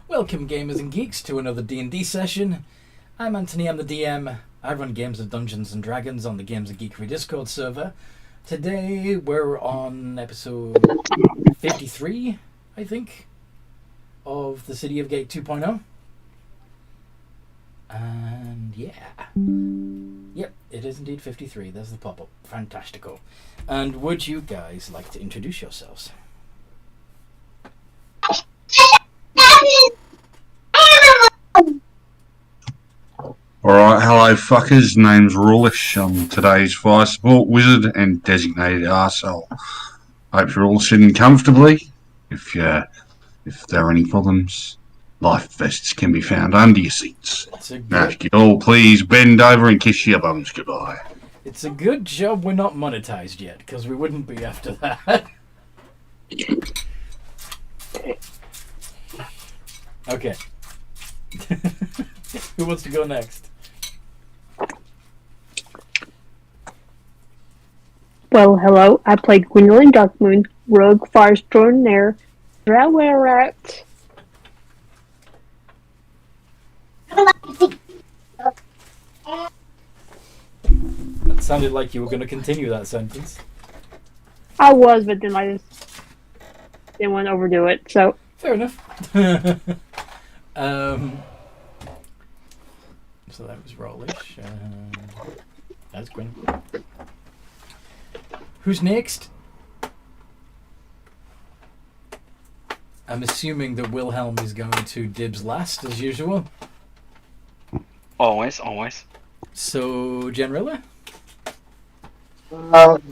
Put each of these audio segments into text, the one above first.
Welcome, gamers and geeks, to another D&D session. I'm Anthony, I'm the DM. I run games of Dungeons & Dragons on the Games of Geekery Discord server. Today we're on episode 53, I think, of the City of Gate 2.0. And yeah. Yep, it is indeed 53. There's the pop-up. Fantastical. And would you guys like to introduce yourselves? Alright, hello fuckers, name's Rulish. I'm today's fire support wizard and designated arsehole. Hope you're all sitting comfortably. If there are any problems, life vests can be found under your seats. Now if you could all please bend over and kiss your bums goodbye. It's a good job we're not monetized yet, because we wouldn't be after that. Okay. Who wants to go next? Well, hello. I played Gwendolyn Darkmoon, Rogue Fire Extraordinaire, Rawarat. That sounded like you were going to continue that sentence. I was, but then I just didn't want to overdo it, so. Fair enough. So that was Rollish. That's Gwen. Who's next? I'm assuming that Wilhelm is going to dibs last, as usual. Always. So, Generilla?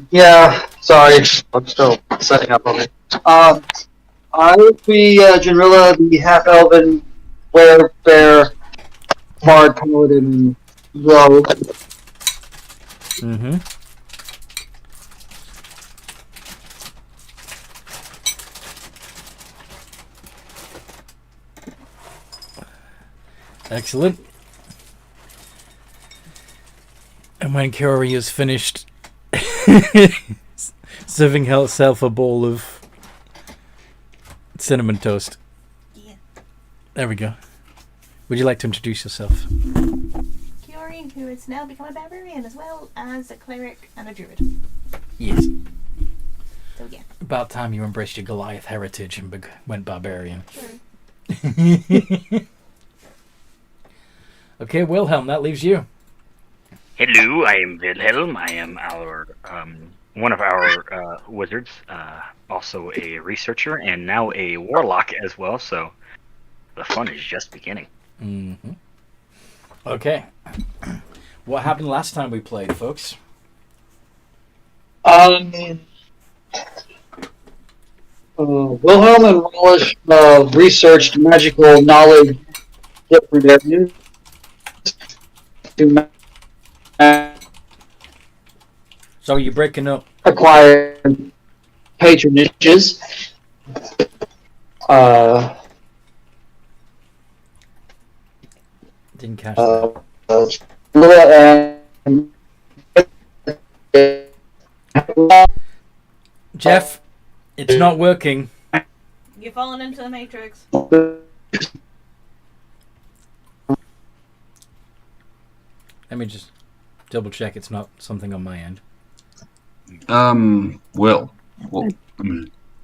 Yeah, sorry, I'm still setting up on it. I would be Janrilla, the half-elven werebear, bard, paladin, rogue. Mm-hmm. Excellent. And when Kiori is finished serving herself a bowl of cinnamon toast. Yeah. There we go. Would you like to introduce yourself? Kiori, who has now become a barbarian as well as a cleric and a druid. Yes. So yeah. About time you embraced your Goliath heritage and went barbarian. True. Okay, Wilhelm, that leaves you. Hello, I am Wilhelm. I am our one of our wizards, also a researcher, and now a warlock as well. So the fun is just beginning. Mm-hmm. Okay. What happened last time we played, folks? Wilhelm and Rollish researched magical knowledge different areas to So you're breaking up. acquire patronages. Didn't catch that. Jeff, it's not working. You've fallen into the Matrix. Let me just double check it's not something on my end. Well,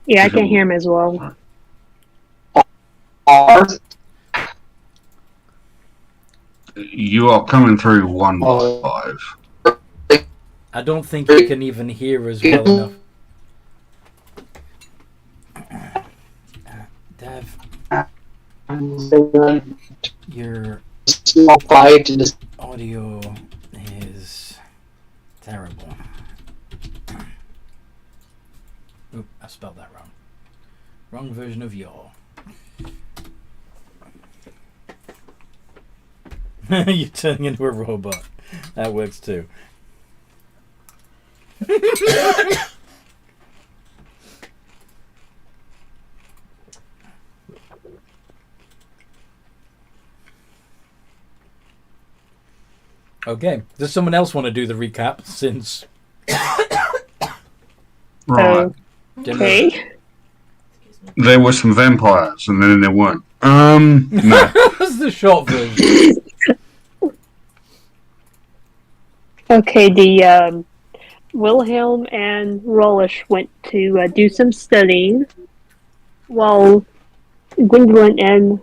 Yeah, I can't hear him as well. you are coming through 1.5. I don't think you can even hear us well enough. Dev, your Small fight and just audio is terrible. Oop, I spelled that wrong. Wrong version of yaw. You're turning into a robot. That works too. Okay. Does someone else want to do the recap since Right. Okay. There were some vampires, and then there weren't. No. That's the short version. Okay, the Wilhelm and Rollish went to do some studying, while Gwendolyn and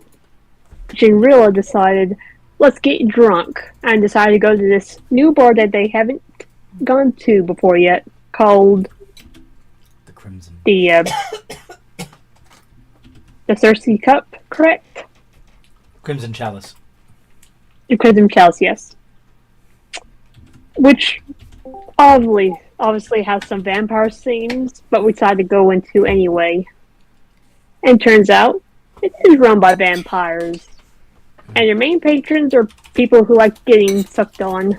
Jinrilla decided, let's get drunk, and decided to go to this new bar that they haven't gone to before yet, called The Crimson. the Thirsty Cup, correct? Crimson Chalice. The Crimson Chalice, yes. Which obviously has some vampire scenes, but we decided to go into anyway. And turns out, it is run by vampires. And your main patrons are people who like getting sucked on.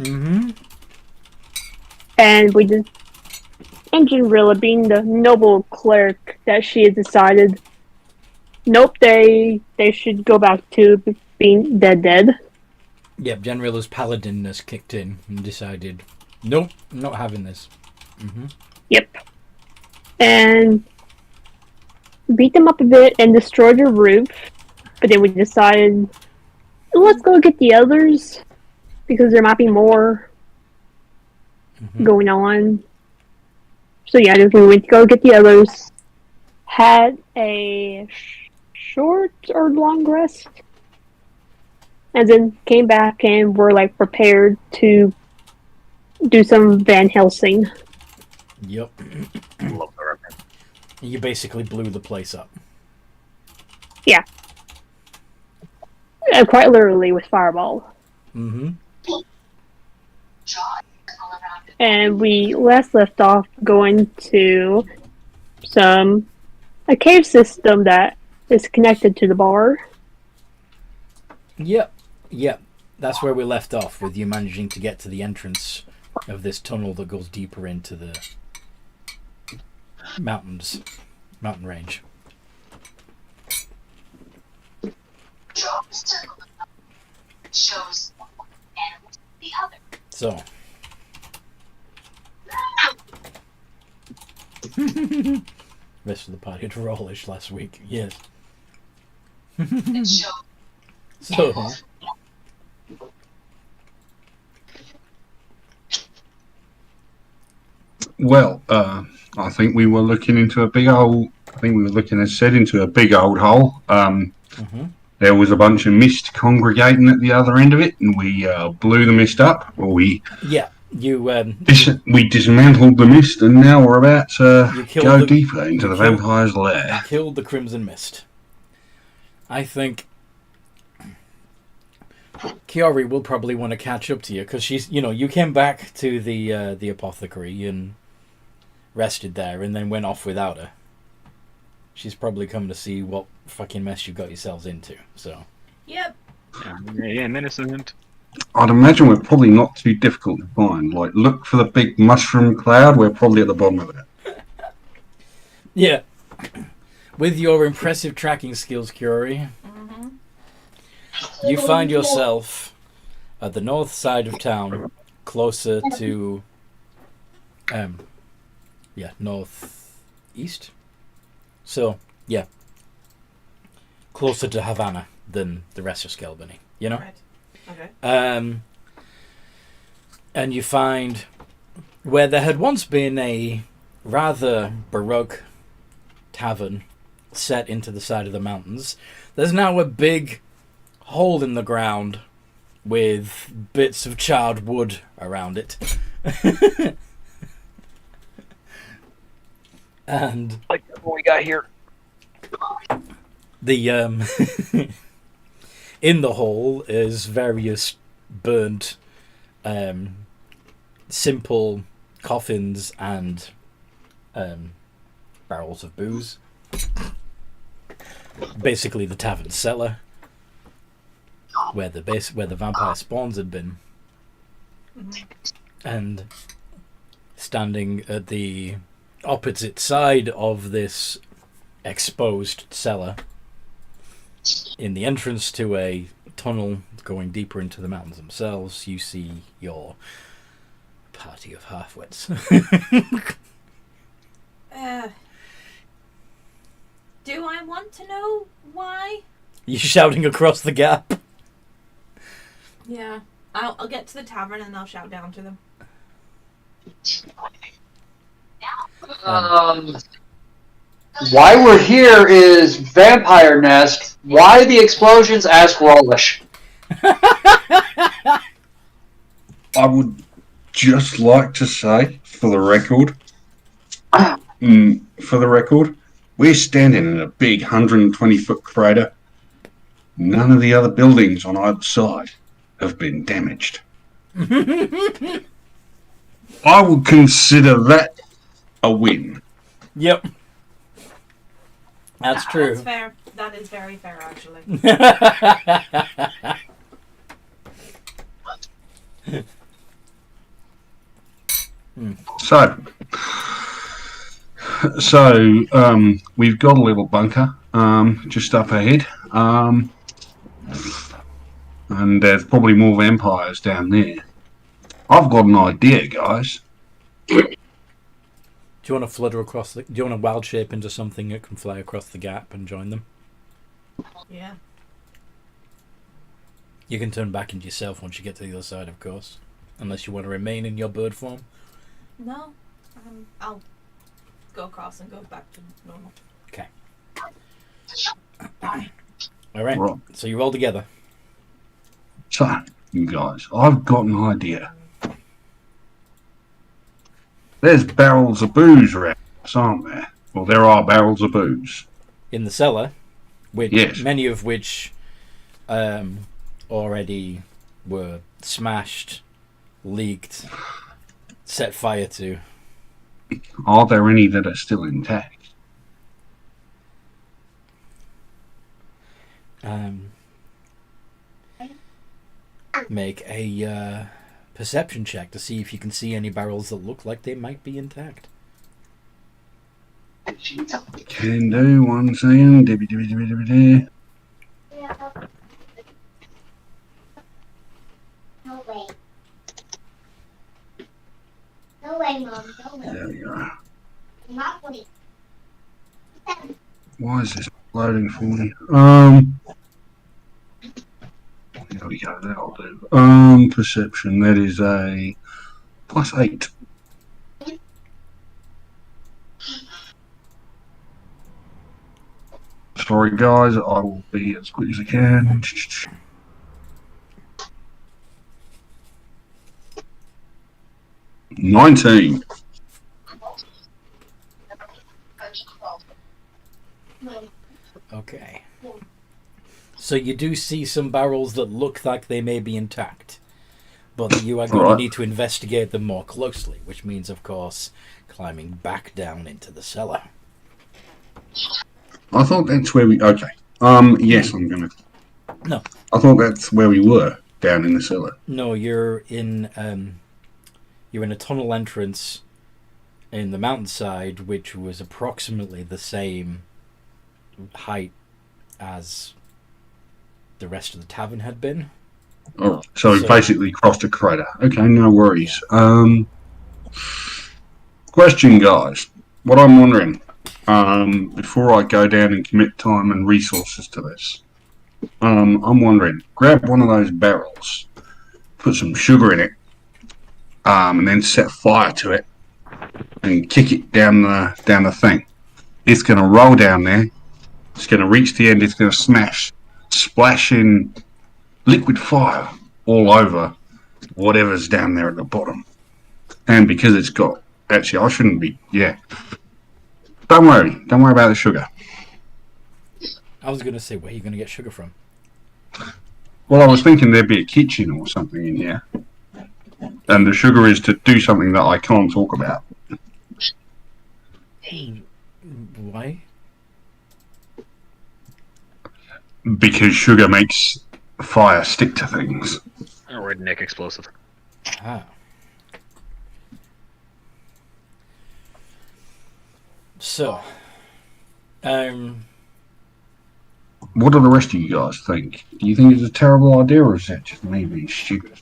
Mm-hmm. And Jinrilla, being the noble cleric that she has decided, nope, they should go back to being dead. Yep, Genrilla's paladinness kicked in and decided, nope, I'm not having this. Mm-hmm. Yep. And beat them up a bit and destroyed their roof. But then we decided, let's go get the others, because there might be more going on. So yeah, we went to go get the others. Had a short or long rest. And then came back and were like prepared to do some Van Helsing. Yep. Love the reference. You basically blew the place up. Yeah. Quite literally with Fireball. Mm-hmm. And we last left off going to a cave system that is connected to the bar. Yep. That's where we left off, with you managing to get to the entrance of this tunnel that goes deeper into the mountain range. So. Rest of the party had rollish last week. Yes. So. Well, I think we were looking into a big old. I think we were looking, as said, into a big old hole. There was a bunch of mist congregating at the other end of it, and we blew the mist up. Or we we dismantled the mist, and now we're about to go deeper into the vampire's lair. You killed the Crimson Mist. I think Kiori will probably want to catch up to you, because she's, you came back to the apothecary and rested there, and then went off without her. She's probably come to see what fucking mess you got yourselves into. So. Yep. Yeah, I'm innocent. I'd imagine we're probably not too difficult to find. Like, look for the big mushroom cloud. We're probably at the bottom of it. Yeah. With your impressive tracking skills, Kiori, you find yourself at the north side of town, closer to, northeast. So, yeah, closer to Havana than the rest of Skelbany, Right. Okay. And you find where there had once been a rather baroque tavern set into the side of the mountains, there's now a big hole in the ground with bits of charred wood around it. And Like what we got here. the in the hole is various burnt simple coffins and barrels of booze. Basically the tavern cellar, where the vampire spawns had been. And standing at the opposite side of this exposed cellar, in the entrance to a tunnel going deeper into the mountains themselves, you see your party of half-wits. Do I want to know why? You're shouting across the gap. Yeah. I'll get to the tavern and I'll shout down to them. Why we're here is Vampire Nest. Why the explosions? Ask Rollish. I would just like to say, for the record, we're standing in a big 120-foot crater. None of the other buildings on either side have been damaged. I would consider that a win. Yep. That's true. That's fair. That is very fair, actually. So, we've got a little bunker just up ahead, and there's probably more vampires down there. I've got an idea, guys. Do you want to flutter across the... Do you want to wild shape into something that can fly across the gap and join them? Yeah. You can turn back into yourself once you get to the other side, of course. Unless you want to remain in your bird form. No. I'll go across and go back to normal. Okay. Alright, Right. so you're all together. So, you guys, I've got an idea. There's barrels of booze around us, aren't there? Well, there are barrels of booze. In the cellar, which Yes. many of which already were smashed, leaked, set fire to. Are there any that are still intact? Make a perception check to see if you can see any barrels that look like they might be intact. Can do, 1 second. Dibby. No way. No way, Mom. No way. There we go. Not funny. Why is this loading for me? There we go, that'll do. Perception, that is a +8. Sorry guys, I will be as quick as I can. $19. Okay. So you do see some barrels that look like they may be intact, but you are going to need to investigate them more closely, which means, of course, climbing back down into the cellar. I thought that's where we... Okay. Yes, I'm gonna... No. I thought that's where we were, down in the cellar. No, you're in a tunnel entrance in the mountainside, which was approximately the same height as the rest of the tavern had been. Oh, so we basically crossed a crater. Okay, no worries. Question, guys. What I'm wondering, before I go down and commit time and resources to this, I'm wondering, grab one of those barrels, put some sugar in it, and then set fire to it, and kick it down the thing. It's going to roll down there. It's going to reach the end. It's going to splash in liquid fire all over whatever's down there at the bottom. And because it's got... Actually, I shouldn't be... Yeah. Don't worry about the sugar. I was going to say, where are you going to get sugar from? Well, I was thinking there'd be a kitchen or something in here. And the sugar is to do something that I can't talk about. Why? Because sugar makes fire stick to things. Redneck explosive. Ah. So, what do the rest of you guys think? Do you think it's a terrible idea, or is that just me being stupid?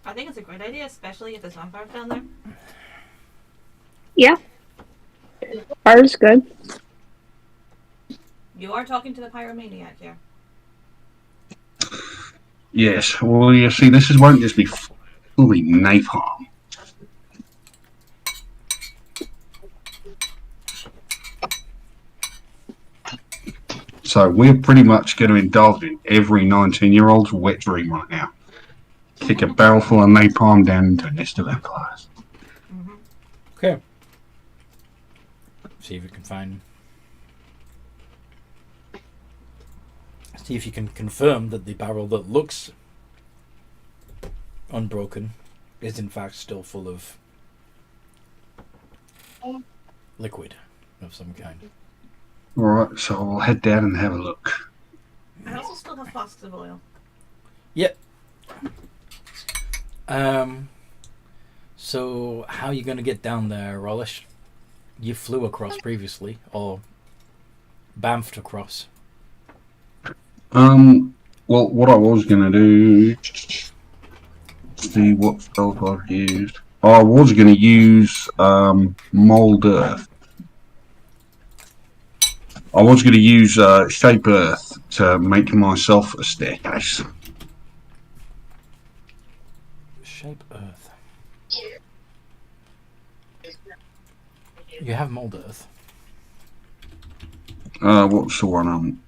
I think it's a great idea, especially if there's vampires down there. Yeah. Fire's good. You are talking to the pyromaniac here. Yes. Well, you see, this won't just be fully napalm. So we're pretty much going to indulge in every 19-year-old's wet dream right now. Kick a barrel full of napalm down into a nest of vampires. Okay. See if you can find. See if you can confirm that the barrel that looks unbroken is in fact still full of liquid of some kind. Alright, so I'll head down and have a look. I also still have flasks of oil. So how are you going to get down there, Rollish? You flew across previously, or bamfed across. Well, what I was going to do... See what spells I've used. I was going to use mold earth. I was going to use shape earth to make myself a staircase. Shape earth. You have mold earth. What's the one?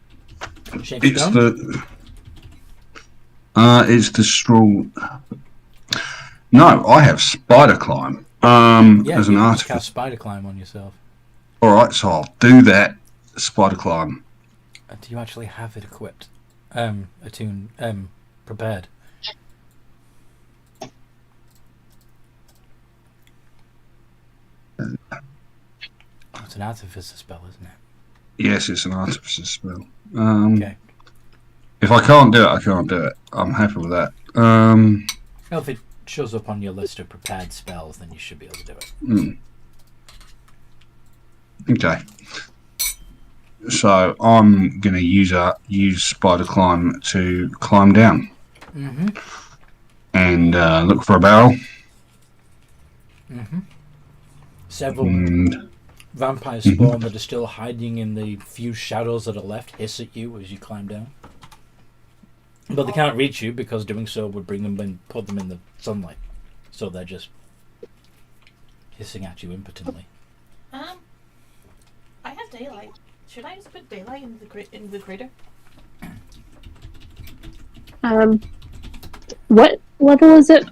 Shape It's stone? it's the straw. No, I have spider climb. Yeah, as you an can just cast artifact. spider climb on yourself. All right, so I'll do that. Spider climb. Do you actually have it equipped? Attuned, prepared? It's an artificer spell, isn't it? Yes, it's an artificer spell. Okay. If I can't do it, I can't do it. I'm happy with that. Well, if it shows up on your list of prepared spells, then you should be able to do it. Okay. So I'm gonna use spider climb to climb down and look for a barrel. Several And vampire spawn that are still hiding in the few shadows that are left hiss at you as you climb down. But they can't reach you because doing so would bring them and put them in the sunlight. So they're just hissing at you impotently. I have daylight. Should I just put daylight into the crater? What level is it?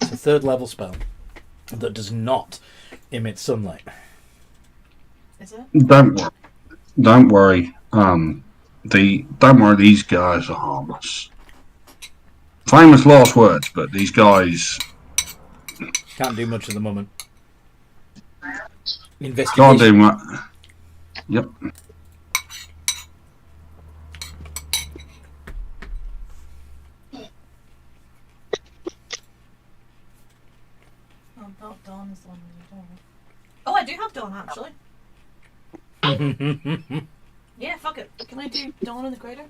It's a 3rd level spell that does not emit sunlight. Is it? don't worry. Don't worry. These guys are harmless. Famous last words, but these guys Can't do much at the moment. can't Investigation. do much. Yep. Oh, Dawn is the one with the dawn. Oh, I do have dawn actually. Yeah, fuck it. Can I do dawn in the crater?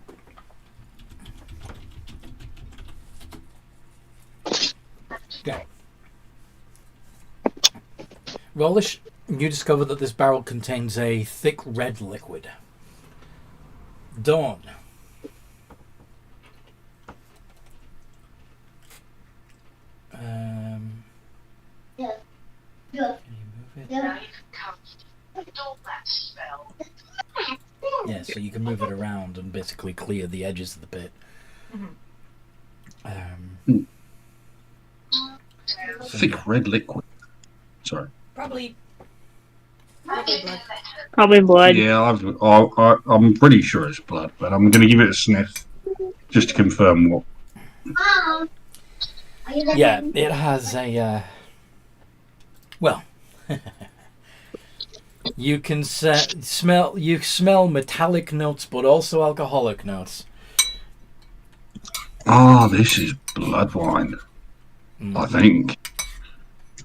Okay. Rollish, you discover that this barrel contains a thick red liquid. Dawn. Yeah. Can you move it? Yeah. Yeah, so you can move it around and basically clear the edges of the pit. So, Thick red liquid. Sorry. Probably blood. Probably blood. Yeah, I'm pretty sure it's blood, but I'm going to give it a sniff just to confirm what. Mom. Are you yeah, listening? it has a. Well, you can smell. You smell metallic notes, but also alcoholic notes. Oh, this is blood wine. I think.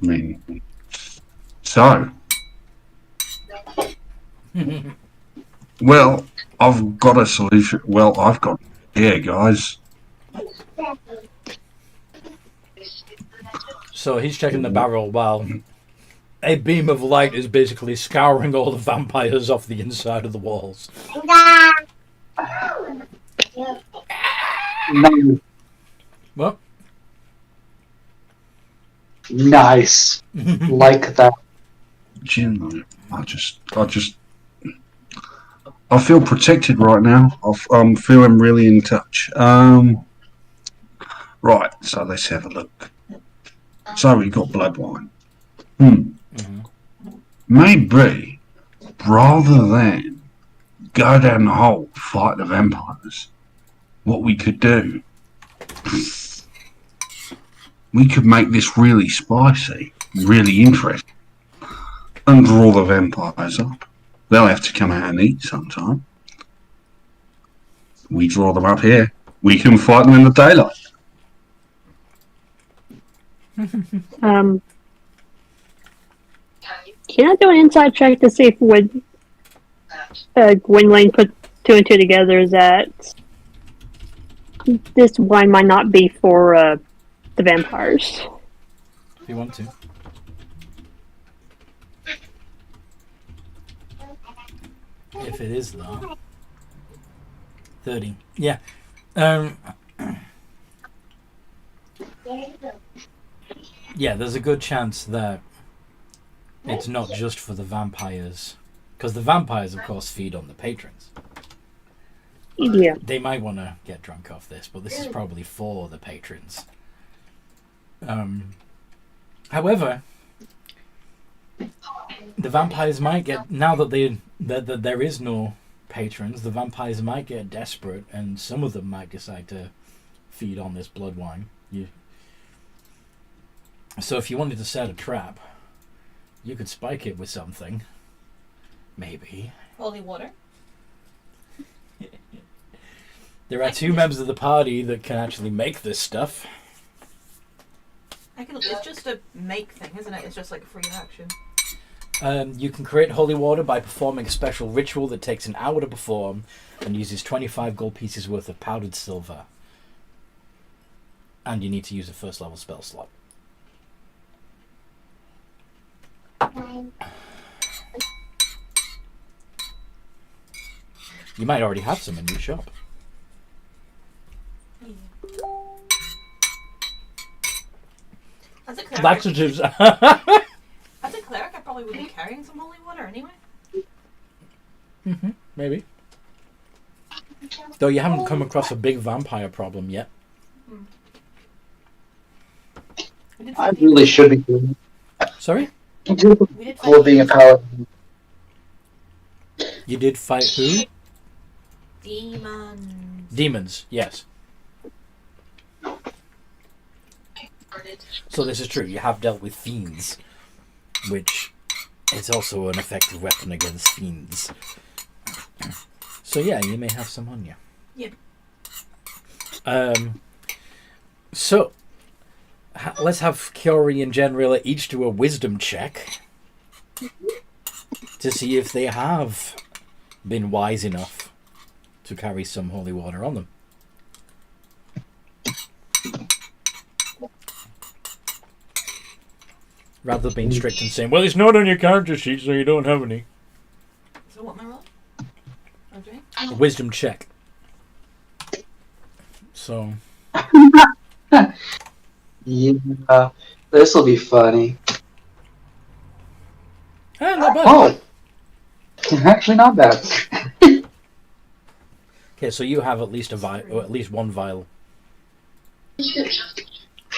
I mean, so. Well, I've got a solution. Well, I've got. Yeah, guys. So he's checking the barrel while a beam of light is basically scouring all the vampires off the inside of the walls. Nice. Well, Nice. Like that. Jim, I feel protected right now. I'm feeling really in touch. Right, so let's have a look. So we got blood wine. Maybe, rather than go down the hole, fight the vampires, what we could do, we could make this really spicy, really interesting, and draw the vampires up. They'll have to come out and eat sometime. We draw them up here. We can fight them in the daylight. Can I do an inside check to see if when Gwynlane put two and two together is that this wine might not be for the vampires? if you want to. If it is, though. 30. Yeah. Yeah, there's a good chance that it's not just for the vampires. Because the vampires, of course, feed on the patrons. Yeah. They might want to get drunk off this, but this is probably for the patrons. However, the vampires might get, now that that there is no patrons, the vampires might get desperate, and some of them might decide to feed on this blood wine. So if you wanted to set a trap, you could spike it with something. Maybe. Holy water. There are two members of the party that can actually make this stuff. It's just a make thing, isn't it? It's just like a free action. You can create holy water by performing a special ritual that takes an hour to perform and uses 25 gold pieces worth of powdered silver. And you need to use a first level spell slot. You might already have some in your shop. As a cleric, Laxatives. as a cleric, I probably would be carrying some holy water anyway. Maybe. Though you haven't come across a big vampire problem yet. I really should be doing Sorry? We did for being a paladin. You did fight who? demons. Demons, yes. So this is true. You have dealt with fiends, which is also an effective weapon against fiends. So yeah, you may have some on you. Yeah. So let's have Kiori and Genrilla each do a wisdom check to see if they have been wise enough to carry some holy water on them. Rather than being strict and saying, well, it's not on your character sheet, so you don't have any. So what am I rolling? Okay. A wisdom check. So, Yeah, this will be funny. not bad. Oh, actually not bad. Okay, so you have at least a vial, or at least one vial. So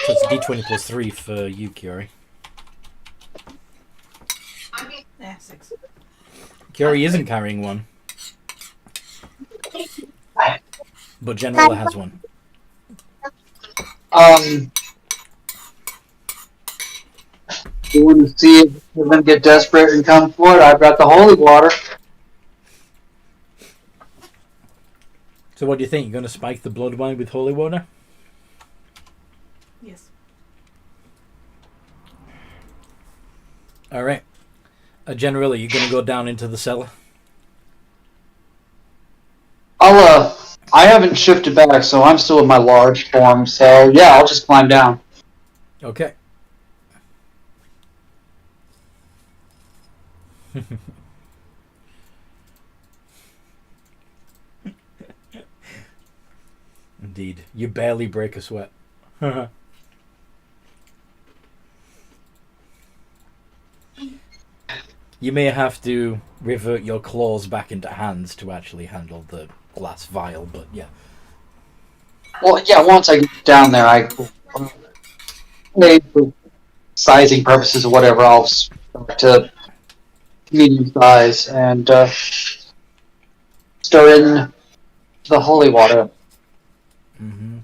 it's d20 plus 3 for you, Kiori. Yeah, 6. Kiori isn't carrying one. But Genrilla has one. You want to see if them get desperate and come for it? I've got the holy water. So what do you think? You're going to spike the blood wine with holy water? Yes. Alright. Genrilla, you're going to go down into the cellar? I haven't shifted back, so I'm still in my large form, so yeah, I'll just climb down. Okay. Indeed. You barely break a sweat. You may have to revert your claws back into hands to actually handle the glass vial, but yeah. Well, yeah, once I get down there, maybe for sizing purposes or whatever, I'll start to medium size and stir in the holy water. Mm-hmm.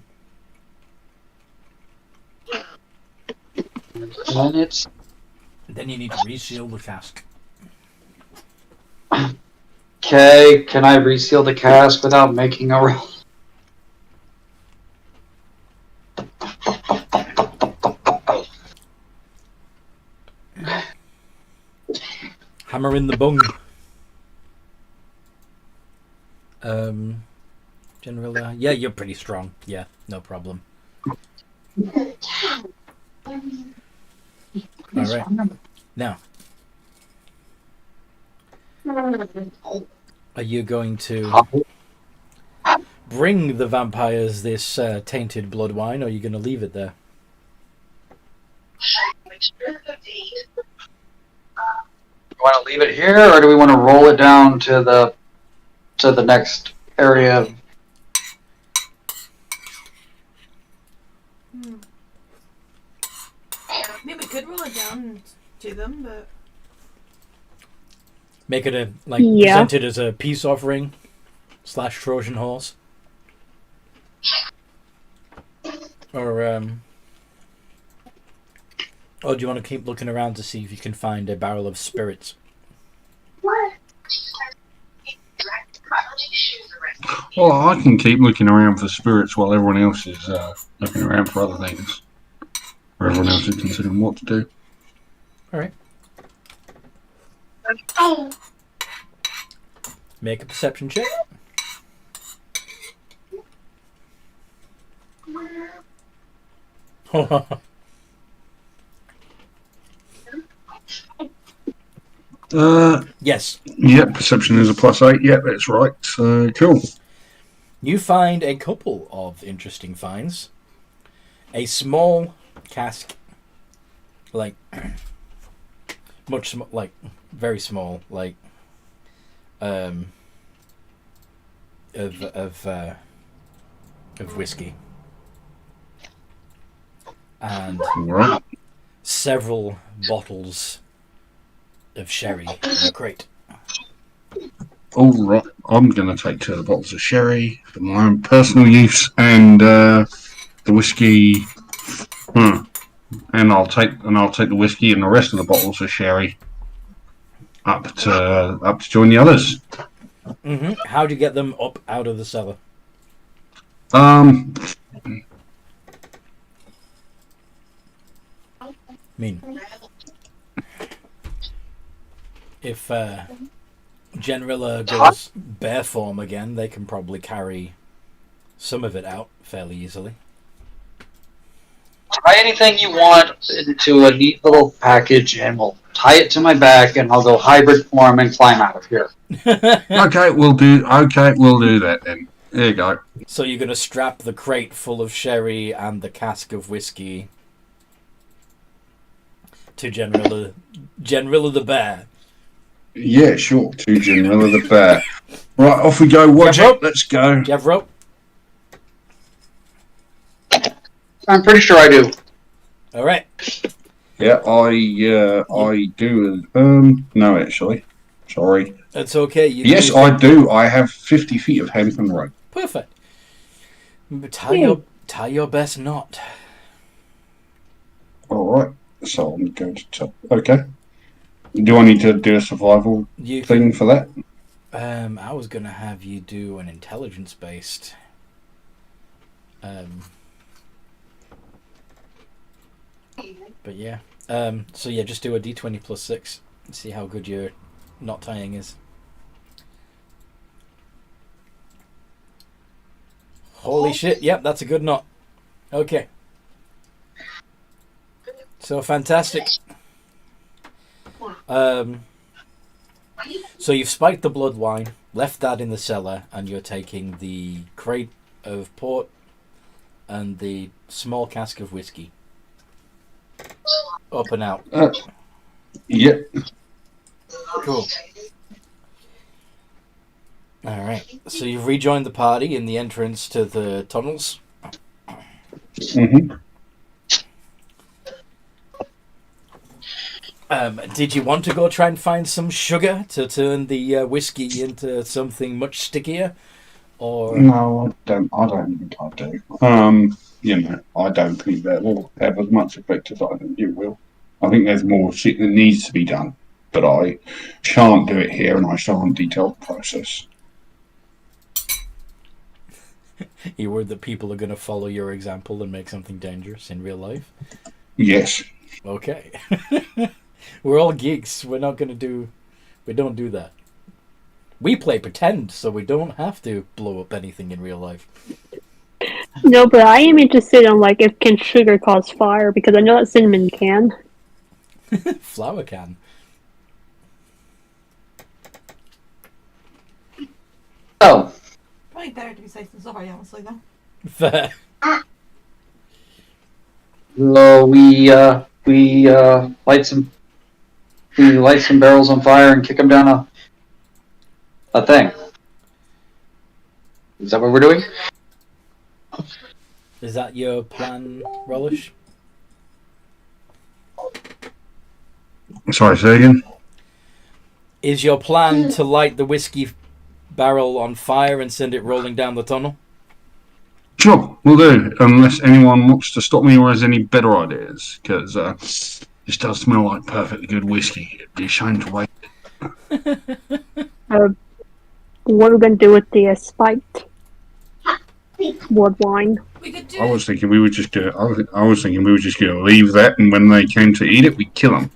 And it's Then you need to reseal the cask. okay. Can I reseal the cask without making a roll? Hammer in the bung. Generally, yeah, you're pretty strong. Yeah, no problem. All right. Now, are you going to bring the vampires this tainted blood wine, or are you going to leave it there? Do we want to leave it here, or do we want to roll it down to the next area? I mean, we could roll it down to them, but Make it Yeah. present it as a peace offering / Trojan horse, or do you want to keep looking around to see if you can find a barrel of spirits? Well, I can keep looking around for spirits while everyone else is looking around for other things. Or everyone else is considering what to do. All right. Make a perception check. Yes. Yep, perception is a +8. Yep, that's right. So, cool. You find a couple of interesting finds. A small cask, like very small, like of whiskey, and Right. several bottles of sherry in a crate. All right. I'm going to take 2 of the bottles of sherry for my own personal use, and the whiskey. And I'll take the whiskey and the rest of the bottles of sherry up to join the others. Mm-hmm. How do you get them up out of the cellar? If Generilla goes bear form again, they can probably carry some of it out fairly easily. Tie anything you want into a neat little package, and we'll tie it to my back, and I'll go hybrid form and climb out of here. Okay, we'll do that then. There you go. So you're going to strap the crate full of sherry and the cask of whiskey to Generilla the bear. Yeah, sure. To Generilla the bear. Right, off we go. Watch Rope. out. Let's go. Do you have rope? I'm pretty sure I do. All right. Yeah, I do. No, actually. Sorry. That's okay. Yes, I do. I have 50 feet of hempen rope. Perfect. Tie your best knot. All right. So I'm going to. Okay. Do I need to do a survival thing for that? I was gonna have you do an intelligence based. But yeah. So yeah, just do a d20 plus 6 and see how good your knot tying is. Holy shit! Yep, that's a good knot. Okay. So fantastic. So you've spiked the blood wine, left that in the cellar, and you're taking the crate of port and the small cask of whiskey. Up and out. Yep. Cool. Alright, so you've rejoined the party in the entrance to the tunnels. Mm-hmm. Did you want to go try and find some sugar to turn the whiskey into something much stickier? Or No, I don't think I do. I don't think that will have as much effect as I think it will. I think there's more shit that needs to be done, but I shan't do it here, and I shan't detail the process. you worried that people are going to follow your example and make something dangerous in real life? Yes. Okay. We're all geeks. We don't do that. We play pretend, so we don't have to blow up anything in real life. No, but I am interested in like if can sugar cause fire because I know that cinnamon can. Flour can. Oh, Probably better to be safe than sorry, honestly, though. Fair. so we light some barrels on fire and kick them down a thing. Is that what we're doing? Is that your plan, Rollish? Sorry, say again? Is your plan to light the whiskey barrel on fire and send it rolling down the tunnel? Sure, we'll do. Unless anyone wants to stop me or has any better ideas, because this does smell like perfectly good whiskey. It'd be a shame to waste it. What are we gonna do with the spiked blood wine? We could do I was thinking we were just gonna. I was thinking we were just gonna leave that, and when they came to eat it, we'd kill them.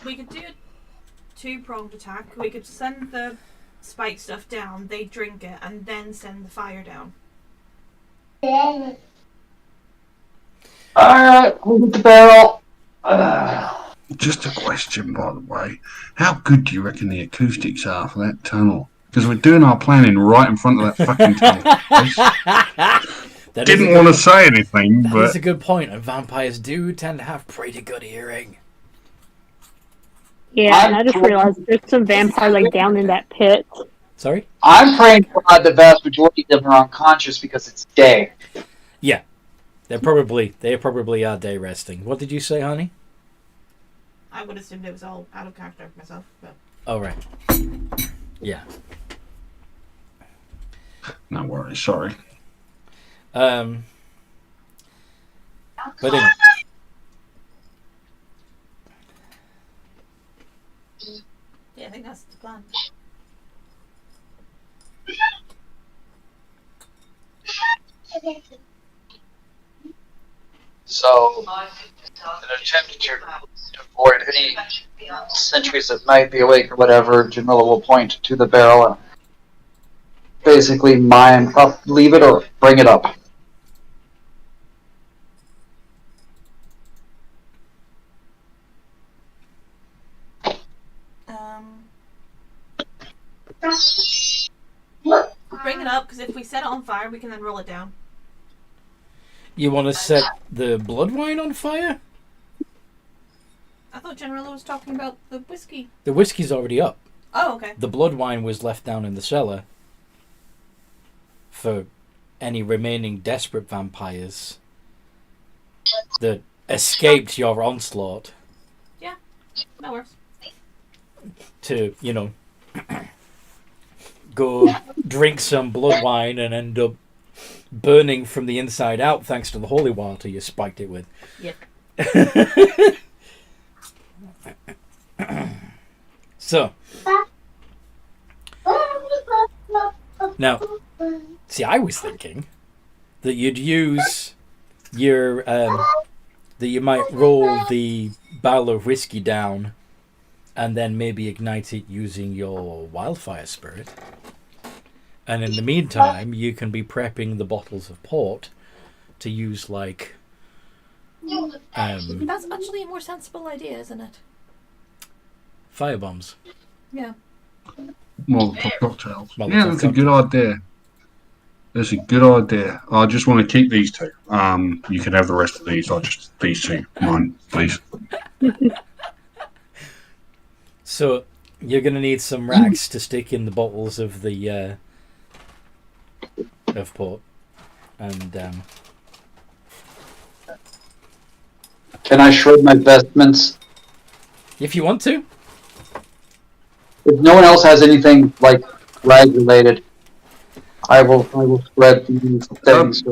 We could do a two-pronged attack. We could send the spike stuff down, they drink it, and then send the fire down. Alright, we'll get the barrel. Just a question, by the way. How good do you reckon the acoustics are for that tunnel? Because we're doing our planning right in front of that fucking tunnel. Didn't want to say anything, but That's a good point. And vampires do tend to have pretty good hearing. Yeah, and I just realized there's some vampires like down in that pit. Sorry? I'm praying to God the vast majority of them are unconscious because it's day. Yeah. They probably are day resting. What did you say, honey? I would assume it was all out of character myself, but... Oh, right. Yeah. no worries. Sorry. But anyway. Yeah, I think that's the plan. So, in an attempt to avoid any sentries that might be awake or whatever, Jamila will point to the barrel and basically mine up, leave it or bring it up. Bring it up, because if we set it on fire, we can then roll it down. You want to set the blood wine on fire? I thought Generella was talking about the whiskey. The whiskey's already up. Oh, okay. The blood wine was left down in the cellar for any remaining desperate vampires that escaped your onslaught Yeah, that works. to, go drink some blood wine and end up burning from the inside out thanks to the holy water you spiked it with. Yep. So, now, see, I was thinking that you'd use your, that you might roll the barrel of whiskey down and then maybe ignite it using your wildfire spirit. And in the meantime, you can be prepping the bottles of port to use like... That's actually a more sensible idea, isn't it? Firebombs. Yeah. Molotov cocktails. Molotov Yeah, that's a good idea. That's a good idea. I just want to keep these two. You can have the rest of these. These two, mine, please. So you're gonna need some rags to stick in the bottles of the of port, and Can I shred my vestments? if you want to, If no one else has anything like rag related, I will shred these things.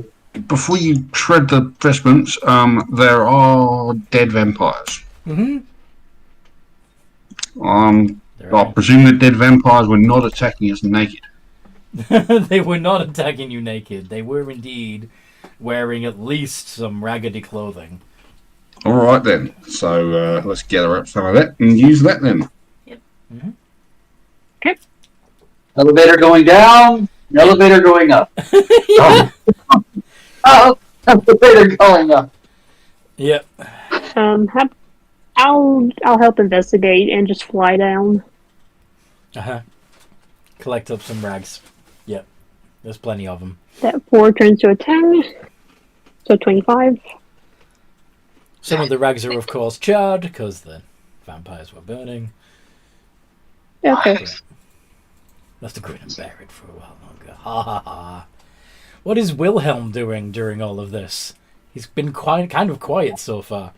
Before you shred the vestments, there are dead vampires. mm-hmm. I presume the dead vampires were not attacking us naked. They were not attacking you naked. They were indeed wearing at least some raggedy clothing. All right then. So let's gather up some of that and use that then. Yep. Mm-hmm. Elevator going down. Elevator going up. Yeah. Oh, elevator going up. Yep. I'll help investigate and just fly down. Collect up some rags. Yep. There's plenty of them. That 4 turns to a 10, so 25. Some of the rags are, of course, charred because the vampires were burning. Okay. Let's have to grin and bear it for a while longer. Ha ha ha. What is Wilhelm doing during all of this? He's been kind of quiet so far.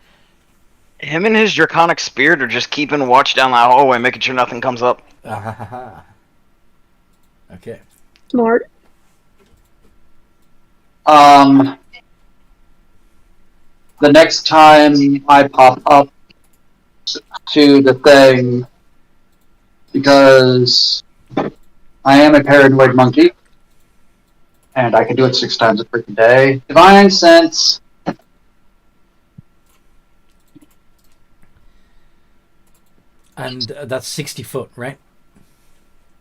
Him and his draconic spirit are just keeping watch down that hallway, making sure nothing comes up. Ah ha ha ha. Okay. Smart. The next time I pop up to the thing, because I am a paranoid monkey, and I can do it 6 times a freaking day. Divine Sense. And that's 60 foot, right?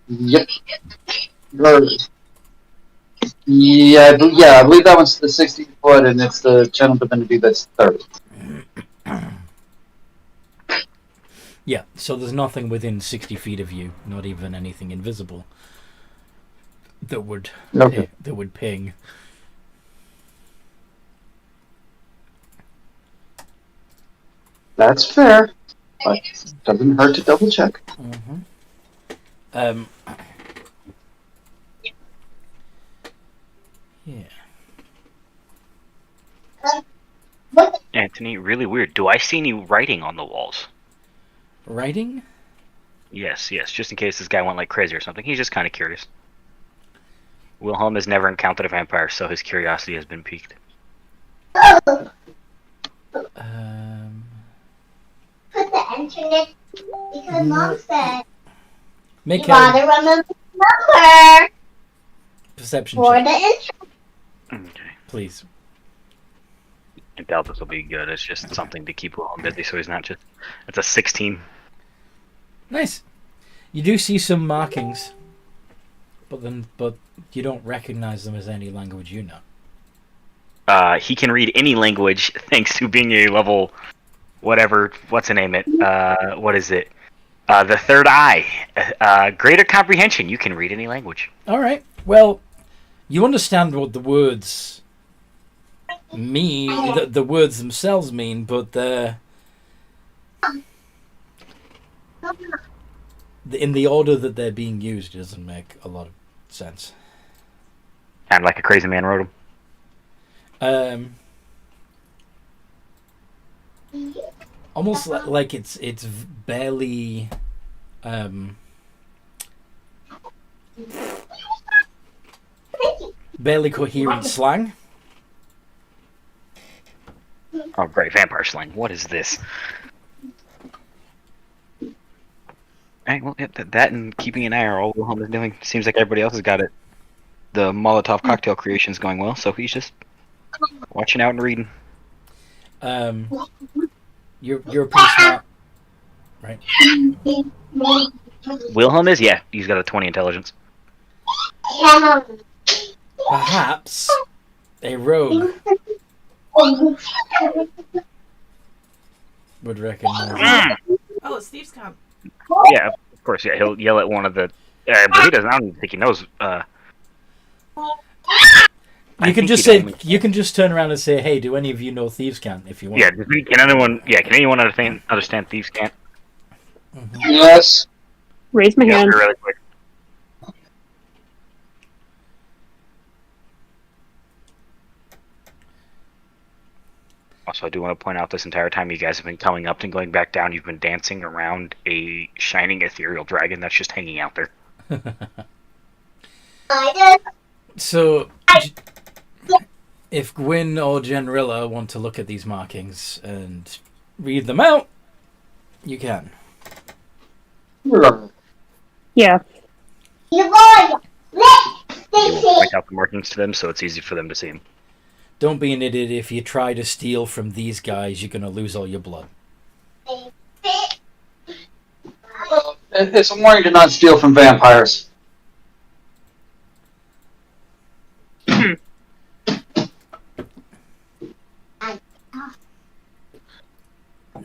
Yep. Yeah, I believe that one's the 60 foot, and it's the channel divinity that's 30. Yeah, so there's nothing within 60 feet of you, not even anything invisible, that would ping. That's fair, but doesn't hurt to double check. Mm-hmm. Yeah. Anthony, really weird. Do I see any writing on the walls? Writing? Yes, just in case this guy went like crazy or something. He's just kind of curious. Wilhelm has never encountered a vampire, so his curiosity has been piqued. Put the internet because Mom said Make you gotta remember the number perception for check, the internet. Okay. please. I doubt this will be good. It's just something to keep Wilhelm busy, so he's not just... It's a 16. Nice. You do see some markings, but you don't recognize them as any language you know. He can read any language thanks to being a level... whatever, what's the name it? What is it? The third eye. Greater comprehension. You can read any language. All right. Well, you understand what the words mean, the words themselves mean, but in the order that they're being used, it doesn't make a lot of sense. Kind of like a crazy man wrote them. Almost like it's barely barely coherent slang. Oh, great. Vampire slang. What is this? Alright, well, that and keeping an eye on all Wilhelm is doing. Seems like everybody else has got it. The Molotov cocktail creation's going well, so he's just watching out and reading. You're pretty smart, right? Wilhelm is? Yeah, he's got a 20 intelligence. Perhaps a rogue would recognize. Oh, it's Steve's camp. Yeah, Of course, yeah, he'll yell at one of the. But he doesn't. I don't even think he knows. You can just say. You can just turn around and say, "Hey, do any of you know thieves' cant?" If you want. Yeah. Can anyone? Yeah. Can anyone understand thieves' cant? Yes. Raise my hand. Really quick. Also, I do want to point out this entire time you guys have been coming up and going back down, you've been dancing around a shining ethereal dragon that's just hanging out there. So, if Gwyn or Genrilla want to look at these markings and read them out, you can. Yeah. Point out the markings to them so it's easy for them to see them. Don't be an idiot. If you try to steal from these guys, you're going to lose all your blood. It's a warning to not steal from vampires.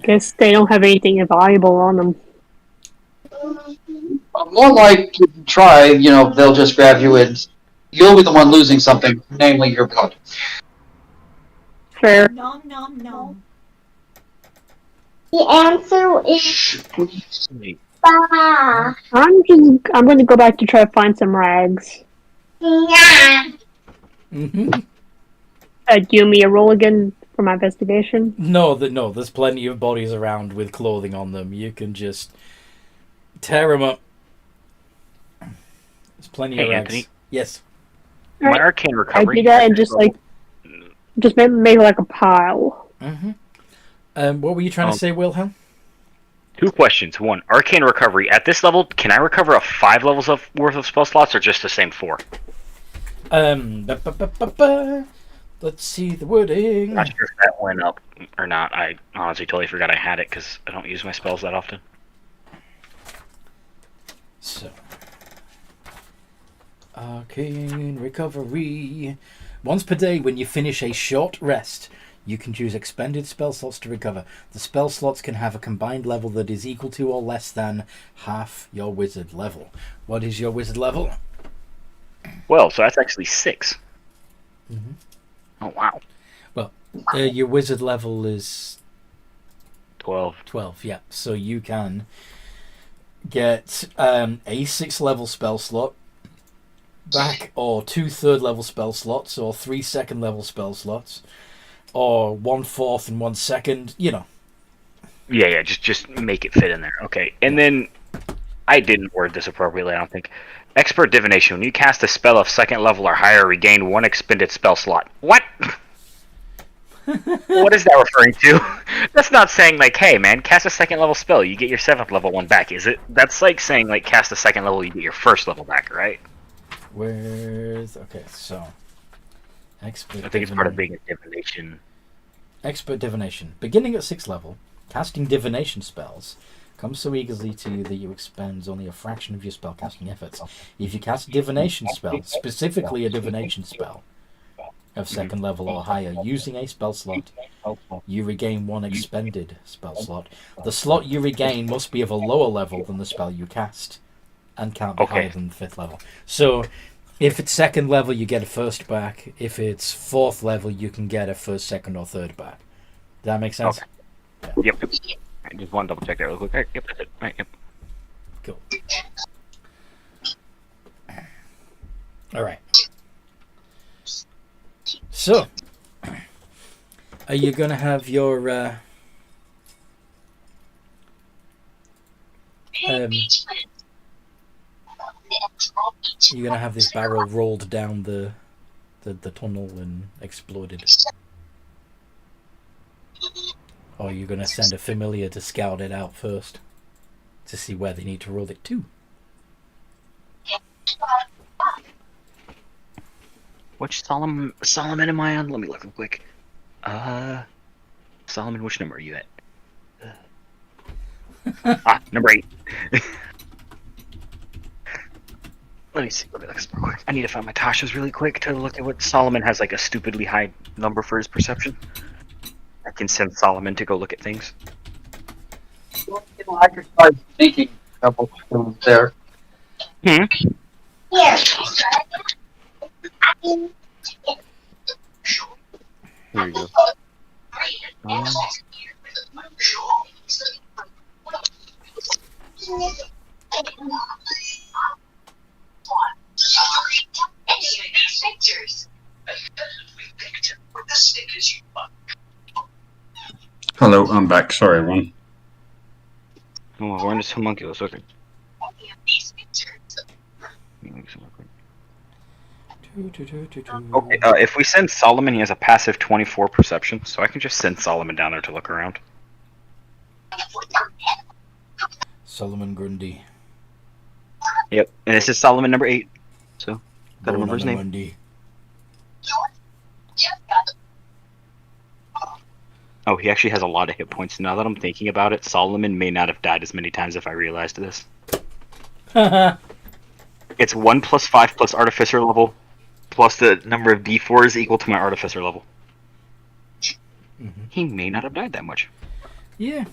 Guess they don't have anything valuable on them. More like if you try, they'll just grab you and you'll be the one losing something, namely your blood. Fair. Nom nom nom. The answer is bah. I'm going to go back to try to find some rags. Nah. Mm-hmm. Do you me a roll again for my investigation? No, there's plenty of bodies around with clothing on them. You can just tear them up. There's plenty of rags. Anthony? Yes. All My right. arcane I recovery. do that and just make like a pile. Mm-hmm. What were you trying to say, Wilhelm? 2 questions. 1, arcane recovery. At this level, can I recover a 5 levels worth of spell slots or just the same 4? Let's see the wording. Not sure if that went up or not. I honestly totally forgot I had it because I don't use my spells that often. So, arcane recovery. Once per day, when you finish a short rest, you can choose expended spell slots to recover. The spell slots can have a combined level that is equal to or less than half your wizard level. What is your wizard level? Well, so that's actually 6. Mm-hmm. Oh, wow. Well, your wizard level is 12. 12, yeah. So you can get a 6th level spell slot back, or 2 3rd level spell slots, or 3 2nd level spell slots, or 1 4th and 1 2nd, Yeah, just make it fit in there. Okay, and then I didn't word this appropriately, I don't think. Expert divination. When you cast a spell of 2nd level or higher, regain 1 expended spell slot. What? What is that referring to? That's not saying like, hey man, cast a 2nd level spell, you get your 7th level one back, is it? That's like saying like cast a 2nd level, you get your 1st level back, right? Okay, so expert. I think it's part of being a divination. Expert divination. Beginning at 6th level, casting divination spells comes so easily to you that you expend only a fraction of your spellcasting efforts. If you cast a divination spell, specifically a divination spell of 2nd level or higher, using a spell slot, you regain 1 expended spell slot. The slot you regain must be of a lower level than the spell you cast, and can't be higher than the 5th level. So, if it's 2nd level, you get a 1st back. If it's 4th level, you can get a 1st, 2nd, or 3rd back. Does that make sense? Okay. Yep. I just want to double check that real quick. Right, yep, that's it. Right, yep. Cool. Alright. So, are you going to have your... you're going to have this barrel rolled down the tunnel and exploded? Or are you going to send a familiar to scout it out first to see where they need to roll it to? Which Solomon am I on? Let me look real quick. Solomon, which number are you at? Number 8. Let me see. Let me look this real quick. I need to find my Tasha's really quick to look at what Solomon has, like a stupidly high number for his perception. I can send Solomon to go look at things. I could start thinking Double there. Hmm. Here. Here you go. Hello, I'm back. Sorry, everyone. Oh, we're in this homunculus. Okay. Okay. If we send Solomon, he has a passive 24 perception, so I can just send Solomon down there to look around. Solomon Grundy. Yep. And this is Solomon number 8. So, gotta remember his name. Grundy. Oh, he actually has a lot of hit points. Now that I'm thinking about it, Solomon may not have died as many times if I realized this. It's 1 plus 5 plus Artificer level, plus the number of D4s equal to my Artificer level. Mm-hmm. He may not have died that much. Yeah.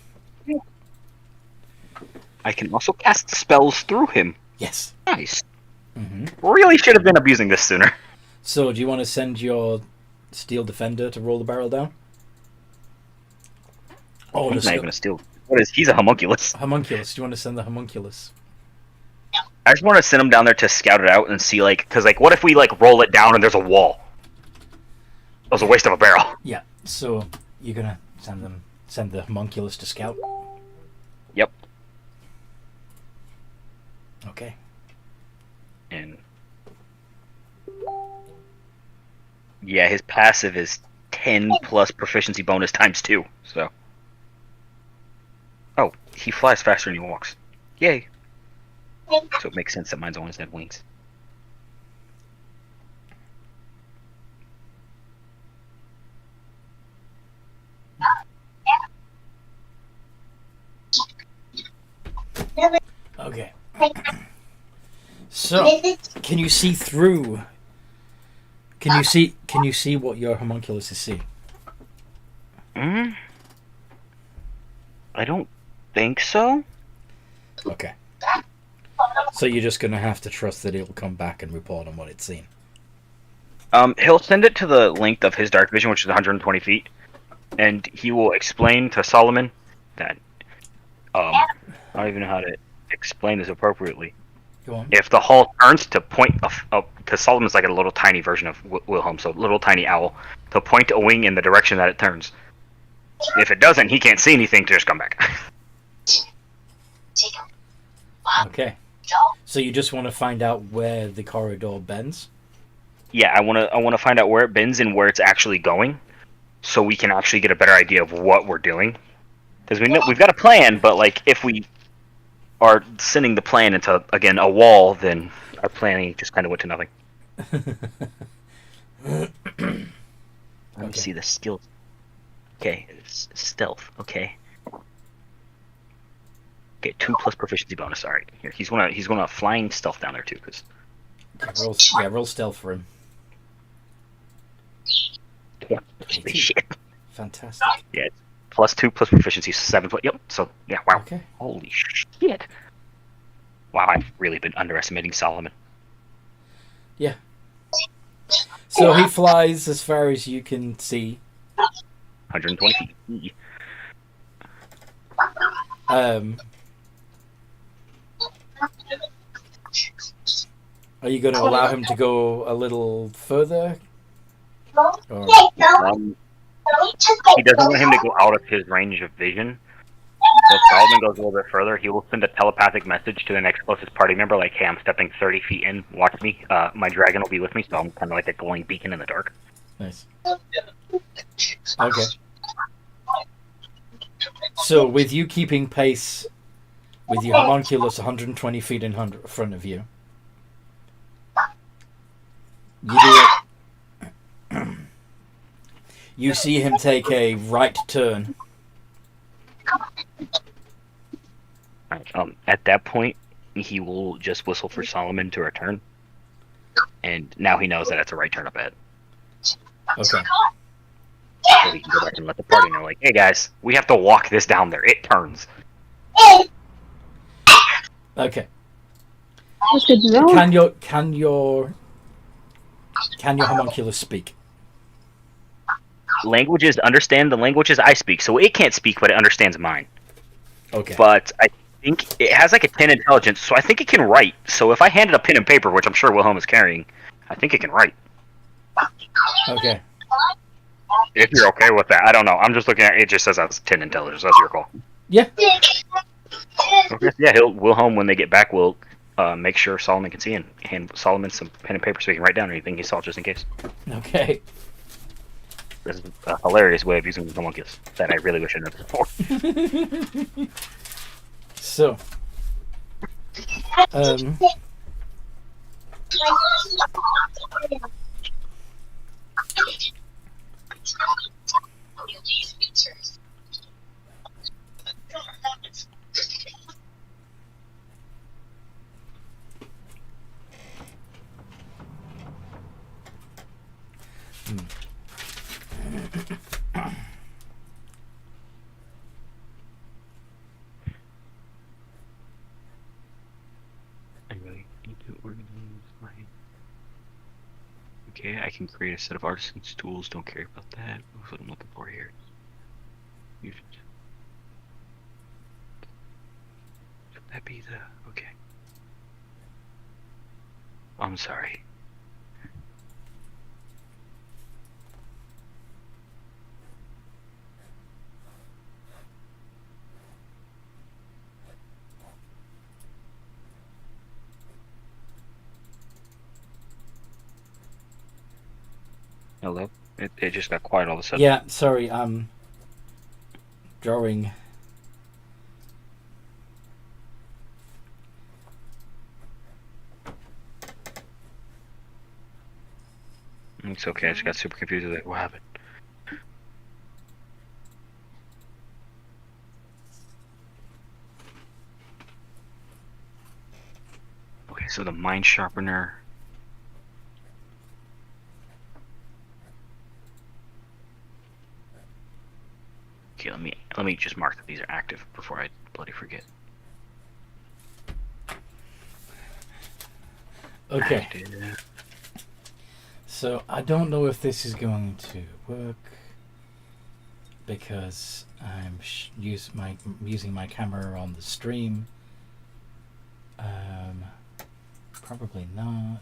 I can also cast spells through him. Yes. Nice. Mm-hmm. Really should have been abusing this sooner. So, do you want to send your Steel Defender to roll the barrel down? Oh, He's not even a steal. What is? He's a homunculus. Homunculus. Do you want to send the homunculus? I just want to send him down there to scout it out and see, because what if we roll it down and there's a wall? That was a waste of a barrel. Yeah. So you're gonna send the homunculus to scout. Yep. Okay. And yeah, his passive is 10 plus proficiency bonus times 2. So. Oh, he flies faster than he walks. Yay. So it makes sense that mine's always had wings. Okay. So, can you see through? Can you see what your homunculus is seeing? I don't think so. Okay. So you're just gonna have to trust that it'll come back and report on what it's seen. He'll send it to the length of his dark vision, which is 120 feet, and he will explain to Solomon that I don't even know how to explain this appropriately. Go on. If the hull turns to point up, because Solomon's like a little tiny version of Wilhelm, so little tiny owl, to point a wing in the direction that it turns. If it doesn't, he can't see anything to just come back. Okay. So you just want to find out where the corridor bends? Yeah, I want to find out where it bends and where it's actually going, so we can actually get a better idea of what we're doing. Because we've got a plan, but if we are sending the plan into again a wall, then our planning just kind of went to nothing. Let me see the skills. Okay, stealth. Okay. Okay, 2 plus proficiency bonus. All right, here he's gonna flying stealth down there too, because. Roll stealth for him. Yeah, shit. Fantastic. Yeah, it's plus 2 plus proficiency, 7. Yep. So yeah, wow. Okay. Holy shit. Wow, I've really been underestimating Solomon. Yeah. So he flies as far as you can see. 120 feet. Are you going to allow him to go a little further? Or... He doesn't want him to go out of his range of vision. So if Solomon goes a little bit further, he will send a telepathic message to the next closest party member, like, hey, I'm stepping 30 feet in, watch me. My dragon will be with me, so I'm kind of like a glowing beacon in the dark. Nice. Okay. So, with you keeping pace with your homunculus 120 feet in front of you, you see him take a right turn. At that point, he will just whistle for Solomon to return. And now he knows that it's a right turn up ahead. Okay. So we can go back and let the party know, like, hey guys, we have to walk this down there. It turns. Okay. That's good to know. Can your homunculus speak? Languages understand the languages I speak, so it can't speak, but it understands mine. Okay. But I think it has like a 10 intelligence, so I think it can write. So if I handed a pen and paper, which I'm sure Wilhelm is carrying, I think it can write. Okay. If you're okay with that, I don't know. I'm just looking at it. Just says that's 10 intelligence. That's your call. Yeah. Okay. Yeah, Wilhelm, when they get back, will make sure Solomon can see and hand Solomon some pen and paper so he can write down anything he saw, just in case. Okay. This is a hilarious way of using the homunculus that I really wish I knew before. So, um, I really need to organize my... Okay, I can create a set of artisan's tools. Don't care about that. That's what I'm looking for here. Should that be the... Okay. I'm sorry. Hello? It just got quiet all of a sudden. yeah, sorry, I'm drawing. It's okay, I just got super confused with it. What happened? Okay, so the mind sharpener. Okay, let me just mark that these are active before I bloody forget. Okay. Active. So I don't know if this is going to work because I'm using my camera on the stream. Probably not.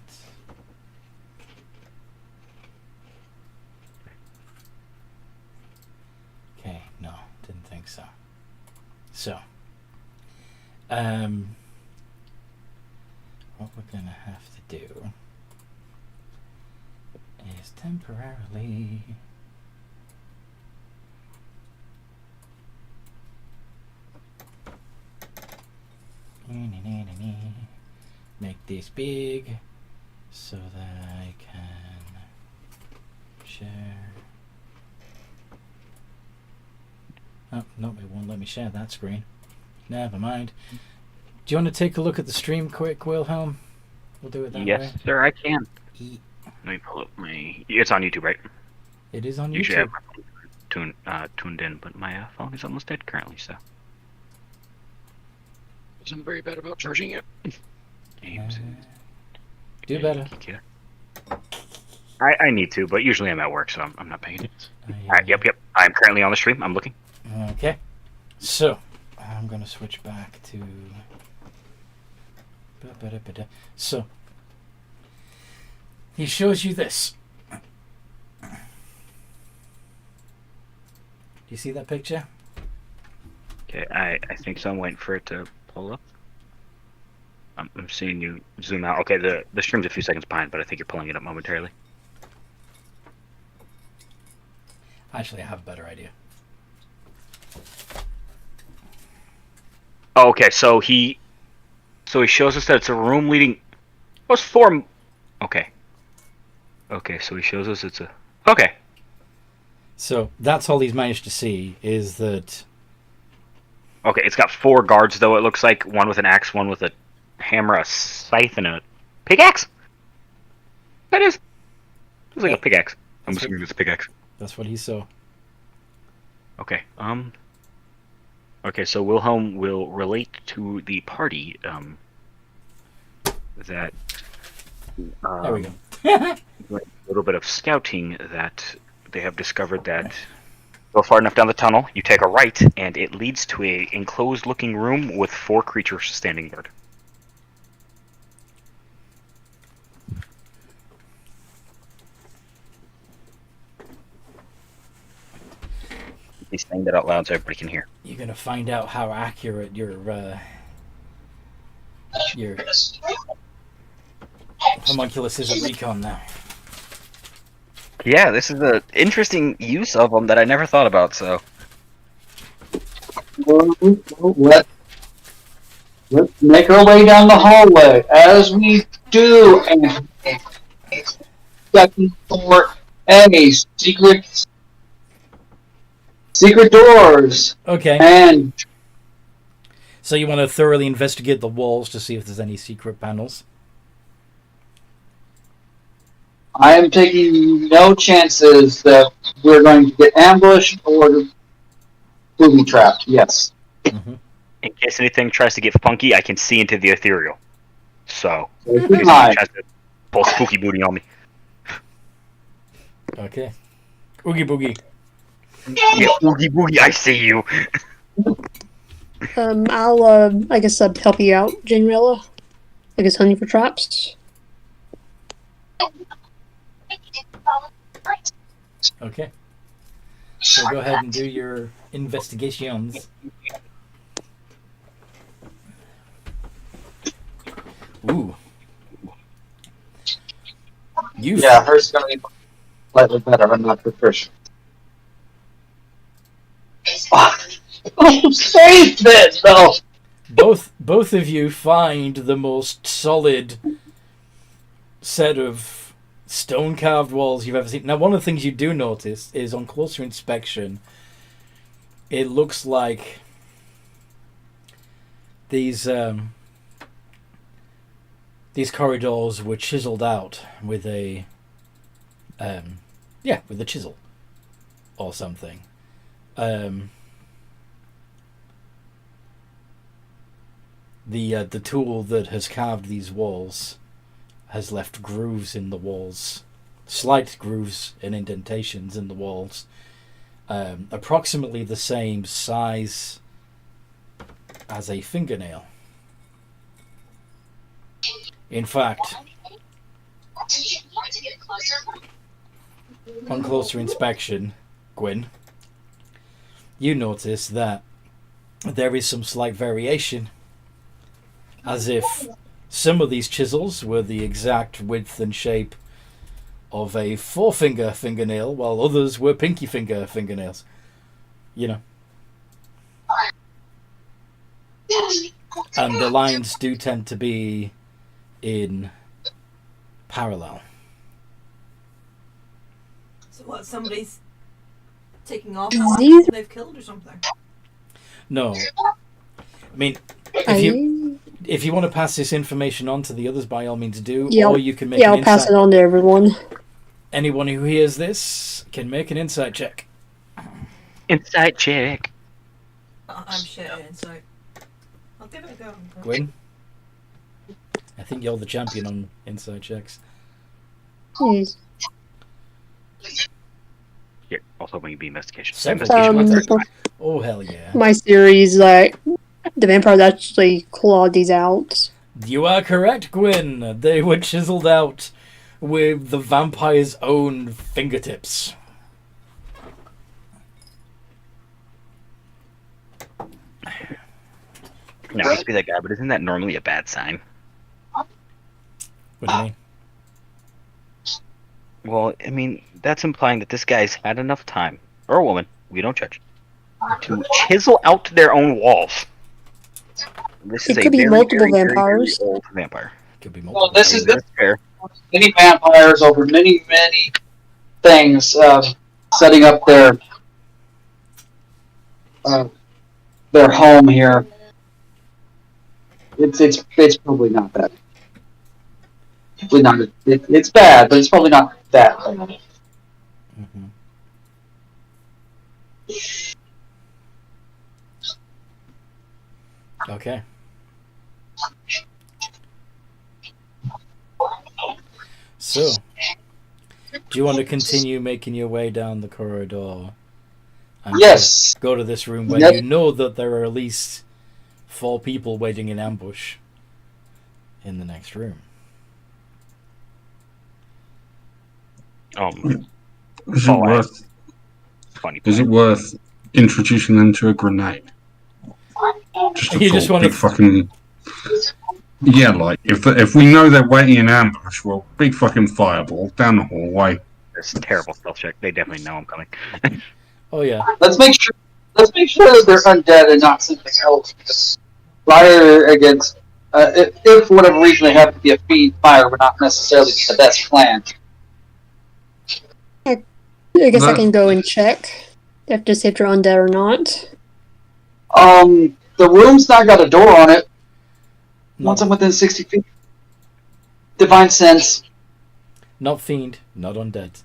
Okay, no, didn't think so. So, what we're gonna have to do is temporarily make this big so that I can share. Oh, no, it won't let me share that screen. Never mind. Do you want to take a look at the stream quick, Wilhelm? We'll do it that way. Yes, sir, I can. E- Let me pull up my... It's on YouTube, right? It is on Usually I YouTube. have my phone tuned in, but my phone is almost dead currently, so... I'm very bad about charging it. Games. Do better. I need to, but usually I'm at work, so I'm not paying it. Alright, yep. I'm currently on the stream. I'm looking. Okay. So, I'm going to switch back to... So, he shows you this. Do you see that picture? Okay, I think so. I'm waiting for it to pull up. I'm seeing you zoom out. Okay, the stream's a few seconds behind, but I think you're pulling it up momentarily. Actually, I have a better idea. Oh, okay, so he shows us that it's a room leading... Oh, it's four... Okay. Okay, so he shows us it's a... Okay. So, that's all he's managed to see, is that... Okay, it's got 4 guards, though, it looks like. One with an axe, one with a hammer, a scythe, and a pickaxe? That is. It's like a pickaxe. I'm assuming it's a pickaxe. That's what he saw. Okay, Okay, so Wilhelm will relate to the party that There we go. a little bit of scouting that they have discovered that go far enough down the tunnel, you take a right, and it leads to a enclosed-looking room with 4 creatures standing guard. He's saying that out loud so everybody can hear. You're gonna find out how accurate your homunculus is at recon now. Yeah, this is an interesting use of them that I never thought about. So Let's make our way down the hallway as we do, and checking for any secret doors. Okay. And So you want to thoroughly investigate the walls to see if there's any secret panels? I am taking no chances that we're going to get ambushed or booby trapped. Yes. Mm-hmm. in case anything tries to get funky, I can see into the ethereal. So in case anything Hi. tries to pull spooky booty on me. Okay. Oogie boogie. Yeah, oogie boogie, I see you. I'll, I guess I'd help you out, Janrilla. I guess hunting for traps. Okay. So go ahead and do your investigations. Ooh. Yeah, hers is going to be slightly better. I'm not proficient. Save this, though. Both of you find the most solid set of stone carved walls you've ever seen. Now, one of the things you do notice is on closer inspection, it looks like these corridors were chiseled out with a with a chisel or something. The tool that has carved these walls has left grooves in the walls, slight grooves and indentations in the walls, approximately the same size as a fingernail. In fact, on closer inspection, Gwyn, you notice that there is some slight variation, as if some of these chisels were the exact width and shape of a forefinger fingernail, while others were pinky finger fingernails. You know. And the lines do tend to be in parallel. So what, somebody's taking off These- they've killed or something? No. I mean, if you want to pass this information on to the others, by all means do, Yeah, or you can make Yeah, an I'll pass insight. it on to everyone. Anyone who hears this can make an insight check. Insight check. I'm shit at insight. I'll give it a go. Gwyn? I think you're the champion on insight checks. Yes. Here, also when you be investigation. Seven. Investigation. Oh, hell yeah. My theory is that the vampires actually clawed these out. You are correct, Gwyn. They were chiseled out with the vampire's own fingertips. No, I hate to be that guy, but isn't that normally a bad sign? What do you mean? Well, I mean, that's implying that this guy's had enough time, or a woman, we don't judge, to chisel out their own walls. This It is could a be very, multiple very, very, vampires. very old vampire. Could be Well, multiple. this I is mean, that's fair. many vampires over many, many things, setting up their home here. It's probably not that. Probably not. It's bad, but it's probably not that bad. Mm-hmm. Okay. So, do you want to continue making your way down the corridor? And Yes. Go to this room where Yep. you know that there are at least 4 people waiting in ambush in the next room. Is it Fallout. worth? Funny. Is it worth introducing them to a grenade? Just You just want big to fucking. Yeah, like if we know they're waiting in ambush, well, big fucking fireball down the hallway. It's a terrible stealth check. They definitely know I'm coming. Oh yeah. Let's make sure that they're undead and not something else. Because fire against if for whatever reason they happen to be a fiend, fire would not necessarily be the best plan. I guess I can go and check. You have to see if they're undead or not. The room's not got a door on it. Once Not, I'm within 60 feet. Divine sense. not fiend, not undead.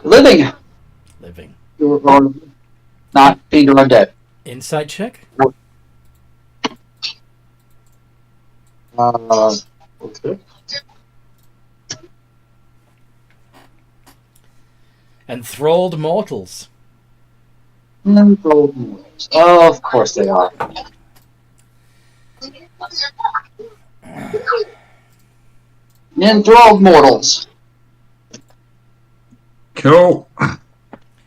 Living. Living. Or not fiend or undead. Insight check? Okay. Enthralled mortals. Oh, of course they are. Enthralled mortals. Cool.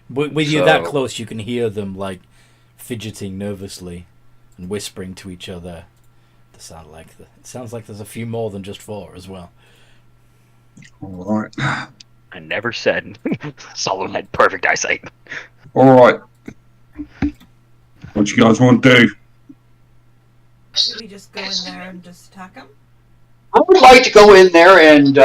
With you that So- close, you can hear them like fidgeting nervously and whispering to each other. It sounds like there's a few more than just 4 as well. All right. I never said Solomon had perfect eyesight. All right. What you guys want to do? Should we just go in there and just attack them? I would like to go in there and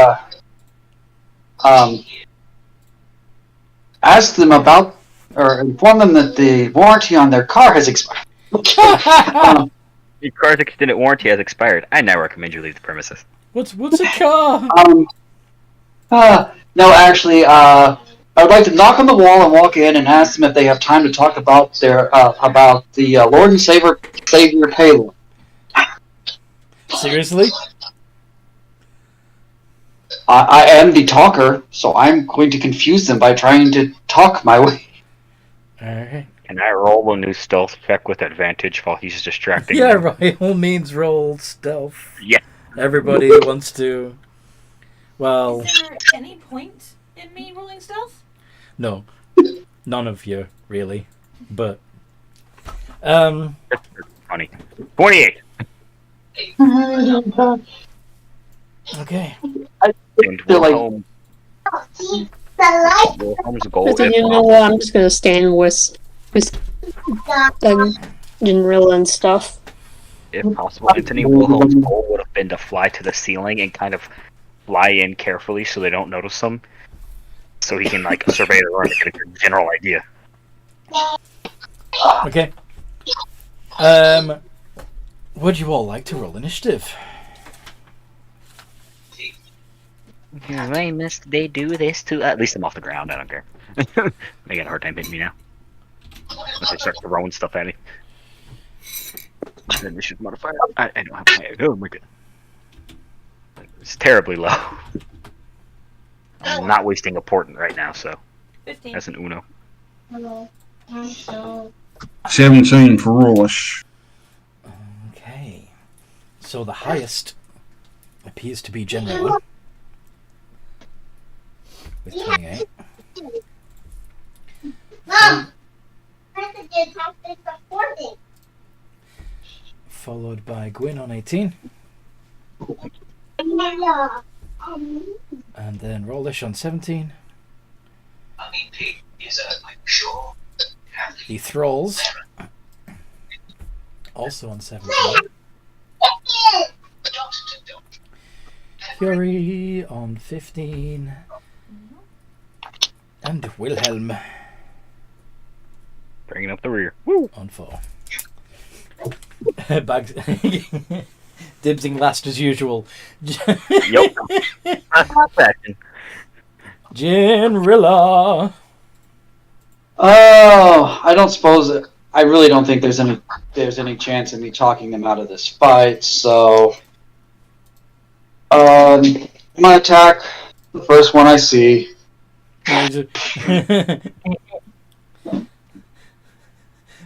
ask them about, or inform them that the warranty on their car has expired. Your car's extended warranty has expired. I now recommend you leave the premises. What's a car? No, actually, I would like to knock on the wall and walk in and ask them if they have time to talk about their about the Lord and Savior payload. Seriously? I am the talker, so I'm going to confuse them by trying to talk my way. Alright. Can I roll a new stealth check with advantage while he's distracting Yeah, them? right. All means roll stealth. Yeah. Everybody who wants to. Well, Is there any point in me rolling stealth? no. None of you, really. But. Funny. 28. Okay. And feel like- Wilhelm's goal, But then, if you know what? I'm just gonna stand with Jinrilla and stuff. possible, Anthony Wilhelm's goal would have been to fly to the ceiling and kind of fly in carefully so they don't notice him. So he can, like, survey the room and get a general idea. Okay. Would you all like to roll initiative? Why must they do this to... At least I'm off the ground, I don't care. They got a hard time hitting me now. Once they start throwing stuff at me. Then we should modify it. I don't have my... Oh my god. It's terribly low. I'm not wasting a port right now, so 15. that's an Uno. 17 for Rawlish. Okay. So the highest appears to be General. With 28. Mom! Messages have been supported. Followed by Gwyn on 18. And then Rollish on 17. The Thralls. Also on 17. Fury on 15. And Wilhelm Bringing up the rear. Woo! on 4. Bags. Dibsing last as usual. Yup. That's not fashion. Jinrilla. Oh, I don't suppose it. I really don't think there's any chance of me talking them out of this fight. So I'm gonna attack the first one I see.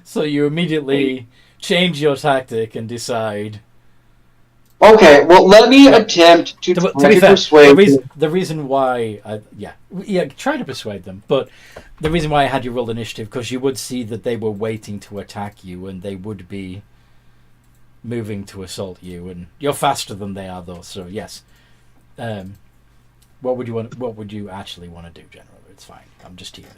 So you immediately change your tactic and decide. Okay, well, let me attempt to To try be to fair, persuade the reason why, try to persuade them. But the reason why I had you roll initiative, because you would see that they were waiting to attack you, and they would be moving to assault you, and you're faster than they are, though. So yes, what would you want? What would you actually want to do, General? It's fine. I'm just teasing.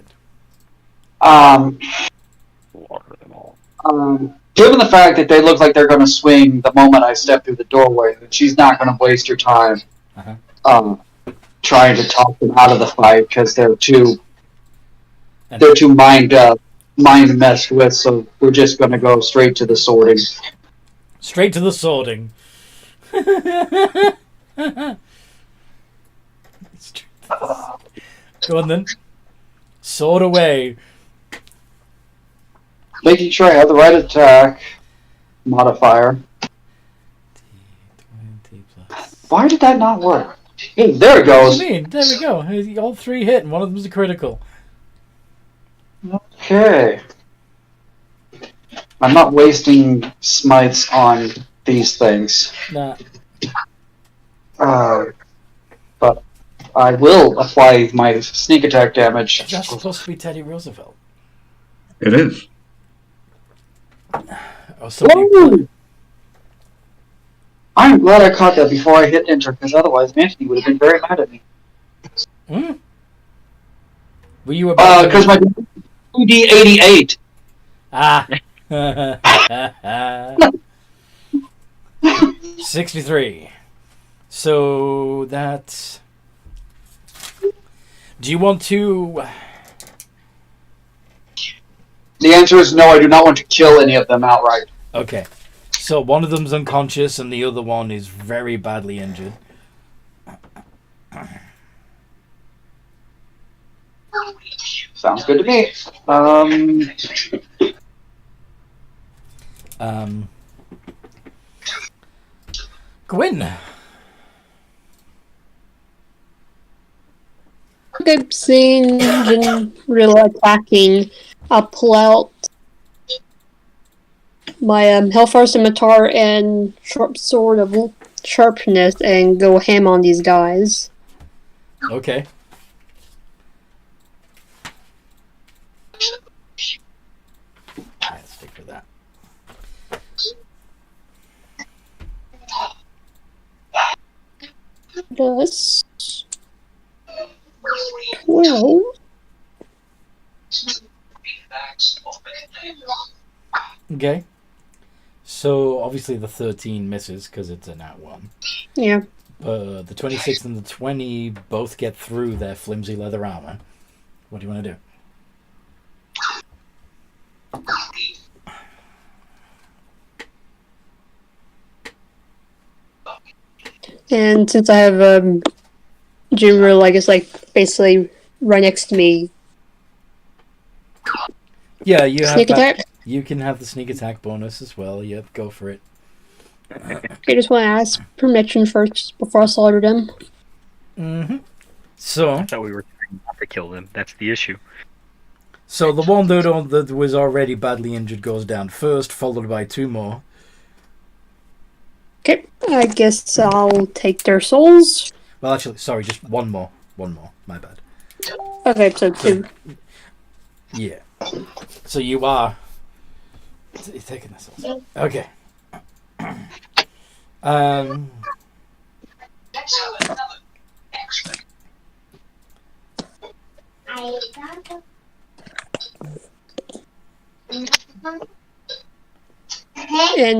Given the fact that they look like they're going to swing the moment I step through the doorway, that she's not going to waste her time trying to talk them out of the fight because they're too mind messed with. So we're just going to go straight to the sorting. Straight to the sorting. Go on then. Sword away. Making sure I have the right attack modifier. Why did that not work? Hey, there it goes. What do you mean? There we go. All three hit, and one of them's a critical. Okay. I'm not wasting smites on these things. Nah. But I will apply my sneak attack damage. That's supposed to be Teddy Roosevelt. It is. Or something. I'm glad I caught that before I hit enter, because otherwise Anthony would have been very mad at me. Were you about because my 2D88. Ah. 63. So that's... Do you want to... The answer is no, I do not want to kill any of them outright. Okay. So one of them's unconscious and the other one is very badly injured. Sounds good to me. Gwyn. Okay, seeing Jinrilla attacking, I'll pull out my Hellfire Scimitar and Sharp Sword of Sharpness and go ham on these guys. Okay. Let's stick for that. Plus 12. Okay. So obviously the 13 misses because it's a nat 1. Yeah. The 26 and the 20 both get through their flimsy leather armor. What do you want to do? And since I have Jinrilla, I guess, basically right next to me. Yeah, you have Sneak attack? You can have the sneak attack bonus as well. Yep, go for it. I just want to ask permission first before I slaughter them. Mm-hmm. So I thought we were trying not to kill them. That's the issue. So the one that was already badly injured goes down first, followed by 2 more. Okay, I guess I'll take their souls. Well, actually, sorry, just one more. One more. My bad. Okay, so 2. Yeah. So you are taking this also. Okay. And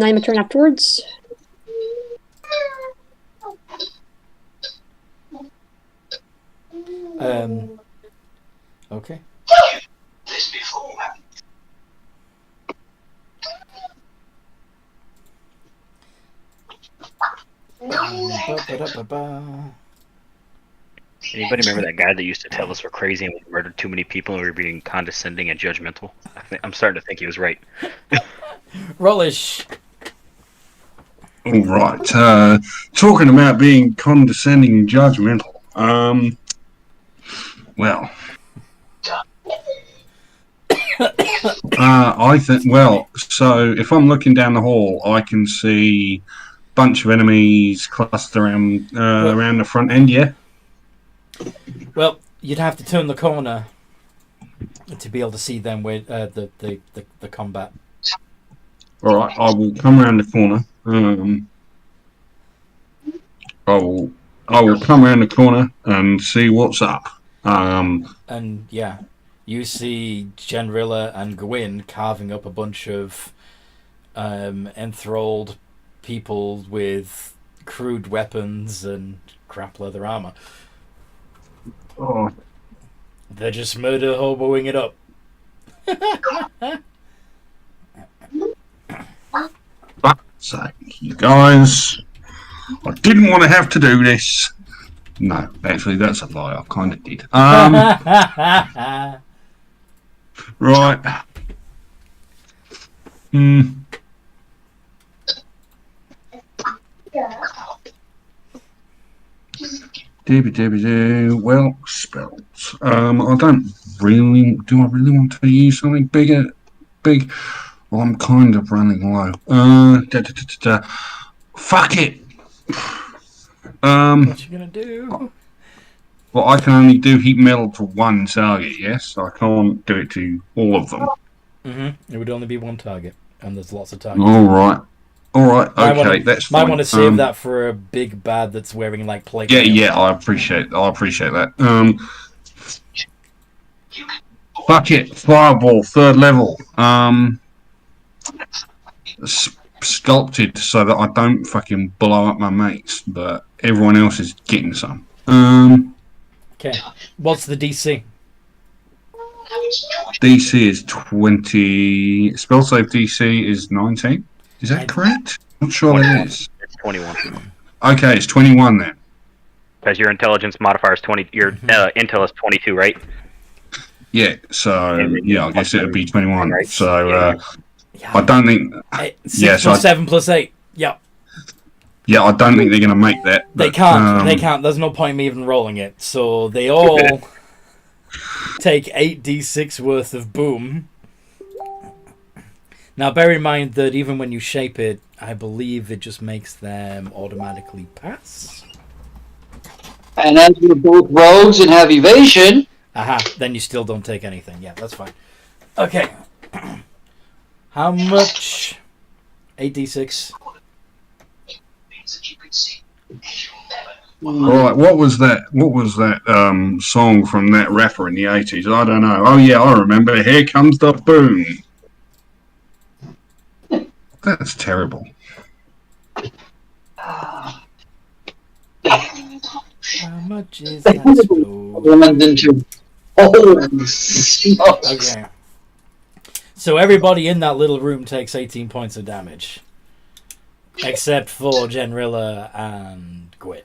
I'm a turn afterwards. Okay. Anybody remember that guy that used to tell us we're crazy and we murdered too many people and we were being condescending and judgmental? I'm starting to think he was right. Rollish. All right. Talking about being condescending and judgmental. Well, I think. Well, so if I'm looking down the hall, I can see a bunch of enemies clustered around the front end. Yeah. Well, you'd have to turn the corner to be able to see them with the combat. All right. I will come around the corner. I will come around the corner and see what's up. And yeah, you see Genrilla and Gwyn carving up a bunch of enthralled people with crude weapons and crap leather armor. Oh, They're just murder hoboing it up. fuck's sake, you guys! I didn't want to have to do this. No, actually, that's a lie. I kind of did. Right. Well, spells. I don't really. Do I really want to use something bigger? Big. Well, I'm kind of running low. Fuck it. What you gonna do? Well, I can only do heat metal to one target. Yes, I can't do it to all of them. It would only be one target, and there's lots of targets. All right. Okay, that's fine. Might want to save that for a big bad that's wearing like plate. Yeah. I appreciate that. Fuck it. Fireball, 3rd level. Sculpted so that I don't fucking blow up my mates, but everyone else is getting some. Okay. What's the DC? DC is 20. Spell save DC is 19. Is that correct? Not sure that is. It's 21. Okay, it's 21 then. Because your intelligence modifier is 20. Your intel is 22, right? Yeah. So yeah, I guess it would be 21. Right. So I don't think. 6 plus 7 plus 8. Yep. Yeah, I don't think they're going to make that. They but, can't. They can't. There's no point in me even rolling it. So they all take 8d6 worth of boom. Now, bear in mind that even when you shape it, I believe it just makes them automatically pass. And as we're both rogues and have evasion, Aha, then you still don't take anything. Yeah, that's fine. Okay. How much? 8d6. Alright, what was that song from that rapper in the 80s? I don't know. Oh yeah, I remember. Here comes the boom. That's terrible. How much is that? runs into Okay. So everybody in that little room takes 18 points of damage. Except for Genrilla and Gwyn.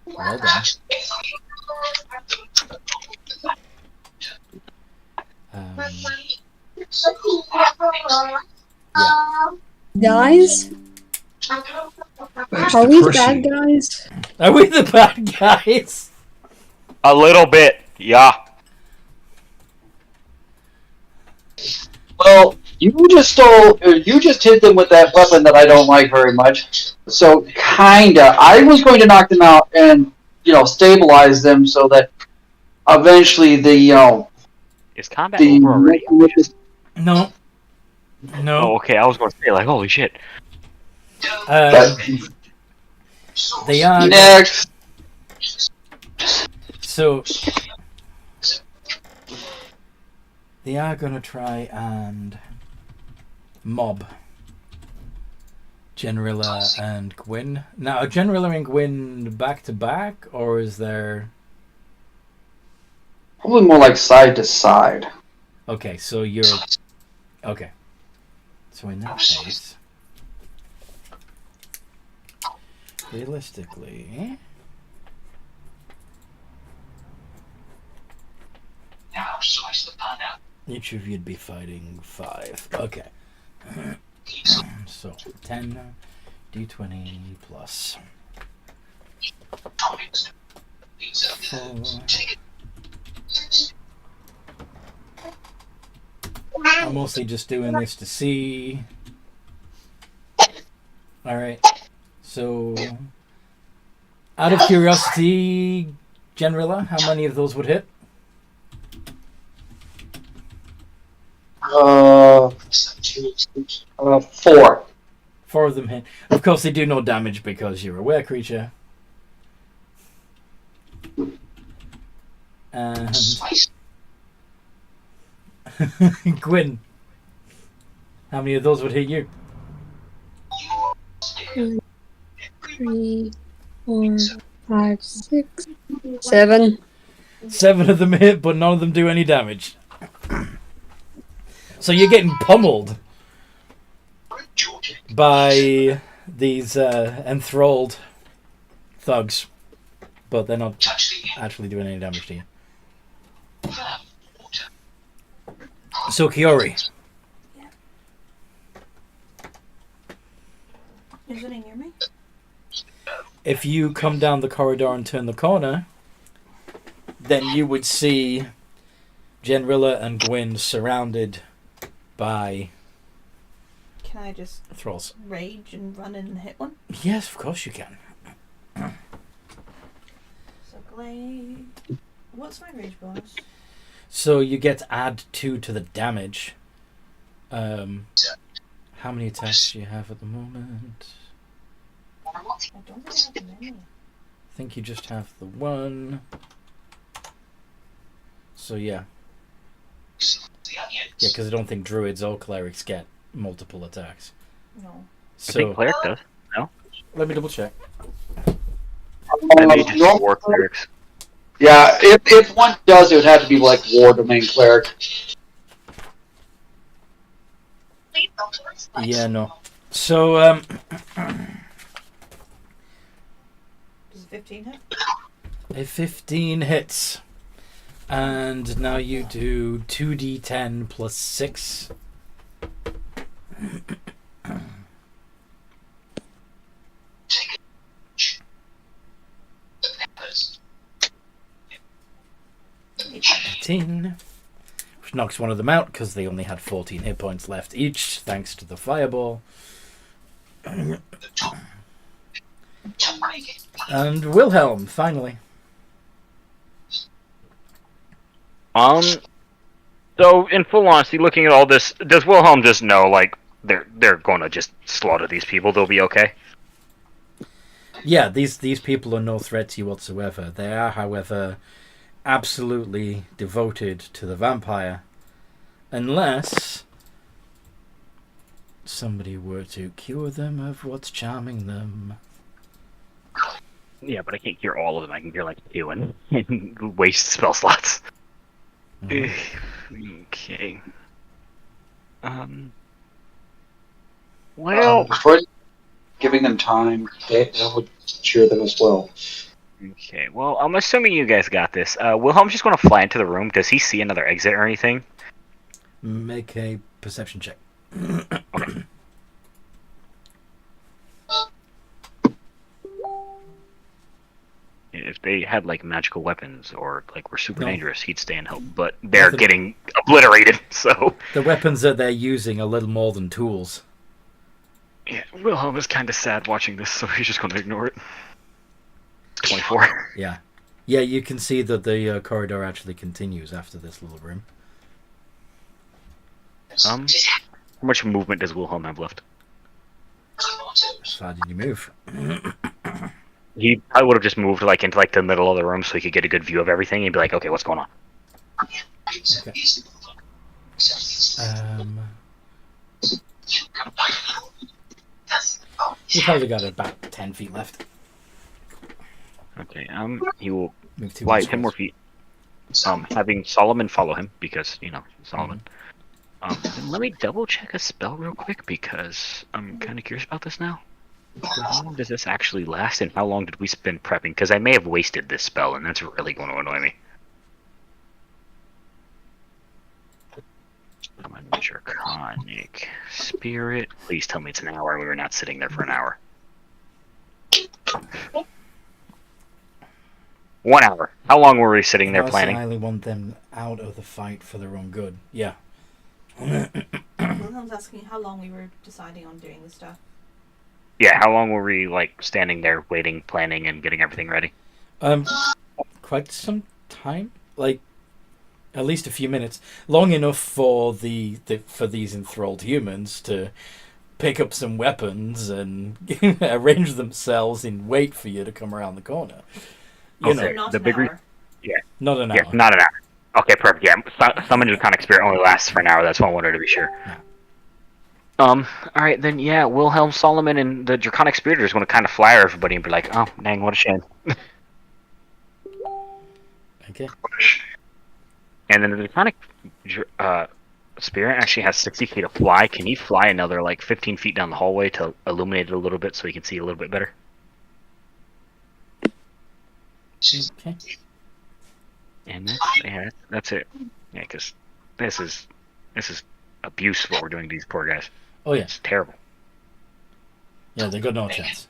Well done. Guys? That's Are we the depressing. bad guys? Are we the bad guys? A little bit, yeah. Well, you just hit them with that weapon that I don't like very much. So, kinda. I was going to knock them out and, stabilize them so that eventually Is combat over already? No. Oh, okay. I was going to say, like, holy shit. They are. Next. So. They are going to try and mob Genrilla and Gwyn. Now, are Genrilla and Gwyn back to back, or is there... Probably more like side to side. Okay, so you're... Okay. So in that case... Realistically... Each of you'd be fighting 5. Okay. So 10 d20 plus 4. I'm mostly just doing this to see. Alright. So, out of curiosity, Generilla, how many of those would hit? 4. 4 of them hit. Of course, they do no damage because you're a were creature. And Gwyn, how many of those would hit you? 2, 3, 4, 5, 6, 7. 7 of them hit, but none of them do any damage. So you're getting pummeled by these enthralled thugs, but they're not actually doing any damage to you. So Kiori, Is it near me? if you come down the corridor and turn the corner, then you would see Genrilla and Gwyn surrounded by Can I just thralls. rage and run in and hit one? Yes, of course you can. So glade. What's my rage bonus? So you get to add 2 to the damage. How many attacks do you have at the moment? I don't think I have many. I think you just have the 1. So yeah. Yeah, because I don't think druids or clerics get multiple attacks. No. I think So cleric does. let me double check. Maybe just war clerics. Yeah, if one does, it would have to be like War Domain Cleric. Yeah, no. So Does 15 hit? a 15 hits. And now you do 2d10 plus 6. Which knocks one of them out because they only had 14 hit points left each, thanks to the fireball. And Wilhelm, finally. So in full honesty, looking at all this, does Wilhelm just know like they're going to just slaughter these people? They'll be okay. Yeah, these people are no threat to you whatsoever. They are, however, absolutely devoted to the vampire, unless somebody were to cure them of what's charming them. Yeah, but I can't cure all of them. I can cure like 2 and waste spell slots. Okay. Well. For giving them time, that would cheer them as well. Okay. Well, I'm assuming you guys got this. Wilhelm's just going to fly into the room. Does he see another exit or anything? Make a perception check. Okay. If they had like magical weapons or like were super No. dangerous, he'd stay and help. But they're Nothing. getting obliterated. So The weapons that they're using are little more than tools. yeah, Wilhelm is kind of sad watching this, so he's just going to ignore it. 24. Yeah. Yeah, you can see that the corridor actually continues after this little room. How much movement does Wilhelm have left? How far did you move? He probably would have just moved like into like the middle of the room so he could get a good view of everything. He'd be like, okay, what's going on? Okay. You probably got about 10 feet left. Okay, he will Move 2 fly more 10 more squares. feet. Having Solomon follow him because, you know, Solomon. Then let me double check a spell real quick because I'm kind of curious about this now. How long does this actually last, and how long did we spend prepping? Because I may have wasted this spell, and that's really going to annoy me. Draconic spirit. Please tell me it's an hour. We were not sitting there for an hour. 1 hour. How long were we sitting there planning? I only want them out of the fight for their own good. Yeah. Wilhelm's asking how long we were deciding on doing this stuff. Yeah, how long were we standing there waiting, planning, and getting everything ready? Quite some time. At least a few minutes. Long enough for for these enthralled humans to pick up some weapons and arrange themselves in wait for you to come around the corner. So not the an big hour. Not an hour. Yeah, not an hour. Okay, perfect. Yeah, Summon Draconic Spirit only lasts for an hour. That's why I wanted to be sure. Yeah. All right, then, yeah, Wilhelm, Solomon, and the Draconic Spirit are just going to kind of flyer everybody and be like, oh, dang, what a shame. Okay. And then the Draconic Spirit actually has 60 feet of fly. Can he fly another, 15 feet down the hallway to illuminate it a little bit so he can see a little bit better? Okay. And that's it. Yeah, because this is abuse what we're doing to these poor guys. Oh, yeah. It's terrible. Yeah, they got no chance.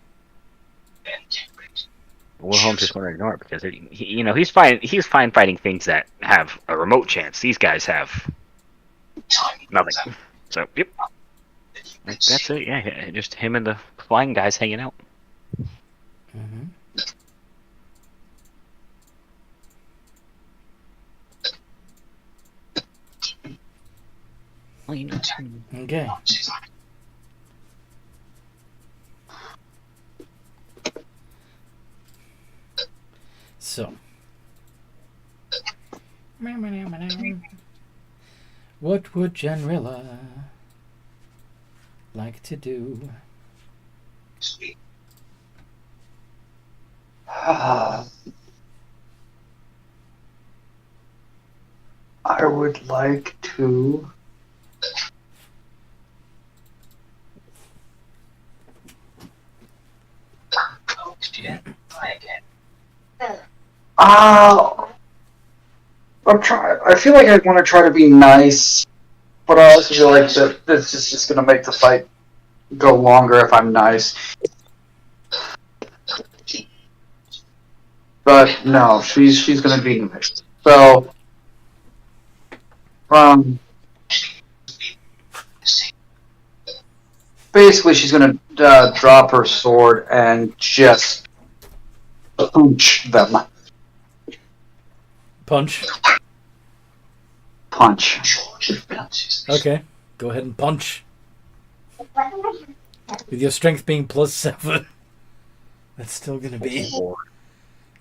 Wilhelm's just going to ignore it because he's fine. He's fine fighting things that have a remote chance. These guys have nothing. So yep, that's it. Yeah, just him and the flying guys hanging out. Mm-hmm. Okay. So, what would Janrilla like to do? I would like to. I feel like I want to try to be nice, but I also feel like that this is just going to make the fight go longer if I'm nice. But no, she's going to be nice. So, basically, she's going to drop her sword and just punch them. Punch. Okay, go ahead and punch. With your strength being +7, that's still going to be...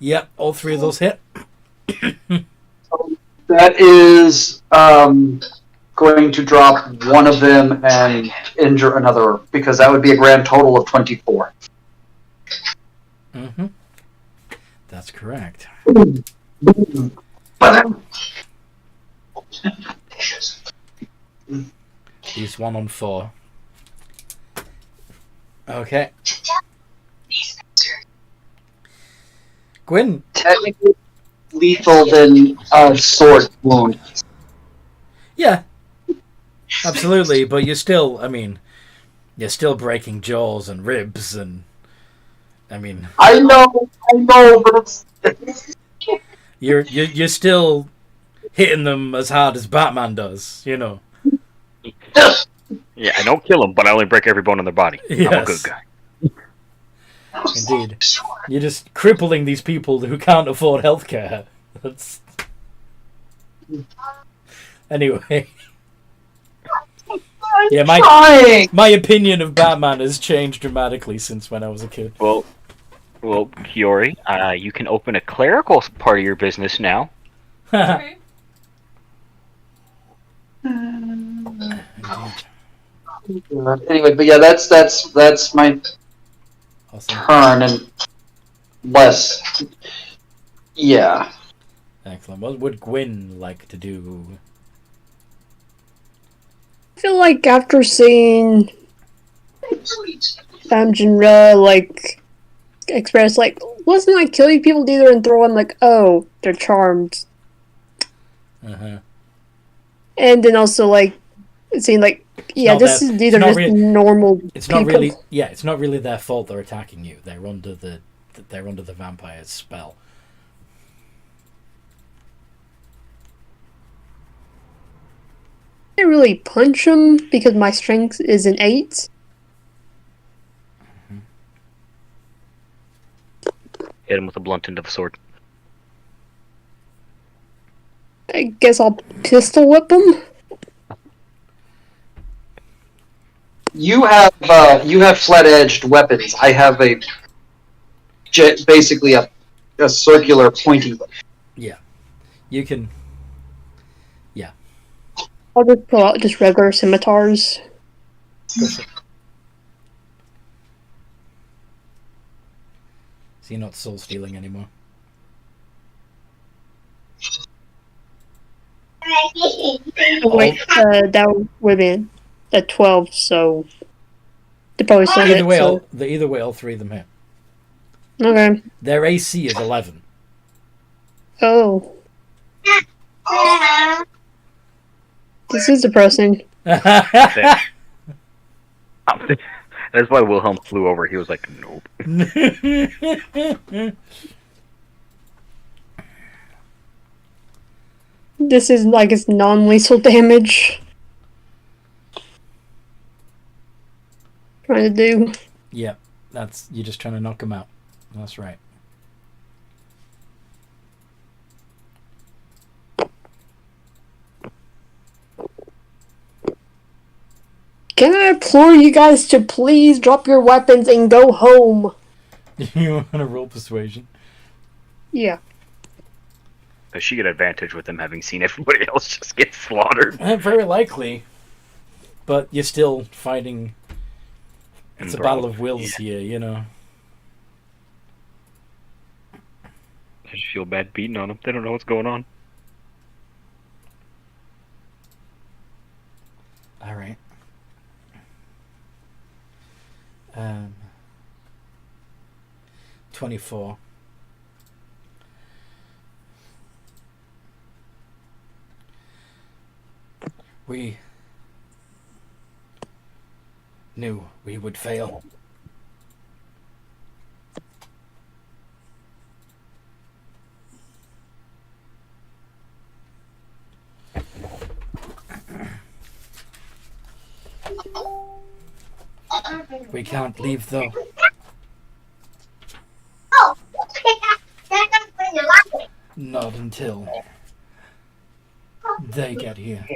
Yep, all three of those hit. That is going to drop one of them and injure another, because that would be a grand total of 24. Mm-hmm. That's correct. He's 1 on 4. Okay. Gwyn. Technically lethal than a sword wound. Yeah. Absolutely, but you're still, you're still breaking jaws and ribs and, I know, but it's... You're still hitting them as hard as Batman does, Yeah, I don't kill them, but I only break every bone in their body. Yes. I'm a good guy. Indeed. You're just crippling these people who can't afford healthcare. That's... Anyway. Yeah, my opinion of Batman has changed dramatically since when I was a kid. Well, Kiori, you can open a clerical part of your business now. True. Anyway, but yeah, that's my Awesome. turn and less. Yeah. Excellent. What would Gwyn like to do? I feel like after seeing Jinra express wasn't I killing people either and throw in they're charmed. Uh-huh. And then also It seemed like, yeah, not this their- is these it's are not just really- normal It's people. not really. Yeah, it's not really their fault they're attacking you. They're under the vampire's spell. I can't really punch them because my strength is an 8. Hit him with a blunt end of a sword. I guess I'll pistol whip them. You have flat-edged weapons. I have basically a circular pointy. Yeah, you can. I'll just pull out just regular scimitars. Go for it. So you're not soul stealing anymore. Oh, wait, that would have been a 12, so they probably still hit. Either way, all three of them hit. Okay. Their AC is 11. Oh, this is depressing. That's why Wilhelm flew over. He was like, nope. This is like it's non-lethal damage. Trying to do. Yeah, you're just trying to knock them out. That's right. Can I implore you guys to please drop your weapons and go home? You want to roll persuasion? Yeah. Does she get advantage with them having seen everybody else just get slaughtered? Very likely. But you're still fighting. It's a battle of wills here, you know. I just feel bad beating on them. They don't know what's going on. All right. 24. We knew we would fail. We can't leave though. Oh, that's not when you like it. Not until they get here.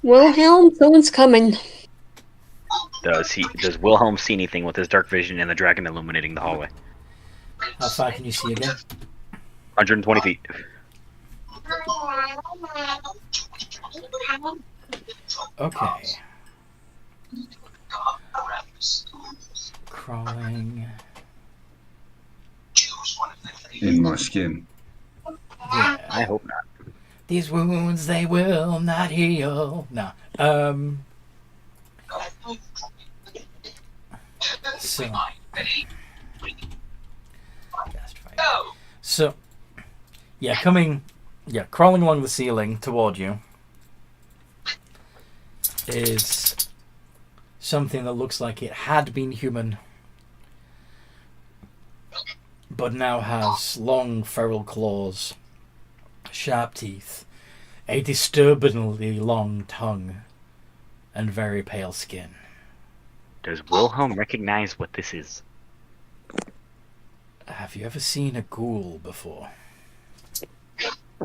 Wilhelm, someone's coming. Does Wilhelm see anything with his dark vision and the dragon illuminating the hallway? How far can you see again? 120 feet. Okay. Crawling. In my skin. Yeah. I hope not. These wounds they will not heal. No. So. So. Yeah, crawling along the ceiling toward you is something that looks like it had been human, but now has long feral claws, sharp teeth, a disturbingly long tongue, and very pale skin. Does Wilhelm recognize what this is? Have you ever seen a ghoul before?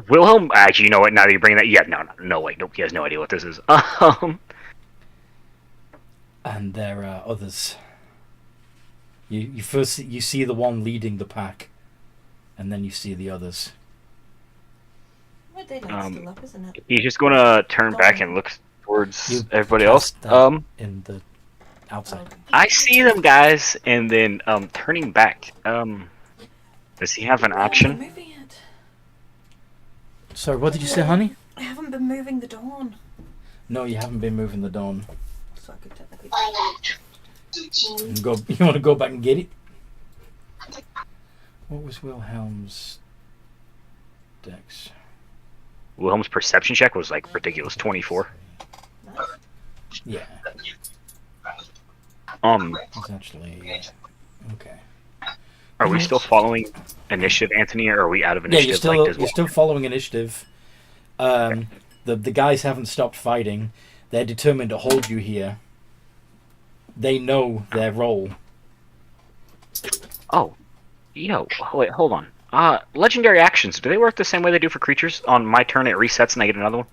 Wilhelm, actually, you know what? Now that you bring that, yeah, no way, nope, he has no idea what this is. And there are others. You first see the one leading the pack, and then you see the others. Well, daylight's still up, isn't it? He's just gonna turn back and look towards You everybody else. cast that in the outside. I see them, guys, and then turning back. Does he have an I'm action? moving it. Sorry, what did you say, honey? I haven't been moving the dawn. No, you haven't been moving the dawn. So I could technically. You want to go back and get it? What was Wilhelm's? Dex. Wilhelm's perception check was like ridiculous, 24. Yeah, it's actually okay. Are we still following initiative, Anthony, or are we out of Yeah, initiative? you're still following initiative. The guys haven't stopped fighting. They're determined to hold you here. They know their role. Oh, wait, hold on. Legendary actions, do they work the same way they do for creatures? On my turn, it resets and I get another one?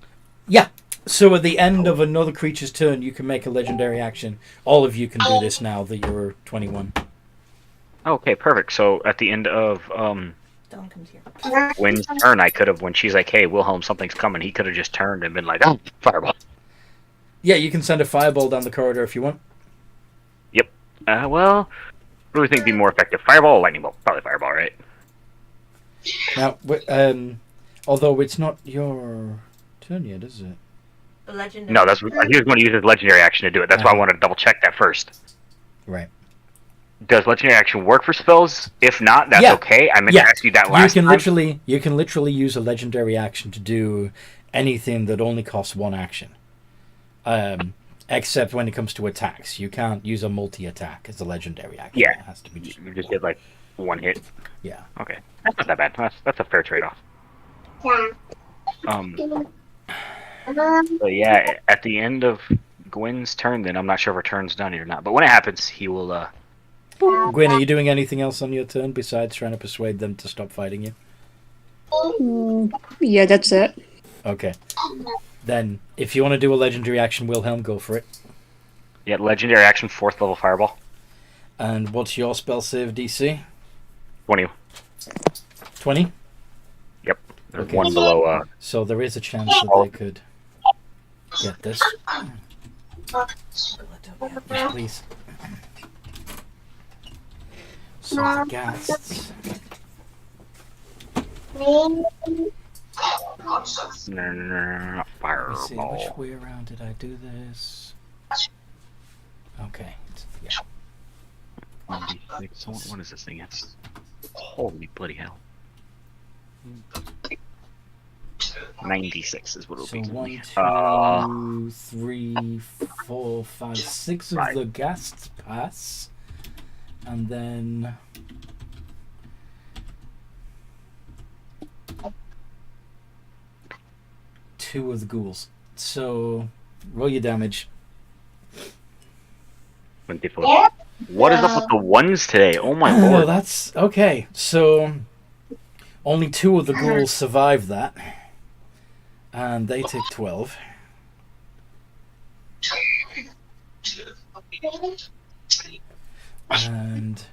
Yeah. So at the end of another creature's turn, you can make a legendary action. All of you can do this now that you're 21. Okay, perfect. So at the end of Dawn comes here. Gwen's turn, I could have, when she's like, hey, Wilhelm, something's coming, he could have just turned and been like, oh, fireball. Yeah, you can send a fireball down the corridor if you want. Yep. Well, what do we think would be more effective? Fireball or lightning bolt? Probably fireball, right? Now, although it's not your turn yet, is it? The legendary. No, he was going to use his legendary action to do it. That's why I wanted to double check that first. Right. Does legendary action work for spells? If not, that's okay. I meant to ask you that last time. You can literally use a legendary action to do anything that only costs one action. Except when it comes to attacks. You can't use a multi-attack as a legendary action. Yeah. It has to be just You just get like one hit. Yeah. Okay. That's not that bad. That's a fair trade-off. So yeah, at the end of Gwen's turn, then I'm not sure if her turn's done or not. But when it happens, he will. Gwen, are you doing anything else on your turn besides trying to persuade them to stop fighting you? Yeah, that's it. Okay. Then, if you want to do a legendary action, Wilhelm, go for it. Yeah, legendary action, 4th level fireball. And what's your spell save DC? 20. 20? Yep. There's Okay. one below. So there is a chance that they could get this. Yes, please. So the ghasts. Fireball. Let's see, which way around did I do this? Okay. Yeah. 1d6. What is this thing? Holy bloody hell. 96 is what it'll So be. 1, 2, 3, 4, 5, 6 of the ghasts pass. And then... two of the ghouls. So, roll your damage. 24. What is up with the ones today? Oh my Oh, lord. that's... Okay, so... only 2 of the ghouls survive that. And they take 12. And...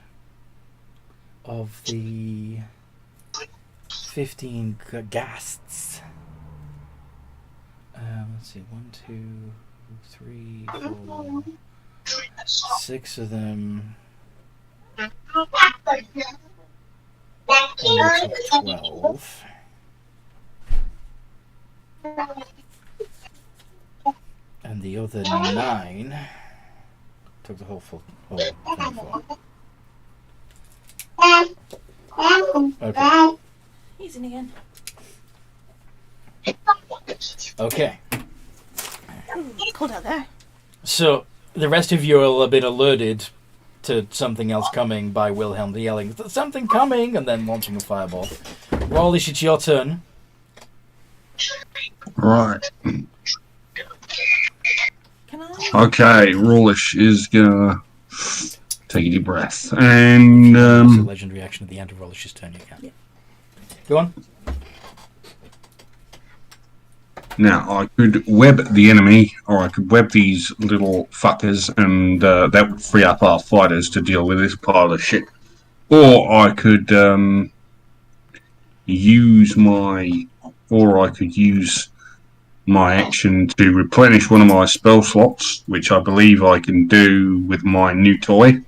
of the... 15 ghasts... let's see, 1, 2, 3, 4, 6 of them. And they took 12. And the other 9 took the whole 24. Okay. He's in again. Okay. Ooh, cold out there. So the rest of you are a bit alerted to something else coming by Wilhelm yelling, "There's something coming!" and then launching a fireball. Rawlish, it's your turn. Right. Can I? Okay, Rawlish is gonna take a deep breath. And, It's a legendary action at the end of Rawlish's turn, you can. Yeah. Go on. now I could web the enemy, or I could web these little fuckers, and that would free up our fighters to deal with this pile of shit. Or I could use my action to replenish one of my spell slots, which I believe I can do with my new toy,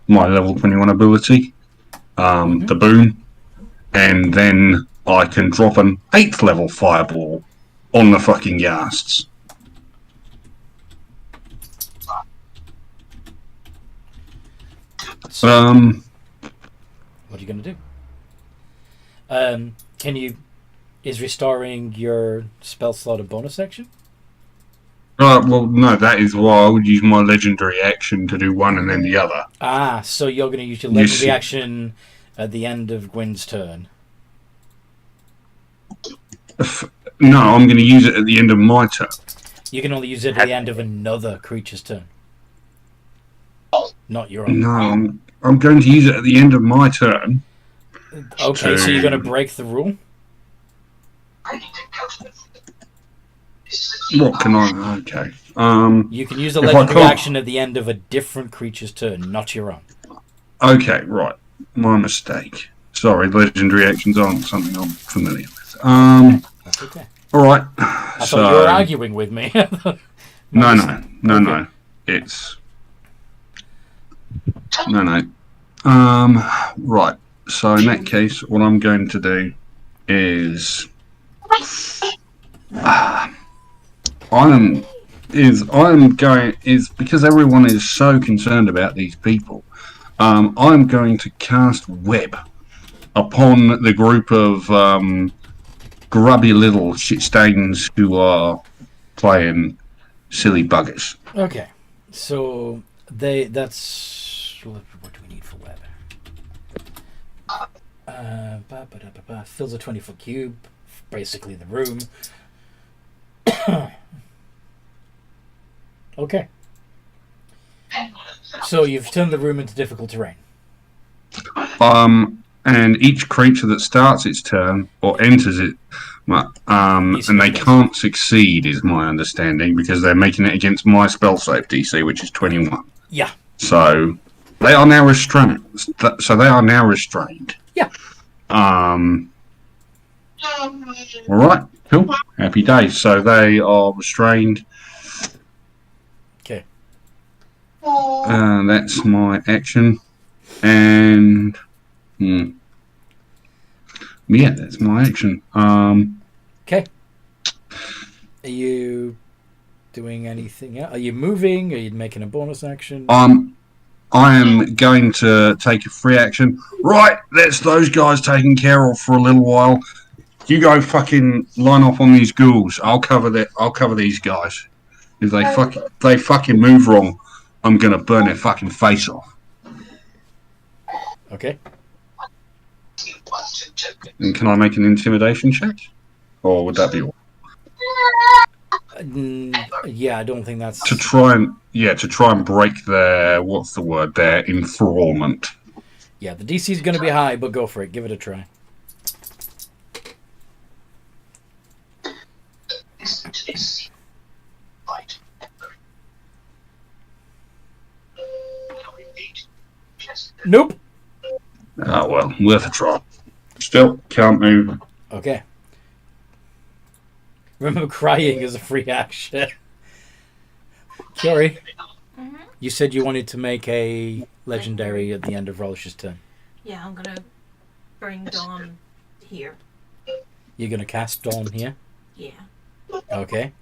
my level 21 ability, the boon, and then I can drop an 8th level fireball on the fucking ghasts. What are you going to do? Can you Is restoring your spell slot a bonus action? Well, no, that is why I would use my legendary action to do one and then the other. Ah, so you're going to use your You legendary see- action at the end of Gwyn's turn. No, I'm going to use it at the end of my turn. You can only use it at the end of another creature's turn. Not your own. No, I'm going to use it at the end of my turn. Okay, so you're going to break the rule? What can I? Okay. You can use a If I legendary can't- action at the end of a different creature's turn, not your own. Okay, right. My mistake. Sorry, legendary actions aren't something I'm familiar with. That's okay. All right. I thought you were arguing with me. No. It's no. Right. So in that case, what I'm going to do is because everyone is so concerned about these people. I'm going to cast web upon the group of grubby little shit stains who are playing silly buggers. Okay, so that's what do we need for web? Fills a 20-foot cube, basically the room. Okay. So you've turned the room into difficult terrain. And each creature that starts its turn or enters it, and they can't succeed, is my understanding, because they're making it against my spell save DC, which is 21. Yeah. So they are now restrained. Yeah. All right. Cool. Happy days. So they are restrained. Okay. That's my action. And yeah, that's my action. Okay. Are you doing anything else? Are you moving? Are you making a bonus action? I am going to take a free action. Right, that's those guys taken care of for a little while. You go fucking line up on these ghouls. I'll cover these guys. If they fucking move wrong, I'm gonna burn their fucking face off. Okay. And can I make an intimidation check? Or would that be all? Yeah, I don't think that's To try and break their their enthrallment. Yeah, the DC is going to be high, but go for it. Give it a try. Nope. Oh well, worth a try. Still can't move. Okay. Remember, crying is a free action. Sorry. Mm-hmm. You said you wanted to make a legendary at the end of Rollish's turn. Yeah, I'm gonna bring Dawn here. You're going to cast Dawn here? Yeah. Okay.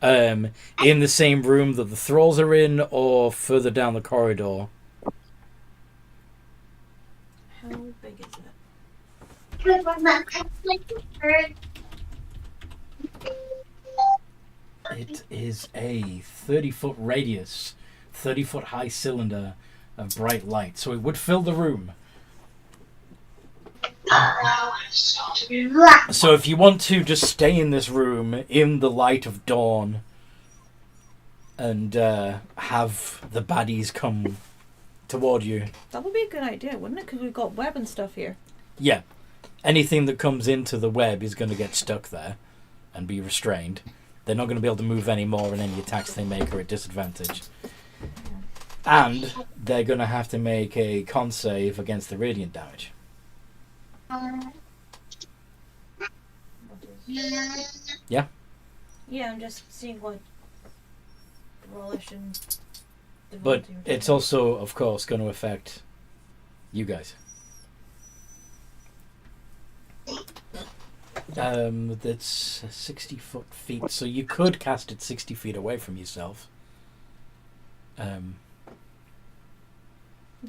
In the same room that the thralls are in, or further down the corridor? How big is it? It is a 30-foot radius, 30-foot high cylinder of bright light, so it would fill the room. So if you want to just stay in this room in the light of dawn and have the baddies come toward you. That would be a good idea, wouldn't it? Because we've got web and stuff here. Yeah. Anything that comes into the web is going to get stuck there and be restrained. They're not going to be able to move anymore, and any attacks they make are at disadvantage. And they're going to have to make a con save against the radiant damage. Yeah? Yeah, I'm just seeing what Rollish and But Devontae are it's doing. also, of course, going to affect you guys. That's 60 feet, so you could cast it 60 feet away from yourself. It's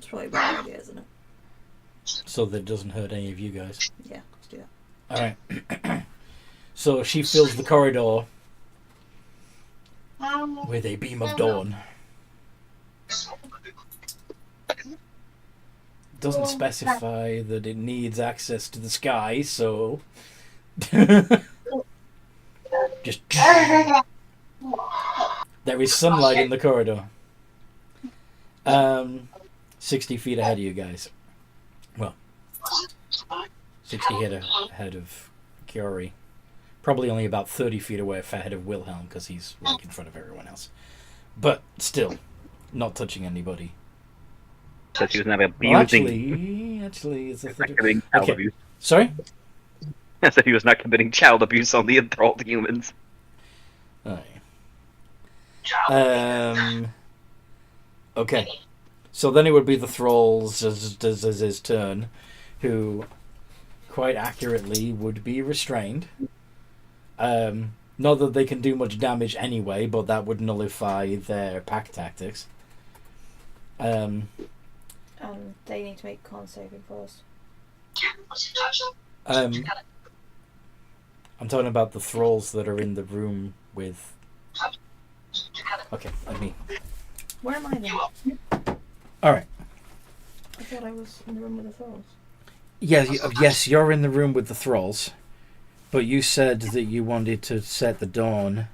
probably a bad idea, isn't it? So that it doesn't hurt any of you guys. Yeah, let's do that. Alright. So she fills the corridor with a beam of dawn. Doesn't specify that it needs access to the sky, so just there is sunlight in the corridor. 60 feet ahead of you guys. Well, 60 feet ahead of Kiori. Probably only about 30 feet away ahead of Wilhelm because he's like in front of everyone else. But still, not touching anybody. Said he was not abusing. Well, actually, it's a committing child okay. abuse. Sorry? I said he was not committing child abuse on the enthralled humans. Okay. So then it would be the thralls as his turn, who quite accurately would be restrained. Not that they can do much damage anyway, but that would nullify their pack tactics. They need to make con saving first. I'm talking about the thralls that are in the room with... Okay, let me... Where am I then? Alright. I thought I was in the room with the thralls. Yes, you're in the room with the thralls, but you said that you wanted to set the dawn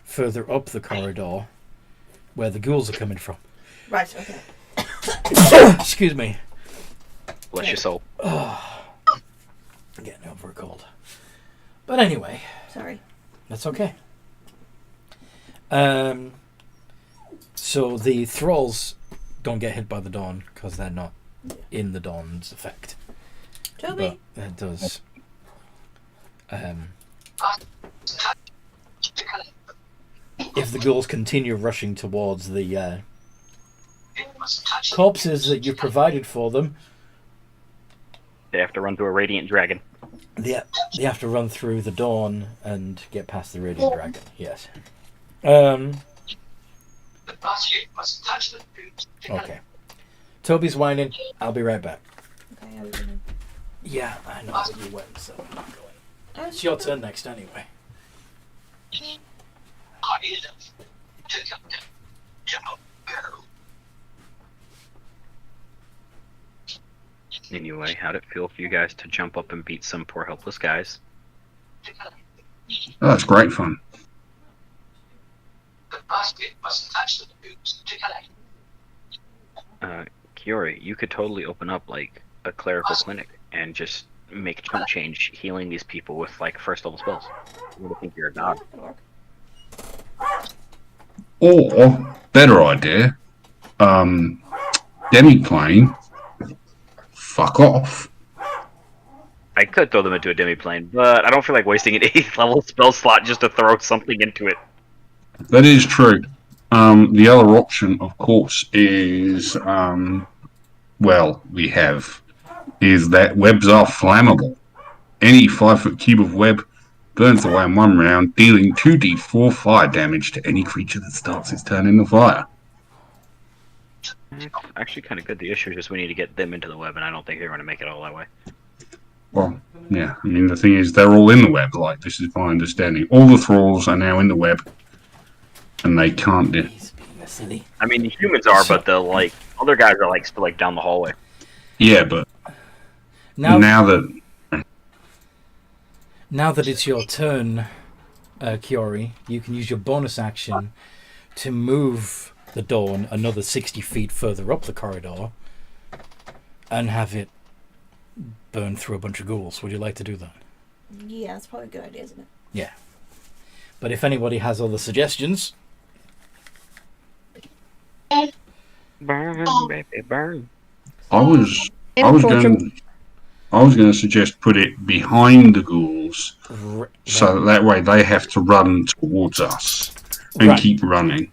further up the corridor where the ghouls are coming from. Right, okay. Excuse me. Bless your soul. I'm getting over a cold. But anyway, Sorry. that's okay. So the thralls don't get hit by the dawn because they're not in the dawn's effect. Toby! But that does. If the ghouls continue rushing towards the corpses that you provided for them, They have to run through a radiant dragon. they have to run through the dawn and get past the radiant dragon. Yes. Okay. Toby's whining. I'll be right back. Okay, I was gonna... Yeah, I know that you went, so I'm not going. It's your turn next anyway. Anyway, how'd it feel for you guys to jump up and beat some poor helpless guys? Oh, that's great fun. Kiori, you could totally open up like a clerical clinic and just make chunk change healing these people with like first level spells. You would think you're a god. Or, better idea, demiplane, fuck off. I could throw them into a demiplane, but I don't feel like wasting an 8th level spell slot just to throw something into it. That is true. The other option, of course, is, is that webs are flammable. Any 5-foot cube of web burns away in one round, dealing 2d4 fire damage to any creature that starts its turn in the fire. It's actually kind of good. The issue is just we need to get them into the web, and I don't think they're going to make it all that way. Well, yeah, I mean, the thing is, they're all in the web, like, this is my understanding. All the thralls are now in the web, and they can't do... I mean, the humans are, but the, like, other guys are, like, still, like, down the hallway. Yeah, but now that it's your turn, Kiori, you can use your bonus action to move the dawn another 60 feet further up the corridor and have it burn through a bunch of ghouls. Would you like to do that? Yeah, that's probably a good idea, isn't it? Yeah. But if anybody has other suggestions... Burn, baby, burn. I was going to suggest put it behind the ghouls, so that way they have to run towards us and keep running.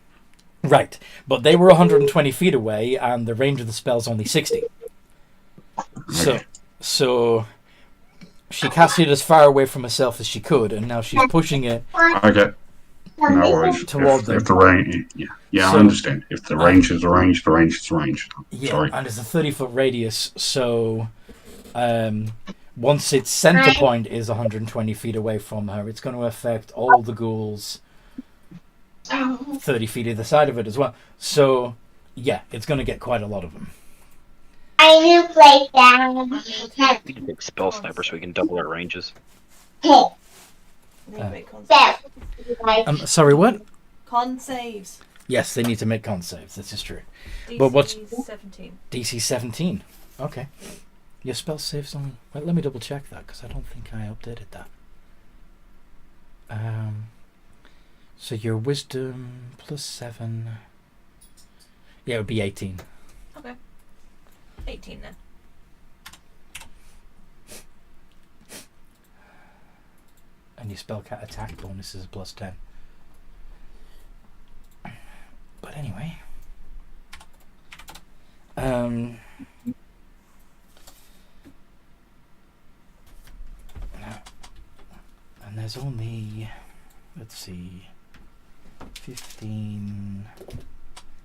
Right, but they were 120 feet away, and the range of the spell's only 60. Okay. So she cast it as far away from herself as she could, and now she's pushing it. Okay. No worries. Toward them. If the range, yeah, I understand. If the range is a range, the range is a range. Yeah, Sorry. and it's a 30-foot radius, so once its center point is 120 feet away from her, it's going to affect all the ghouls 30 feet either side of it as well. So, yeah, it's going to get quite a lot of them. I will play that. We can take spell sniper so we can double our ranges. Hey, Need to make con Beth. saves. Sorry, what? Con saves. Yes, they need to make con saves. This is true. DC But what's- 17. DC 17. Okay. Your spell saves only... Well, let me double check that, because I don't think I updated that. So your wisdom plus 7... Yeah, it would be 18. Okay. 18 then. And your spell attack bonus is plus 10. But anyway... And there's only, let's see, 15,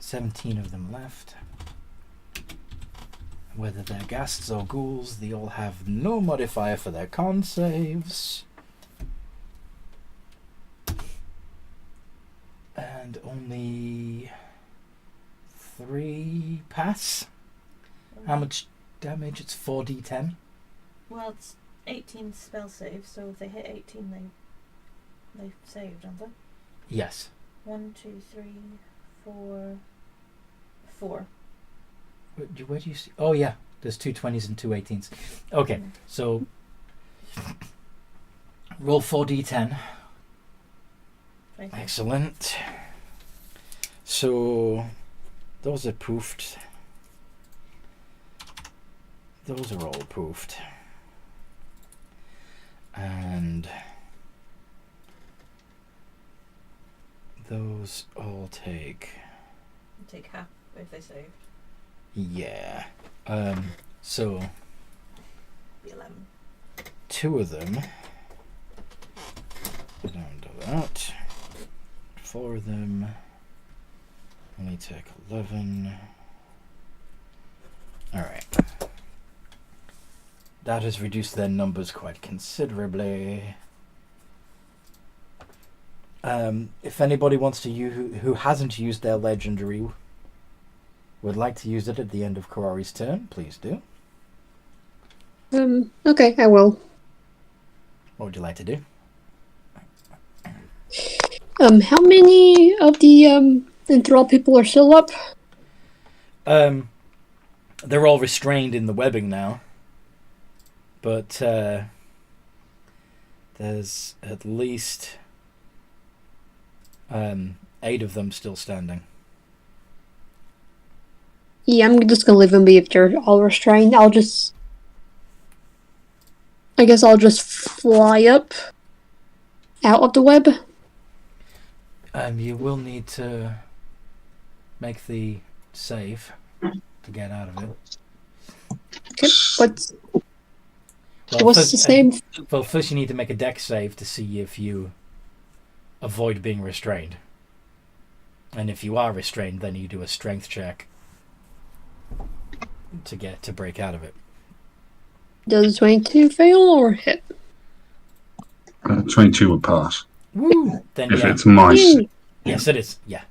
17 of them left. Whether they're ghasts or ghouls, they all have no modifier for their con saves. And only 3 pass. How much damage? It's 4d10. Well, it's 18 spell saves, so if they hit 18, they've saved, haven't they? Yes. 1, 2, 3, 4, 4. Where do you see? Oh yeah, there's 2 20s and 2 18s. Okay, so roll 4d10. 20. Excellent. So those are poofed. Those are all poofed. And those all take... Take half if they saved. Yeah. So Be 11. 2 of them. Don't do that. 4 of them only take 11. Alright. That has reduced their numbers quite considerably. If anybody wants to use, who hasn't used their legendary, would like to use it at the end of Karari's turn, please do. Okay, I will. What would you like to do? How many of the enthralled people are still up? They're all restrained in the webbing now. But there's at least 8 of them still standing. Yeah, I'm just gonna leave them be if they're all restrained. I guess I'll just fly up out of the web. You will need to make the save to get out of it. Okay, what's Well, the same? Well, first you need to make a dex save to see if you avoid being restrained. And if you are restrained, then you do a strength check to break out of it. Does 22 fail or hit? 22 would pass. Woo! Then If yeah. it's mice. Yay. Yes, it is. Yeah.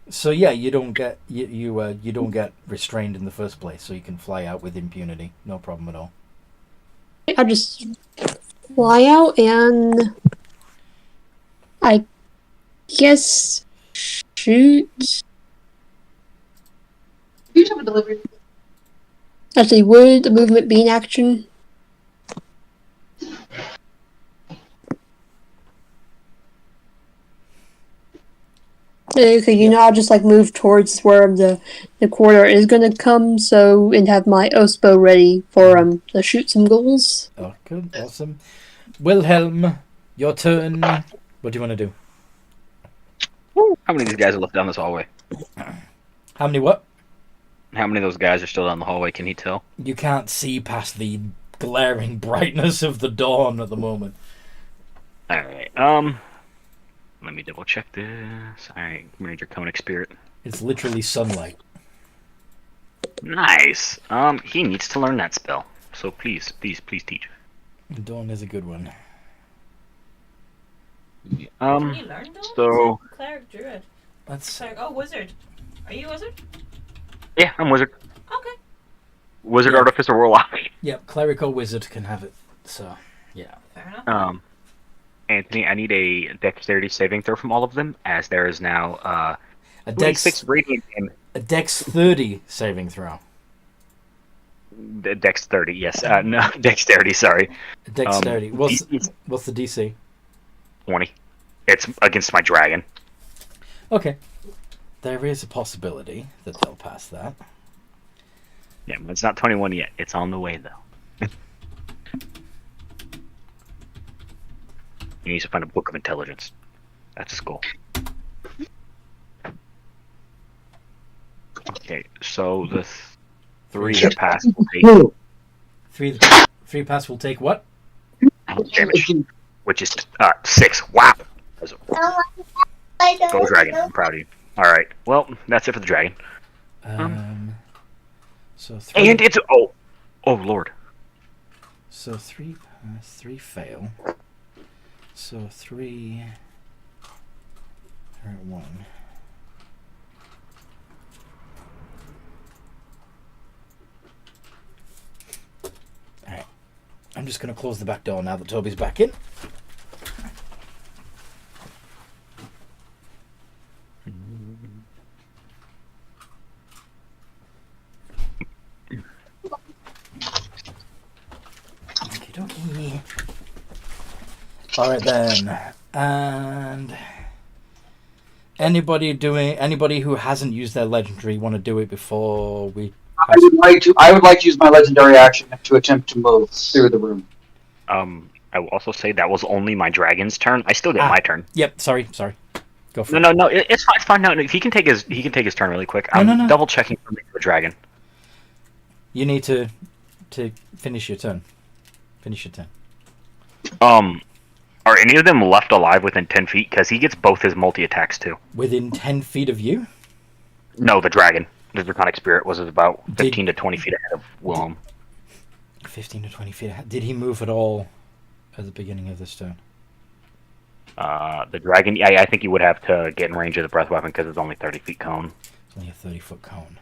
So yeah, you don't get you don't get restrained in the first place, so you can fly out with impunity, no problem at all. I'll just fly out and I guess shoot. You have a delivery. Actually, would the movement be an action? Okay, I'll just move towards where the quarter is gonna come, and have my Ospo ready for to shoot some goals. Oh, good, awesome. Wilhelm, your turn. What do you want to do? How many of these guys are left down this hallway? How many what? How many of those guys are still down the hallway? Can he tell? You can't see past the glaring brightness of the dawn at the moment. All right. Let me double check this. All right, Major Conic Spirit. It's literally sunlight. Nice. He needs to learn that spell. So please teach. Dawn is a good one. Can you learn Dawn? So Cleric druid. Let's. Wizard. Are you a wizard? yeah, I'm wizard. Okay. Wizard, Yeah. artificer, warlock. Yep, cleric or wizard can have it. So, yeah. Fair enough. Anthony, I need a dexterity saving throw from all of them, as there is now A 26 dex, radiant damage. a dex 30 saving throw. Dex 30, yes. No, dexterity, sorry. A dexterity. What's the DC? 20. It's against my dragon. Okay. There is a possibility that they'll pass that. Yeah, but it's not 21 yet. It's on the way, though. He needs to find a book of intelligence. That's his goal. Okay, so the three that pass will take Three pass will take what? damage, which is 6. Wow! Go dragon, I'm proud of you. Alright, well, that's it for the dragon. So three. And it's... Oh lord. So 3 pass, 3 fail. So 3. Or 1. Alright. I'm just going to close the back door now that Toby's back in. Okey-dokey. Alright then. And anybody who hasn't used their legendary want to do it before we I would like to use my legendary action to attempt to move through the room. I will also say that was only my dragon's turn. I still get my turn. Yep, sorry. Go for it. No, it's fine. It's fine. No, he can take his turn really quick. I'm No. double checking for the dragon. You need to finish your turn. Are any of them left alive within 10 feet? Because he gets both his multi-attacks, too. Within 10 feet of you? No, the dragon. The draconic spirit was about 15 to 20 feet ahead of Wilhelm. 15 to 20 feet ahead. Did he move at all at the beginning of this turn? The dragon, I think he would have to get in range of the breath weapon because it's only 30 feet cone. It's only a 30-foot cone.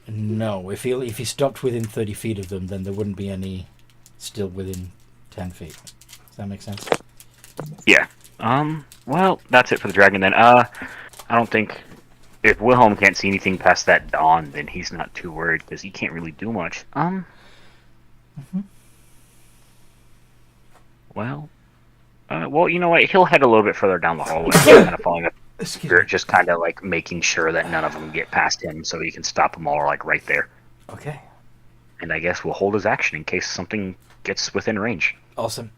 No, if he stopped within 30 feet of them, then there wouldn't be any still within 10 feet. Does that make sense? Yeah. Well, that's it for the dragon then. I don't think... If Wilhelm can't see anything past that dawn, then he's not too worried, because he can't really do much. Well, you know what? He'll head a little bit further down the hallway, kind of following up. Spirit, just kind of like making sure that none of them get past him, so he can stop them all, like right there. Okay. And I guess we'll hold his action in case something gets within range. Awesome.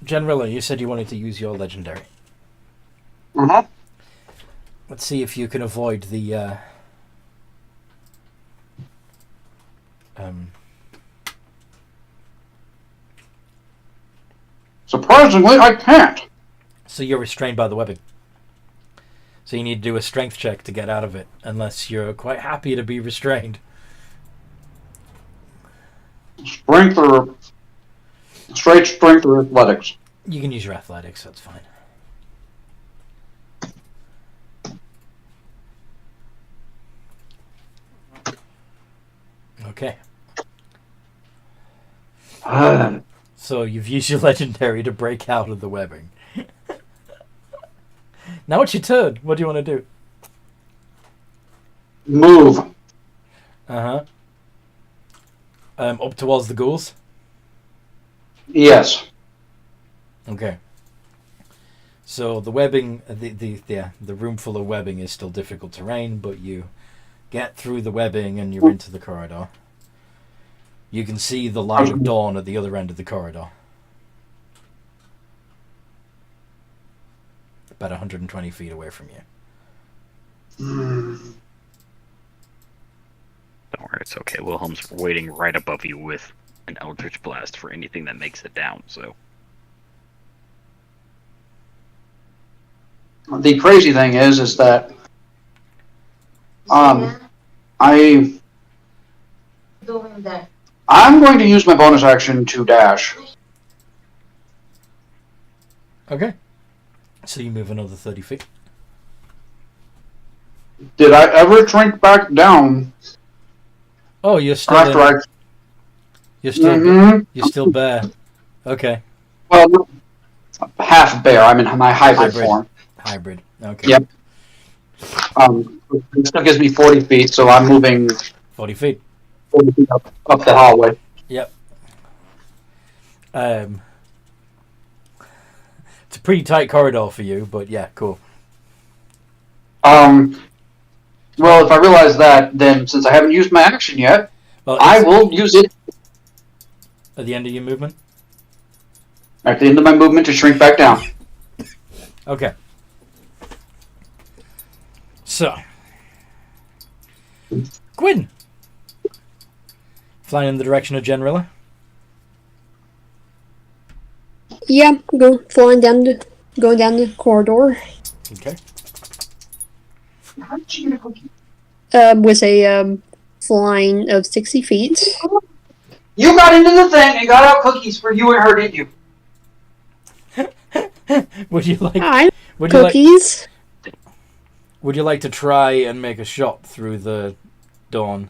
General, you said you wanted to use your legendary. Uh-huh. Let's see if you can avoid the Surprisingly, I can't. So you're restrained by the webbing. So you need to do a strength check to get out of it, unless you're quite happy to be restrained. Strength or athletics. You can use your athletics, that's fine. Okay. So you've used your legendary to break out of the webbing. Now it's your turn. What do you want to do? Move. Uh-huh. Up towards the ghouls? Yes. Okay. So the webbing, the room full of webbing is still difficult terrain, but you get through the webbing and you're into the corridor. You can see the light of dawn at the other end of the corridor. About 120 feet away from you. Don't worry, it's okay. Wilhelm's waiting right above you with an Eldritch Blast for anything that makes it down, so... The crazy thing is that I I'm going to use my bonus action to dash. Okay. So you move another 30 feet. Did I ever shrink back down Oh, you're still after I... you're still bare. Okay. Well, half bear. I'm in my hybrid form. Hybrid. Okay. Yep. It still gives me 40 feet, so I'm moving 40 feet. 40 feet up the hallway. Yep. It's a pretty tight corridor for you, but yeah, cool. Well, if I realize that, then since I haven't used my action yet, Well, I will use it at the end of your movement. at the end of my movement to shrink back down. Okay. So, Gwyn, flying in the direction of Generilla. Yeah, going down the corridor. Okay. With a flying of 60 feet. You got into the thing and got out cookies for you and her, didn't you? Would you like? Hi, Would you like? cookies. Would you like to try and make a shot through the dawn?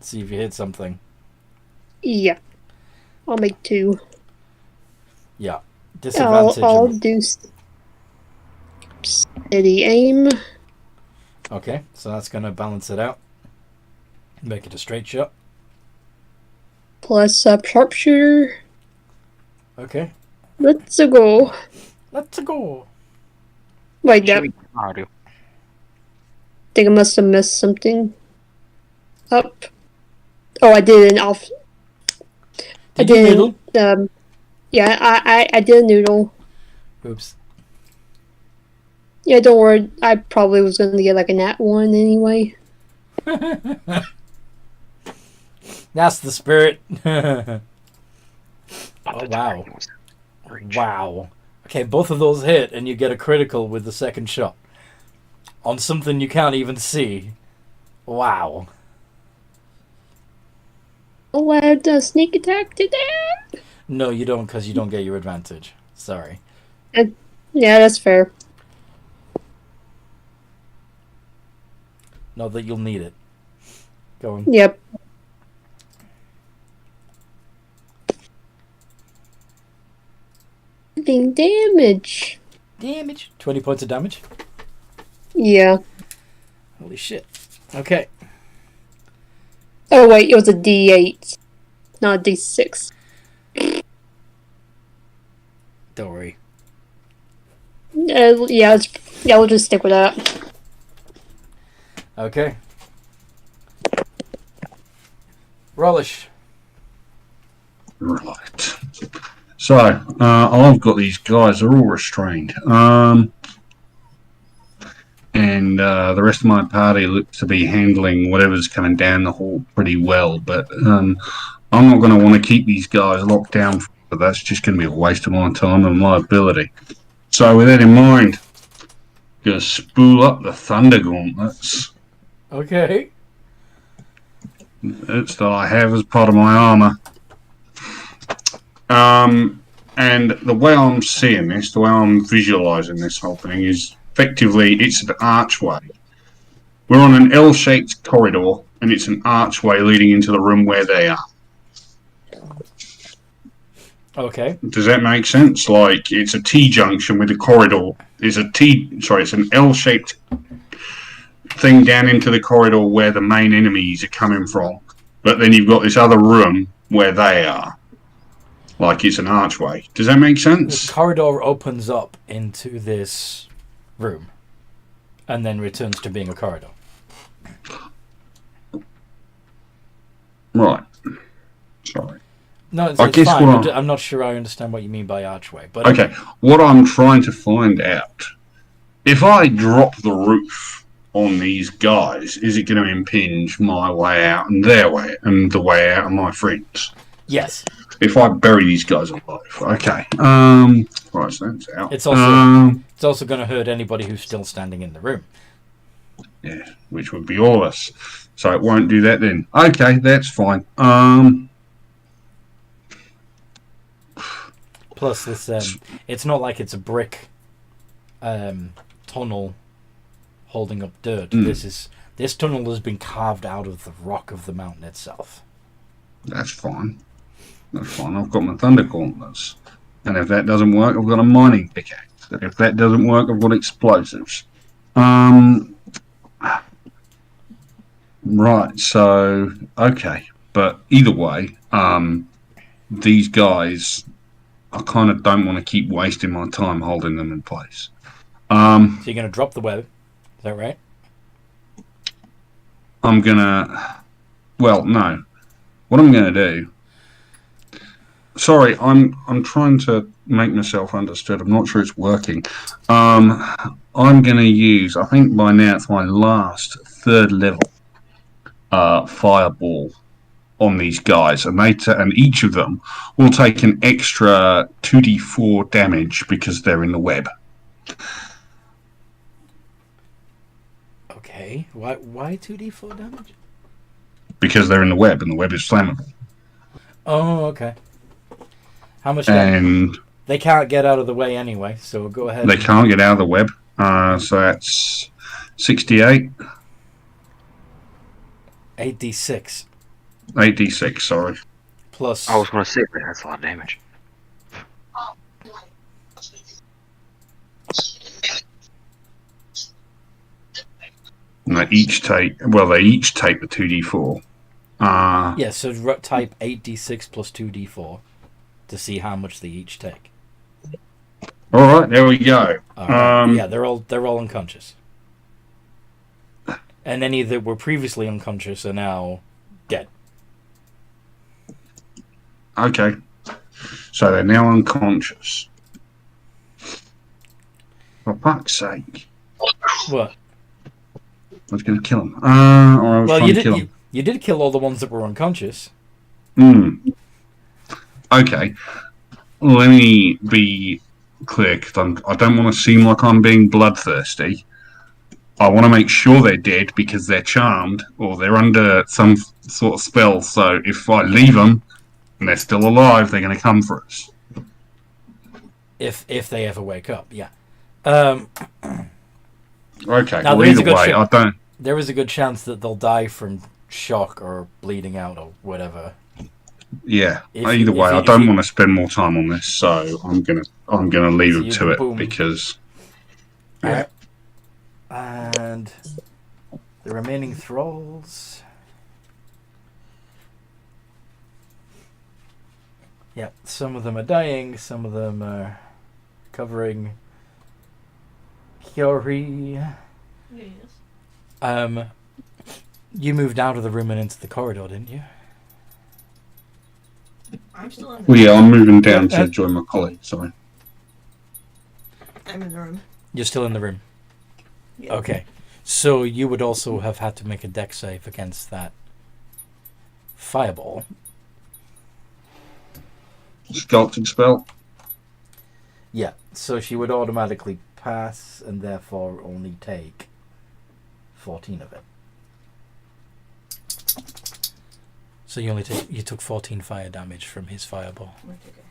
See if you hit something. Yeah, I'll make 2. Yeah. Disadvantage. I'll do steady aim. Okay, so that's going to balance it out. Make it a straight shot. Plus sharpshooter. Okay. Let's go. Let's go. Wait, that. Audio. Think I must have missed something. Up. Oh, I did an off. I Did you did. noodle? Yeah, I did a noodle. Oops. Yeah, don't worry. I probably was going to get like a nat 1 anyway. That's the spirit. Oh, wow. Wow. Okay, both of those hit, and you get a critical with the second shot. On something you can't even see. Wow. Oh, I had a sneak attack to that. No, you don't, because you don't get your advantage. Sorry. Yeah, that's fair. Not that you'll need it. Go on. Yep. Being damage. Damage. 20 points of damage. Yeah. Holy shit. Okay. Oh wait, it was a D8, not a D6. Don't worry. Yeah, we'll just stick with that. Okay. Rollish. Right. So, I've got these guys, they're all restrained. And the rest of my party looks to be handling whatever's coming down the hall pretty well, but I'm not going to want to keep these guys locked down, but that's just going to be a waste of my time and my ability. So, with that in mind, I'm going to spool up the Thunder Gauntlets. Okay. That's that I have as part of my armor. And the way I'm seeing this, the way I'm visualizing this whole thing is effectively it's an archway. We're on an L-shaped corridor, and it's an archway leading into the room where they are. Okay. Does that make sense? Like it's a T-junction with a corridor. It's an L-shaped thing down into the corridor where the main enemies are coming from. But then you've got this other room where they are. Like it's an archway. Does that make sense? The corridor opens up into this room and then returns to being a corridor. Right. Sorry. No, it's I guess fine. I'm not sure I understand what you mean by archway. But okay, what I'm trying to find out, if I drop the roof on these guys, is it going to impinge my way out and their way and the way out of my friends? Yes. If I bury these guys alive, okay. Right, so that's out. It's also going to hurt anybody who's still standing in the room. Yeah, which would be all of us. So it won't do that then. Okay, that's fine. Plus, this it's not like it's a brick tunnel holding up dirt. This tunnel has been carved out of the rock of the mountain itself. That's fine. That's fine. I've got my thunder gauntlets, and if that doesn't work, I've got a mining pickaxe. And if that doesn't work, I've got explosives. Right. So okay, but either way, these guys, I kind of don't want to keep wasting my time holding them in place. So you're going to drop the web, is that right? I'm gonna. Well, no. What I'm gonna do. Sorry, I'm trying to make myself understood. I'm not sure it's working. I'm gonna use. I think by now it's my last 3rd level fireball on these guys, and and each of them will take an extra 2d4 damage because they're in the web. Okay. Why 2d4 damage? Because they're in the web, and the web is flammable. Oh, okay. How much And they can't get out of the way anyway, so go ahead. they can't get out of the web. So that's 68. 8d6. 8d6, sorry. Plus... I was going to say, but that's a lot of damage. And they each take the 2d4. Yeah, so type 8d6 plus 2d4 to see how much they each take. All right, there we go. Yeah, they're all unconscious. And any that were previously unconscious are now dead. Okay. So they're now unconscious. For fuck's sake. What? I was going to kill them. Or I was Well, trying to kill them. you did kill all the ones that were unconscious. Okay. Let me be clear, because I don't want to seem like I'm being bloodthirsty. I want to make sure they're dead because they're charmed or they're under some sort of spell. So if I leave them and they're still alive, they're going to come for us. If they ever wake up, yeah. Okay. Now, Well, either way, I don't. There is a good chance that they'll die from shock or bleeding out or whatever. Yeah. If Either you- way, if you- I don't want to spend more time on this, so I'm gonna leave So them you to can it boom. because. Alright. And the remaining thralls. Yeah, some of them are dying, some of them are recovering. Kiori. Yes. You moved out of the room and into the corridor, didn't you? I'm still in the Well, room. yeah, I'm moving down to join my colleague. Sorry. I'm in the room. You're still in the room. Yeah. Okay. So you would also have had to make a dex save against that fireball. Sculpted spell. Yeah. So she would automatically pass and therefore only take 14 of it. So you took 14 fire damage from his fireball. Right, okay.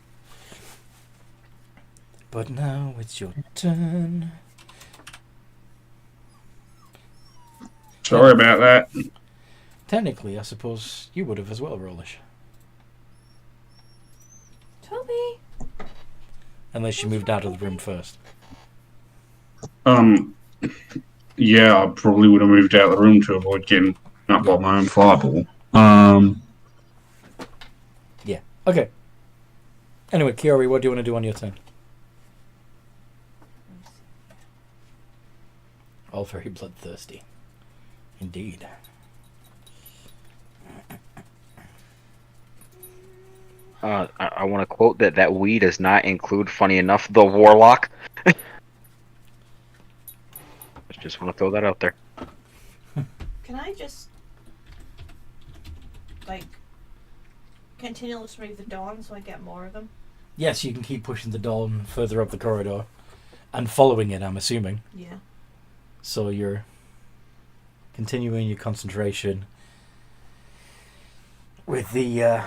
But now it's your turn. Sorry about that. Technically, I suppose you would have as well, Rollish. Toby! Unless you moved out of the room first. Yeah, I probably would have moved out of the room to avoid getting up by my own fireball. Yeah. Okay. Anyway, Kiori, what do you want to do on your turn? All very bloodthirsty. Indeed. I want to quote that we does not include, funny enough, the warlock. Just want to throw that out there. Can I just, continue to move the dawn so I get more of them? Yes, you can keep pushing the dawn further up the corridor. And following it, I'm assuming. Yeah. So you're continuing your concentration with the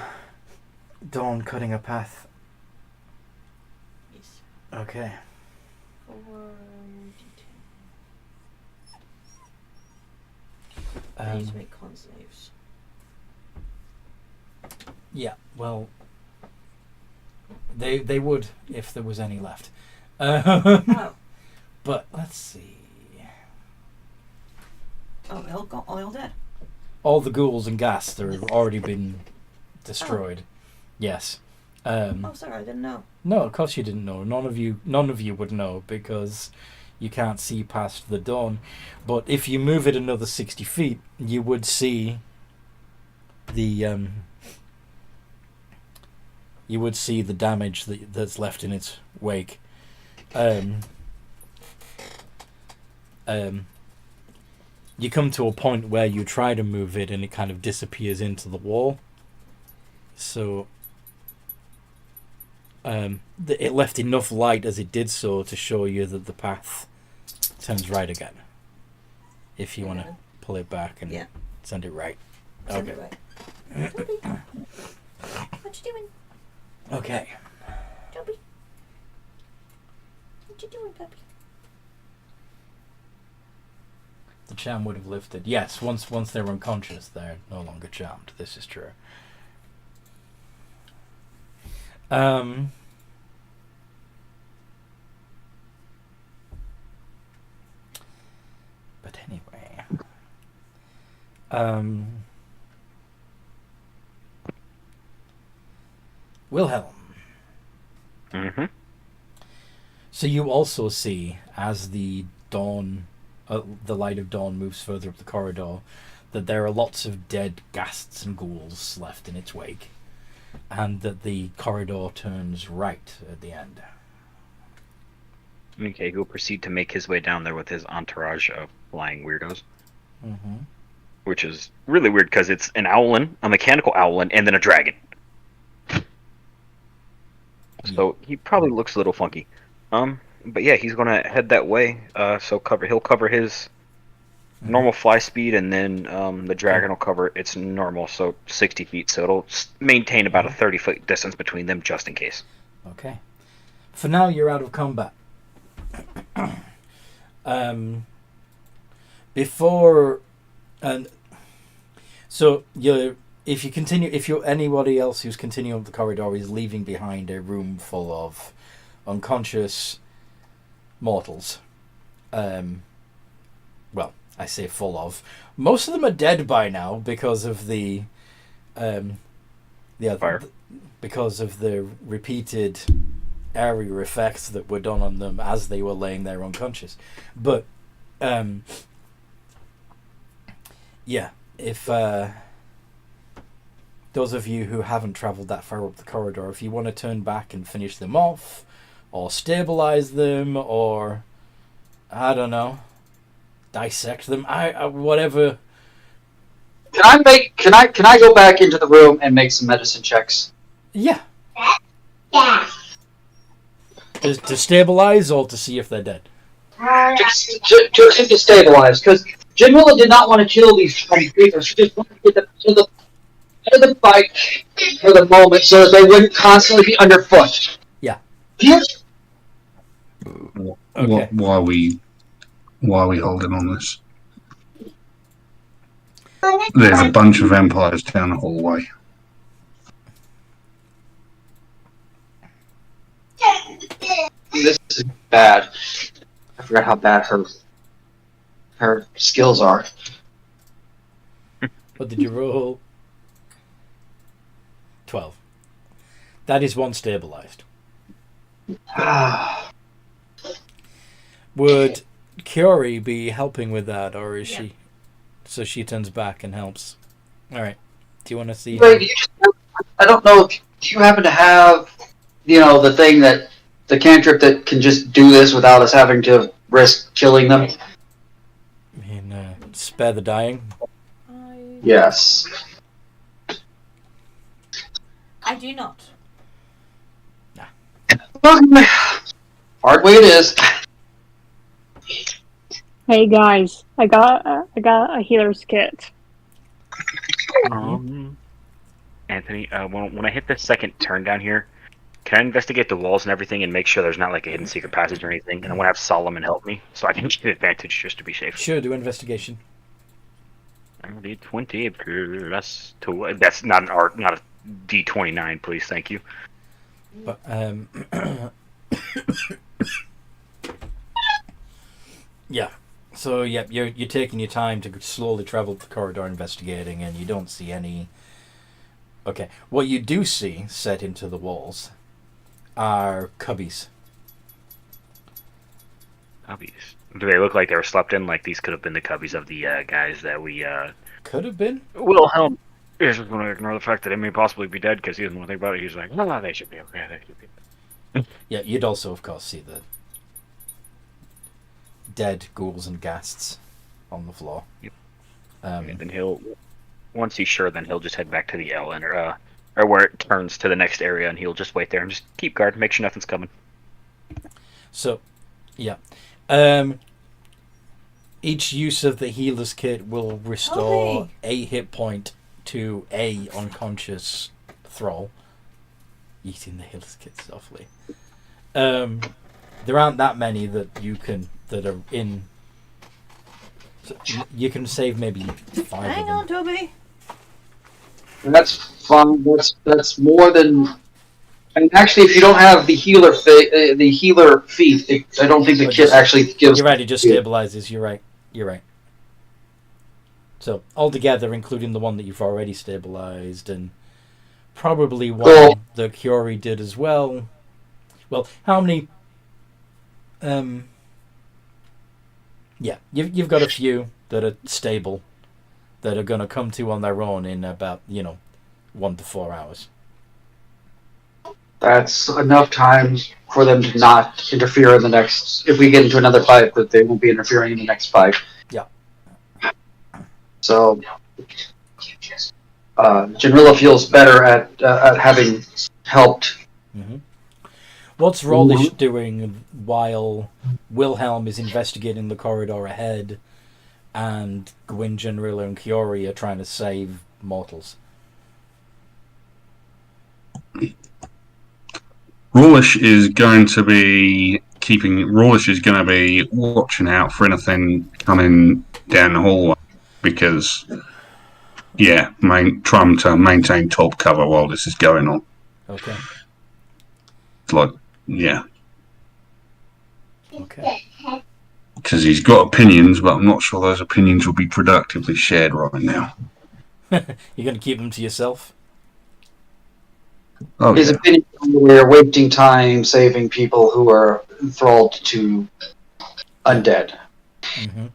dawn cutting a path. Okay. 4d10. I need to make con saves. Yeah, well, they would if there was any left. Oh. But let's see. Oh, they're all dead. All the ghouls and ghasts have already been destroyed. Yes. Oh, sorry, I didn't know. No, of course you didn't know. None of you would know because you can't see past the dawn. But if you move it another 60 feet, you would see the damage that's left in its wake. You come to a point where you try to move it and it kind of disappears into the wall. So it left enough light as it did so to show you that the path turns right again. If you want to pull it back and send it right. Send it right. What you doing? Okay. Toby. What you doing, puppy? The charm would have lifted. Yes, once they're unconscious, they're no longer charmed. This is true. But anyway. Wilhelm. Mm-hmm. So you also see, as the dawn, the light of dawn moves further up the corridor, that there are lots of dead ghasts and ghouls left in its wake, and that the corridor turns right at the end. Okay, he'll proceed to make his way down there with his entourage of flying weirdos. Mm-hmm. Which is really weird because it's an owlin, a mechanical owlin, and then a dragon. So he probably looks a little funky. But yeah, he's gonna head that way. So he'll cover his normal fly speed, and then the dragon will cover its normal, so 60 feet. So it'll maintain about a 30-foot distance between them, just in case. Okay. For now, you're out of combat. Before, and so if anybody else who's continuing up the corridor is leaving behind a room full of unconscious mortals. Well, I say full of. Most of them are dead by now because of the fire. Because of the repeated area effects that were done on them as they were laying there unconscious. But if those of you who haven't travelled that far up the corridor, if you want to turn back and finish them off, or stabilize them, or I don't know, dissect them, whatever. Can I go back into the room and make some medicine checks? Yeah. Yeah. To stabilize or to see if they're dead? To stabilize, because Janilla did not want to kill these creatures. She just wanted to get them to the bike for the moment so that they wouldn't constantly be underfoot. Yeah. Yes. Okay. Why are we holding on this? There's a bunch of vampires down the hallway. This is bad. I forgot how bad her skills are. What did you roll? 12. That is one stabilized. Would Kiori be helping with that, or is she? So she turns back and helps. All right. Do you want to see? Wait, I don't know. Do you happen to have, the thing the cantrip that can just do this without us having to risk killing them? I mean, spare the dying. Yes. I do not. Hard way it is. Hey guys, I got a healer's kit. Anthony, when I hit the second turn down here, Can I investigate the walls and everything and make sure there's not like a hidden secret passage or anything? And I want to have Solomon help me so I can get advantage just to be safe. Sure, do investigation. D20 plus 2. That's not not a D29, please. Thank you. But yeah. So yeah, you're taking your time to slowly travel the corridor, investigating, and you don't see any. Okay, what you do see set into the walls are cubbies. Cubbies. Do they look like they were slept in? Like these could have been the cubbies of the guys that we. Could have been. Wilhelm is going to ignore the fact that they may possibly be dead because he doesn't want to think about it. He's like, no, they should be okay. They should be. Yeah, you'd also, of course, see the dead ghouls and ghasts on the floor. Yep. And then he'll, once he's sure, then he'll just head back to the L and or where it turns to the next area, and he'll just wait there and just keep guard, make sure nothing's coming. So, yeah. Each use of the healer's kit will restore a hit point to a unconscious thrall. Eating the healer's kit softly. There aren't that many that are in. So you can save maybe 5 Hang of them. on, Toby. That's fine. That's more than. And actually, if you don't have the healer feat, I don't think the kit actually gives. You're right. It just stabilizes. You're right. So altogether, including the one that you've already stabilized, and probably one that Kiori did as well. Well, how many? Yeah, you've got a few that are stable, that are going to come to on their own in about 1 to 4 hours. That's enough time for them to not interfere in the next. If we get into another fight, that they won't be interfering in the next fight. Yeah. So, Janrilla feels better at having helped. Mm-hmm. What's Rollish doing while Wilhelm is investigating the corridor ahead, and Gwyn, Janrilla, and Kiori are trying to save mortals? Rawlish is going to be watching out for anything coming down the hallway because, trying to maintain top cover while this is going on. Okay. Okay. Because he's got opinions, but I'm not sure those opinions will be productively shared right now. You're going to keep them to yourself? Oh, His opinion, we're wasting time saving people who are enthralled to undead. Mm-hmm.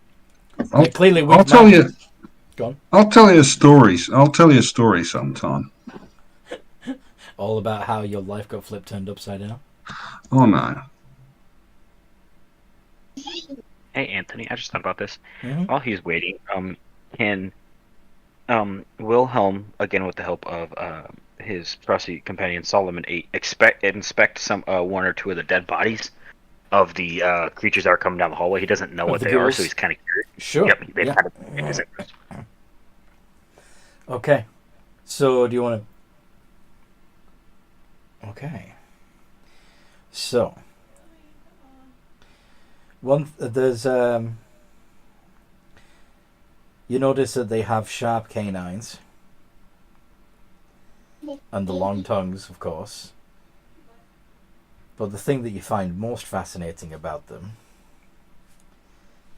I'll tell you. Go on. I'll tell you stories. I'll tell you a story sometime. All about how your life got turned upside down? Oh no. Hey Anthony, I just thought about this. Mm-hmm. While he's waiting, can Wilhelm, again with the help of his trusty companion Solomon 8, inspect some 1 or 2 of the dead bodies of the creatures that are coming down the hallway? He doesn't know what they are, so he's kind of curious. Sure. Yep, they Yeah. kind of piqued his interest. Okay. So, do you want to... Okay. So... There's... You notice that they have sharp canines. And the long tongues, of course. But the thing that you find most fascinating about them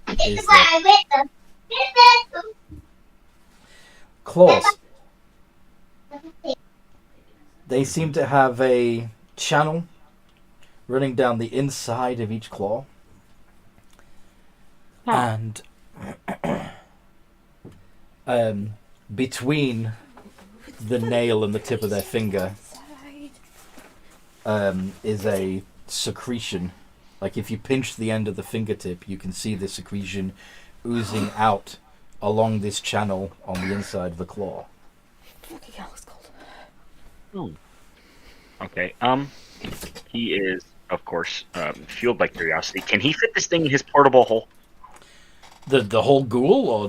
is their claws. They seem to have a channel running down the inside of each claw. And between the nail and the tip of their finger is a secretion. Like if you pinch the end of the fingertip, you can see the secretion oozing out along this channel on the inside of the claw. Fucking hell, it's cold. Okay. He is, of course, fueled by curiosity. Can he fit this thing in his portable hole? The whole ghoul, or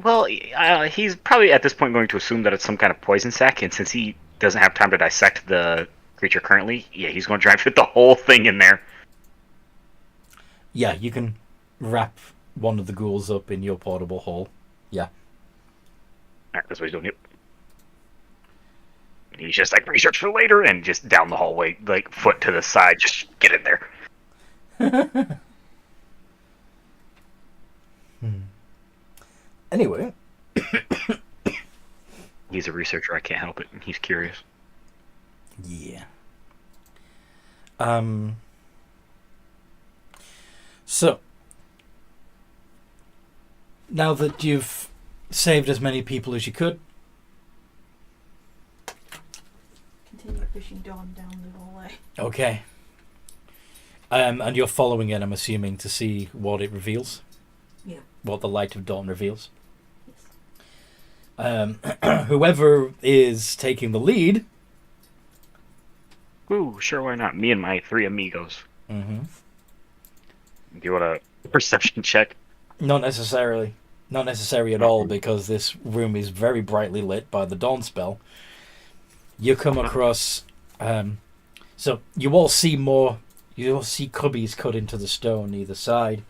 Well, he's probably at this point going to assume that it's some kind of poison sac, and since he doesn't have time to dissect the creature currently, yeah, he's going to try and fit the whole thing in there. Yeah, you can wrap one of the ghouls up in your portable hole. Yeah. Alright, that's what he's doing. Yep. And he's just like, research for later, and just down the hallway, like, foot to the side, just get in there. Anyway. He's a researcher, I can't help it. He's curious. Yeah. So, now that you've saved as many people as you could, Continue pushing Dawn down the hallway. okay. And you're following it, I'm assuming, to see what it reveals? Yeah. What the light of dawn reveals? Yes. Whoever is taking the lead... Ooh, sure, why not? Me and my 3 amigos. Mm-hmm. Do you want a perception check? Not necessarily. Not necessary at all, because this room is very brightly lit by the dawn spell. You come across... so, you all see more... You all see cubbies cut into the stone either side.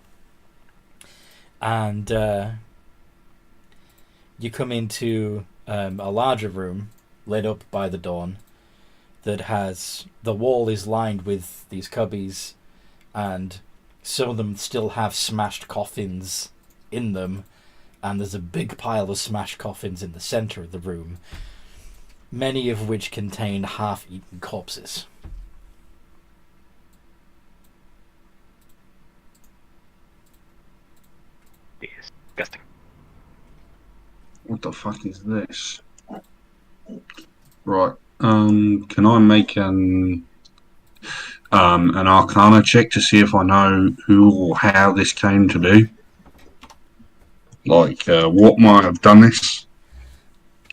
And you come into a larger room lit up by the dawn that has... The wall is lined with these cubbies, and some of them still have smashed coffins in them, and there's a big pile of smashed coffins in the center of the room, many of which contain half-eaten corpses. Disgusting. What the fuck is this? Right. Can I make an Arcana check to see if I know who or how this came to be? Like, what might have done this?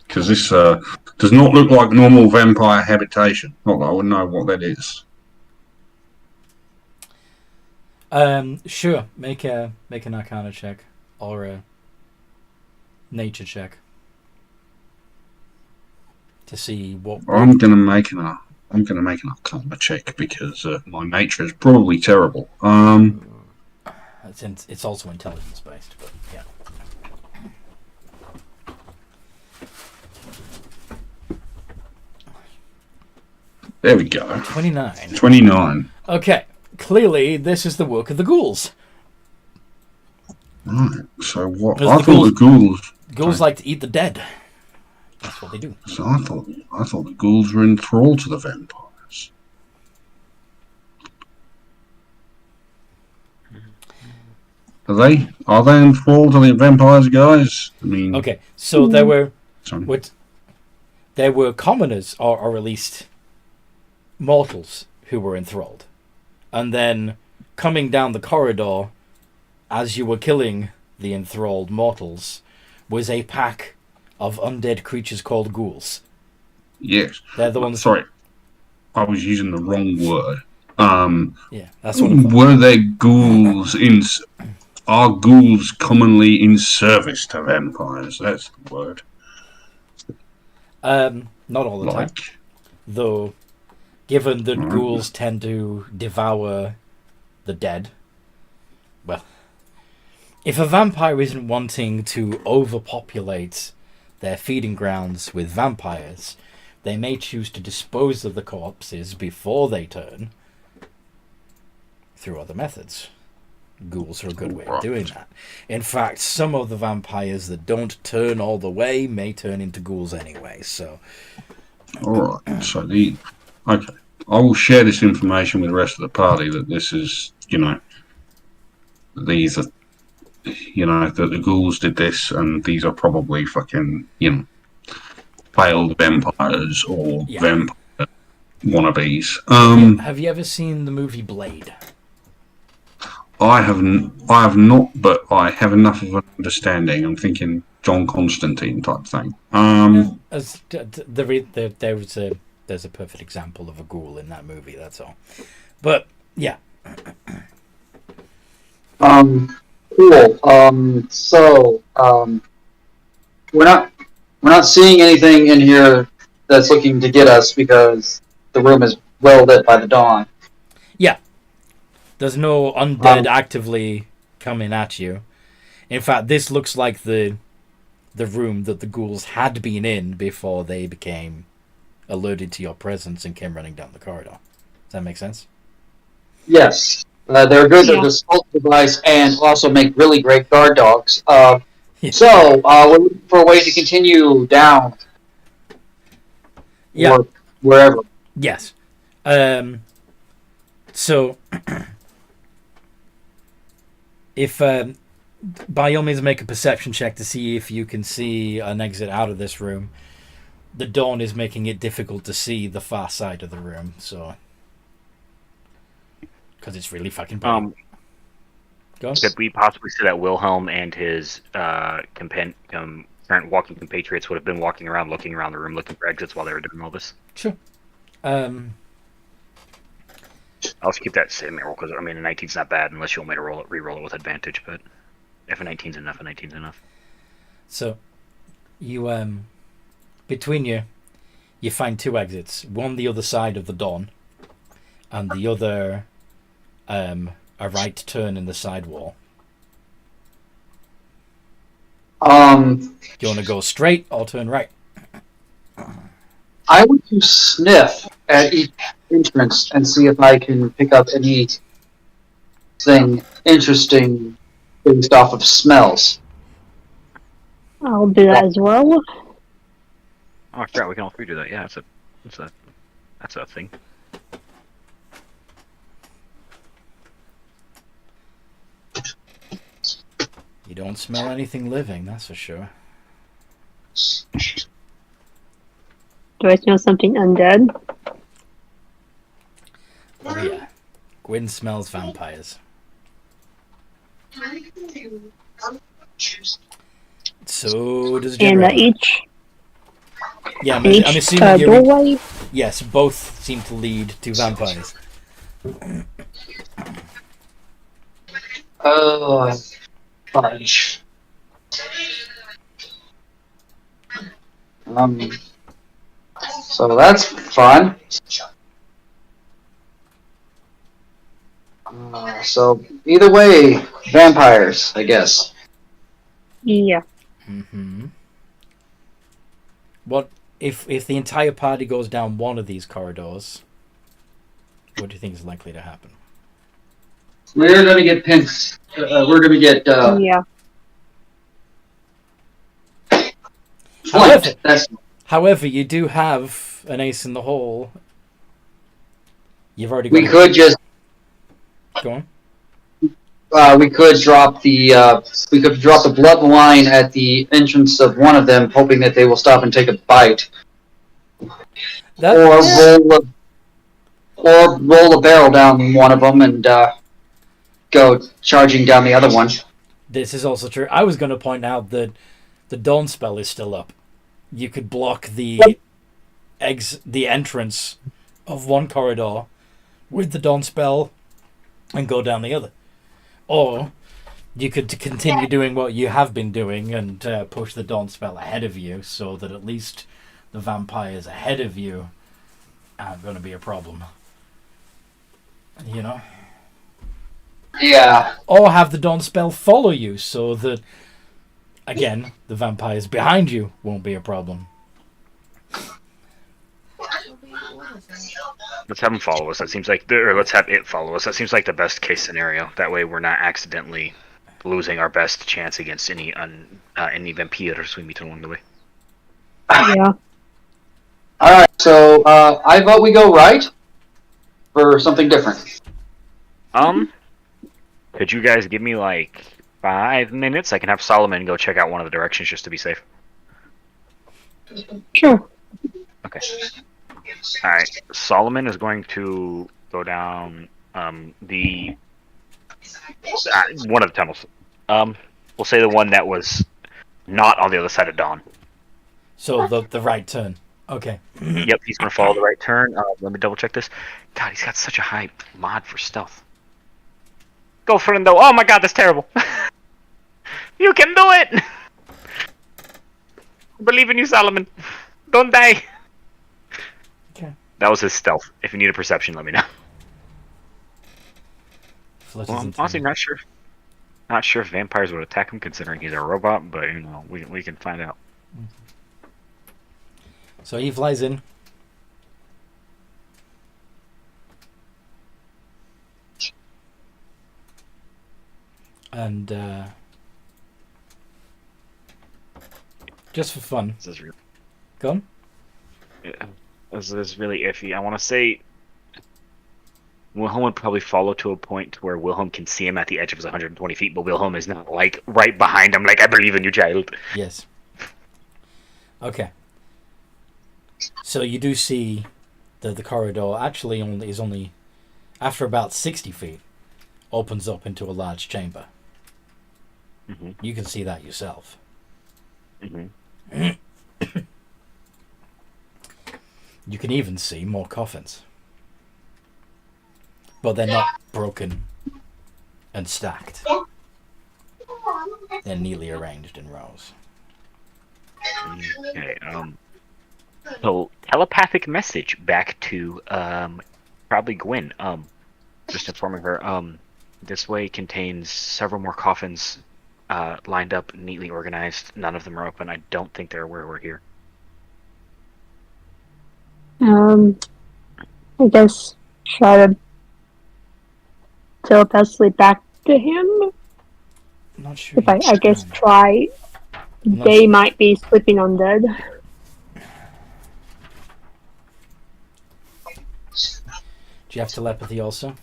Because this does not look like normal vampire habitation. Not that I would know what that is. Sure. Make an Arcana check or a nature check to see what. I'm gonna make an Arcana check because my nature is probably terrible. It's also intelligence based, but yeah. There we go. 29. 29. Okay. Clearly, this is the work of the ghouls. Right. So what? Because I thought the ghouls. Ghouls like to eat the dead. That's what they do. So I thought the ghouls were enthralled to the vampires. Are they enthralled to the vampires, guys? I mean. Okay, so there were Sorry. there were commoners, or at least mortals, who were enthralled, and then coming down the corridor, as you were killing the enthralled mortals, was a pack of undead creatures called ghouls. Yes. They're the ones. Sorry, I was using the wrong word. Yeah, that's what. I'm Were there ghouls in? Are ghouls commonly in service to vampires? That's the word. Not all the time, though. Given that ghouls tend to devour the dead, well, if a vampire isn't wanting to overpopulate their feeding grounds with vampires, they may choose to dispose of the corpses before they turn through other methods. Ghouls are a good way of doing that. In fact, some of the vampires that don't turn all the way may turn into ghouls anyway, so... Alright, so okay. I will share this information with the rest of the party that this is, these are, that the ghouls did this, and these are probably fucking, failed vampires or vampire wannabes. Have you ever seen the movie Blade? I have not, but I have enough of an understanding. I'm thinking John Constantine type thing. There's a perfect example of a ghoul in that movie. That's all. But yeah. Cool. So we're not seeing anything in here that's looking to get us because the room is well lit by the dawn. Yeah. There's no undead actively coming at you. In fact, this looks like the room that the ghouls had been in before they became alerted to your presence and came running down the corridor. Does that make sense? Yes. They're good Yeah. at assault device and also make really great guard dogs. Yeah. So, we're looking for a way to continue down. Yeah. Or wherever. Yes. So, if by all means make a perception check to see if you can see an exit out of this room. The dawn is making it difficult to see the far side of the room, so because it's really fucking bright. Go on. Could we possibly say that Wilhelm and his current walking compatriots would have been walking around, looking around the room, looking for exits while they were doing all this? Sure. I'll just keep that same roll because I mean a 19's not bad unless you want me to re-roll it with advantage. But if a 19's enough, a 19's enough. So, you between you find two exits. One the other side of the dawn, and the other a right turn in the side wall. Do you want to go straight or turn right? I want to sniff at each entrance and see if I can pick up anything interesting based off of smells. I'll do that as well. Oh, I forgot we can all three do that. Yeah, that's a thing. You don't smell anything living, that's for sure. Do I smell something undead? Oh yeah. Gwyn smells vampires. So does And General. each Yeah, each I'm assuming you. doorway. Yes, both seem to lead to vampires. Oh, fudge. So that's fun. So either way, vampires, I guess. Yeah. Mm-hmm. What if the entire party goes down one of these corridors? What do you think is likely to happen? We're gonna get pinched. We're gonna get Yeah. flanked. That's However, you do have an ace in the hole. You've already got we could just go on. we could drop the bloodline at the entrance of one of them, hoping that they will stop and take a bite, or roll a barrel down one of them and go charging down the other one. This is also true. I was going to point out that the dawn spell is still up. You could block the entrance of one corridor with the dawn spell and go down the other. Or you could continue doing what you have been doing and push the dawn spell ahead of you so that at least the vampires ahead of you aren't going to be a problem. You know? Yeah. Or have the dawn spell follow you so that, again, the vampires behind you won't be a problem. Let's have them follow us. That seems like, or let's have it follow us. That seems like the best case scenario. That way, we're not accidentally losing our best chance against any vampires we meet along the way. Yeah. Alright, so I vote we go right for something different. Could you guys give me like 5 minutes? I can have Solomon go check out one of the directions just to be safe. Sure. Okay. Alright, Solomon is going to go down the one of the tunnels. We'll say the one that was not on the other side of Dawn. So the right turn. Okay. Yep, he's going to follow the right turn. Let me double check this. God, he's got such a high mod for stealth. Go, Fernando. Oh my god, that's terrible. You can do it! I believe in you, Solomon. Don't die. That was his stealth. If you need a perception, let me know. Flutters Well, I'm into honestly him. not sure. Not sure if vampires would attack him, considering he's a robot. But we can find out. So he flies in. And just for fun, This is real. go on. This is really iffy. I want to say Wilhelm would probably follow to a point where Wilhelm can see him at the edge of his 120 feet, but Wilhelm is not like right behind him. Like, I believe in you, child. Yes. Okay. So you do see the corridor actually is only after about 60 feet opens up into a large chamber. Mm-hmm. You can see that yourself. Mm-hmm. You can even see more coffins. But they're not broken and stacked. They're neatly arranged in rows. Okay. So telepathic message back to probably Gwen. Just informing her. This way contains several more coffins, lined up, neatly organized. None of them are open. I don't think they're aware we're here. I guess try to telepathically back to him. Not sure. If I guess can. try. not They sure. might be sleeping undead. Do you have telepathy also?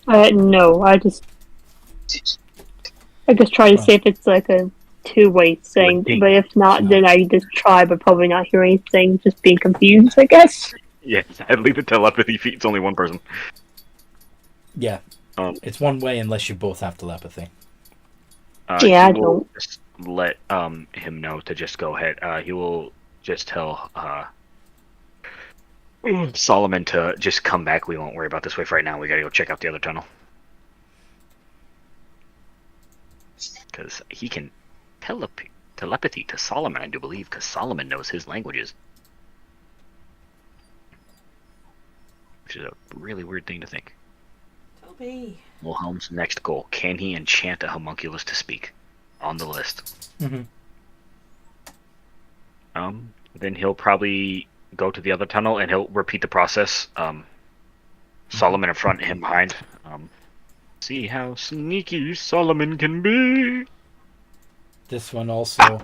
No, I just try to see if it's like a two-way thing. Would But if not, No. then I just try, but probably not hear anything. Just being confused, I guess. Yeah, sadly the telepathy feat's only one person. Yeah. It's one way unless you both have telepathy. Yeah, He I will don't. just let him know to just go ahead. He will just tell Solomon to just come back. We won't worry about this way for right now. We gotta go check out the other tunnel. Because he can telepathy to Solomon, I do believe, because Solomon knows his languages. Which is a really weird thing to think. Toby. Wilhelm's next goal. Can he enchant a homunculus to speak? On the list. Mm-hmm. Then he'll probably go to the other tunnel and he'll repeat the process. Solomon in front, him behind. See how sneaky Solomon can be. This one also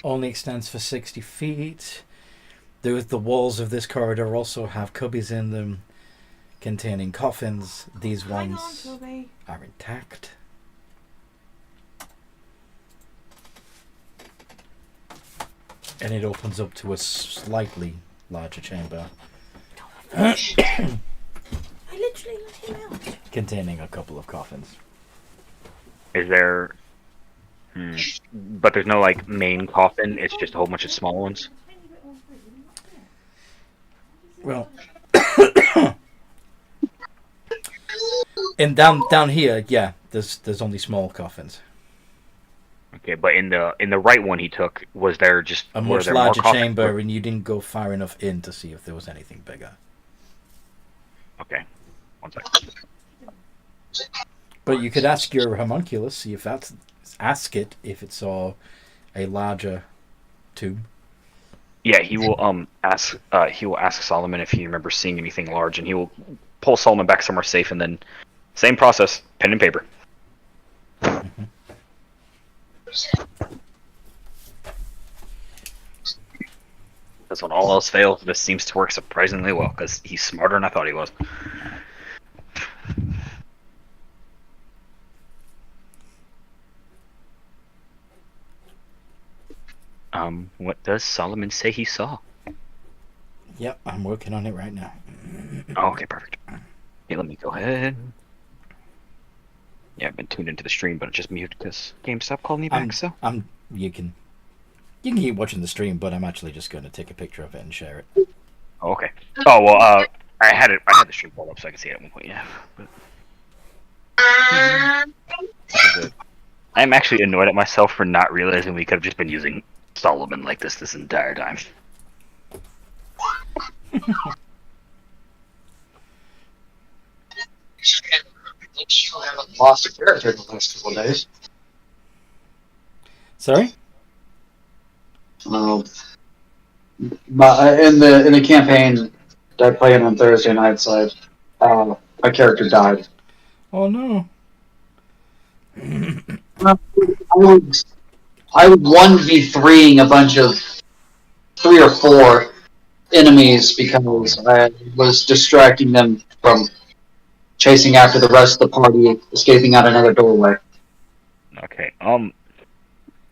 only extends for 60 feet. The walls of this corridor also have cubbies in them containing coffins. These Hang on, ones Toby. are intact. And it opens up to a slightly larger chamber I literally let him out. containing a couple of coffins. Is there... But there's no, like, main coffin. It's just a whole bunch of small ones. Well, and down here, yeah, there's only small coffins. Okay, but in the right one he took, was there just... A were much there more larger coffins? chamber, and you didn't go far enough in to see if there was anything bigger. Okay. One second. But you could ask your homunculus, see if that's... Ask it if it saw a larger tube. Yeah, he will ask Solomon if he remembers seeing anything large, and he will pull Solomon back somewhere safe, and then same process, pen and paper. Mm-hmm. Because when all else fails, this seems to work surprisingly well, because he's smarter than I thought he was. What does Solomon say he saw? Yep, I'm working on it right now. Oh, okay, perfect. Okay, let me go ahead. Yeah, I've been tuned into the stream, but it just muted because GameStop called me back, so... You can keep watching the stream, but I'm actually just going to take a picture of it and share it. Oh, okay. Oh, well, I had the stream pulled up so I could see it at one point, yeah. But... I'm actually annoyed at myself for not realizing we could have just been using Solomon like this entire time. You haven't lost a character in the last couple of days. Sorry? In the campaign that I played on Thursday night side, my character died. Oh no. I would 1v3ing a bunch of 3 or 4 enemies because I was distracting them from chasing after the rest of the party, escaping out another doorway. Okay.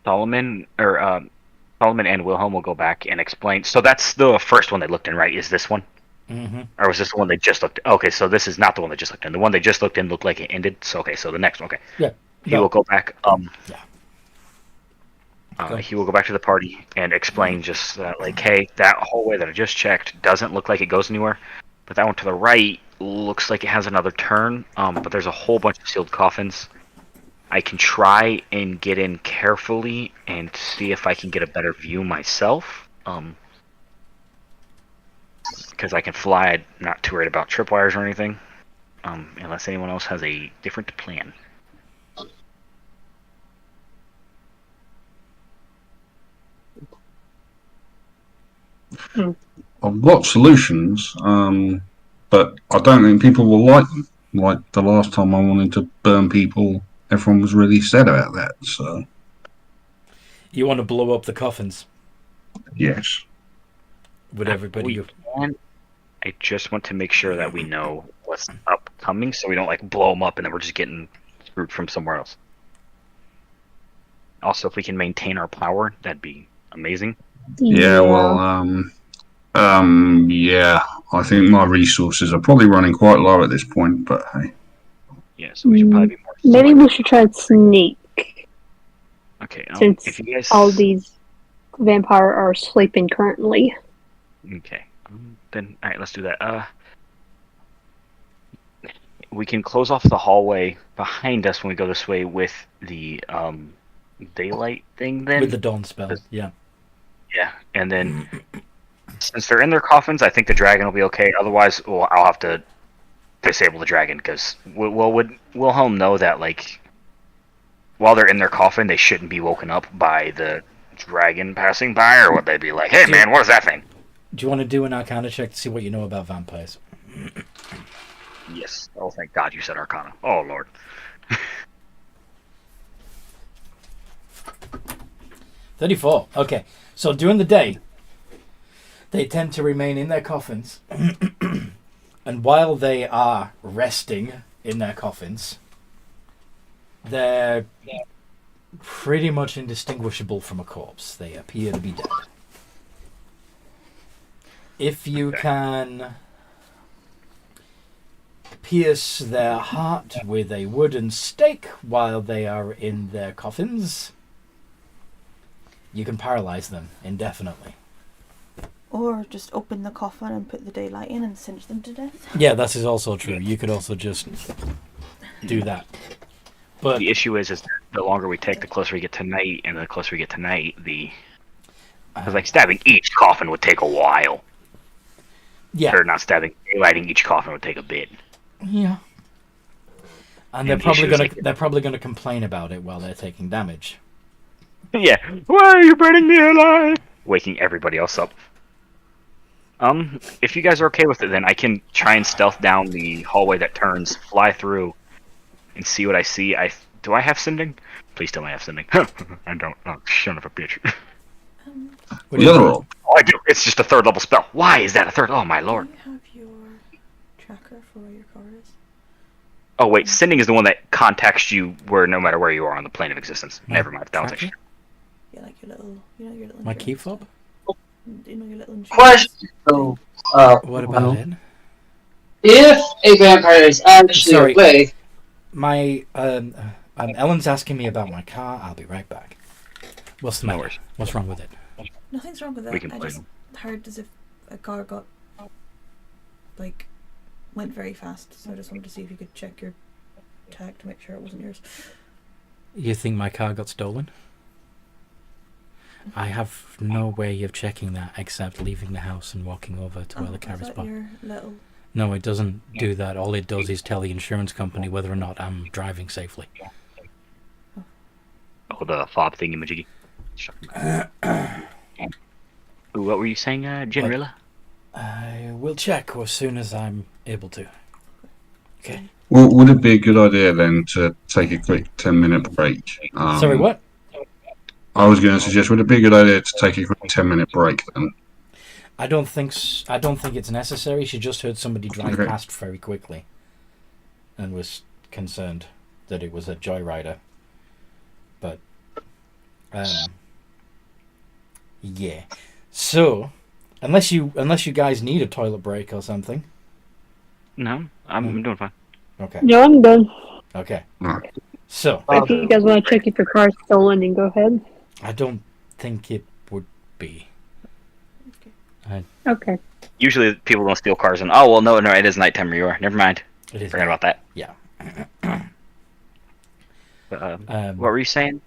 Solomon and Wilhelm will go back and explain. So that's the first one they looked in, right? Is this one? Mm-hmm. Or was this the one they just looked? Okay, so this is not the one they just looked in. The one they just looked in looked like it ended. So okay, so the next one. Okay. Yeah. He will go back. Yeah. He will go back to the party and explain just like, hey, that hallway that I just checked doesn't look like it goes anywhere, but that one to the right looks like it has another turn. But there's a whole bunch of sealed coffins. I can try and get in carefully and see if I can get a better view myself. Because I can fly, I'm not too worried about tripwires or anything. Unless anyone else has a different plan. I've got solutions, but I don't think people will like them. Like the last time I wanted to burn people, everyone was really sad about that. So You want to blow up the coffins yes, with everybody? We can. I just want to make sure that we know what's upcoming, so we don't like blow them up and then we're just getting screwed from somewhere else. Also, if we can maintain our power, that'd be amazing. yeah. Well, yeah. I think my resources are probably running quite low at this point. But hey, Yeah, so we should probably be more. Maybe we should try and sneak, Okay. since if you guys. all these vampire are sleeping currently. Okay. Then all right, let's do that. We can close off the hallway behind us when we go this way with the daylight thing. Then With the dawn spell, yeah. Yeah, and then since they're in their coffins, I think the dragon will be okay. Otherwise, I'll have to disable the dragon because Wilhelm know that like while they're in their coffin, they shouldn't be woken up by the dragon passing by, or would they be like, "Hey man, what is that thing?" Do you want to do an Arcana check to see what you know about vampires? Yes. Oh, thank God you said Arcana. Oh Lord. 34. Okay. So during the day, they tend to remain in their coffins. And while they are resting in their coffins, they're pretty much indistinguishable from a corpse. They appear to be dead. If you can pierce their heart with a wooden stake while they are in their coffins, you can paralyze them indefinitely. Or just open the coffin and put the daylight in and singe them to death. Yeah, that is also true. You could also just do that. But The issue is that the longer we take, the closer we get to night, and the closer we get to night, because like stabbing each coffin would take a while. yeah, Or not stabbing, daylighting each coffin would take a bit. yeah. And And they're the probably issue is gonna like- they're probably gonna complain about it while they're taking damage. Yeah. Why are you burning me alive? Waking everybody else up. If you guys are okay with it, then I can try and stealth down the hallway that turns, fly through, and see what I see. Do I have sending? Please tell me I have sending. I don't. Oh, son of a bitch. What do the you other do? roll. Oh, I do. It's just a third level spell. Why is that a third? Oh my lord. Do you have your tracker for where your car is? Oh wait, sending is the one that contacts you where no matter where you are on the plane of existence. My Never mind. That one's tracker? extra. Yeah, like your little, your little. My insurance key fob? stuff. You know your little insurance. Question. So, What about it? if a vampire is actually Sorry. awake, My Ellen's asking me about my car. I'll be right back. What's the No matter? worries. What's wrong with it? Nothing's wrong with We it. can I play just heard as if a car got went very fast. So I just wanted to see if you could check your tag to make sure it wasn't yours. You think my car got stolen? I have no way of checking that except leaving the house and walking over to where the car is parked. Your little... No, it doesn't do that. All it does is tell the insurance company whether or not I'm driving safely. Oh, the fob thingy-majiggy. Ooh, what were you saying, Generilla? I will check as soon as I'm able to. Okay. Well, would it be a good idea then to take a quick 10-minute break? Sorry, what? I was going to suggest, would it be a good idea to take a quick 10-minute break then? I don't think it's necessary. She just heard somebody drive past very quickly, and was concerned that it was a joyrider. But, yeah. So, unless you guys need a toilet break or something. No, I'm doing fine. Okay. No, I'm done. Okay. Right. So, If you guys want to check if your car's stolen, then go ahead. I don't think it would be. Okay. Usually people don't steal cars and, oh, well, no, it is nighttime where you are. Never mind. It is. Forget about that. Yeah. What were you saying?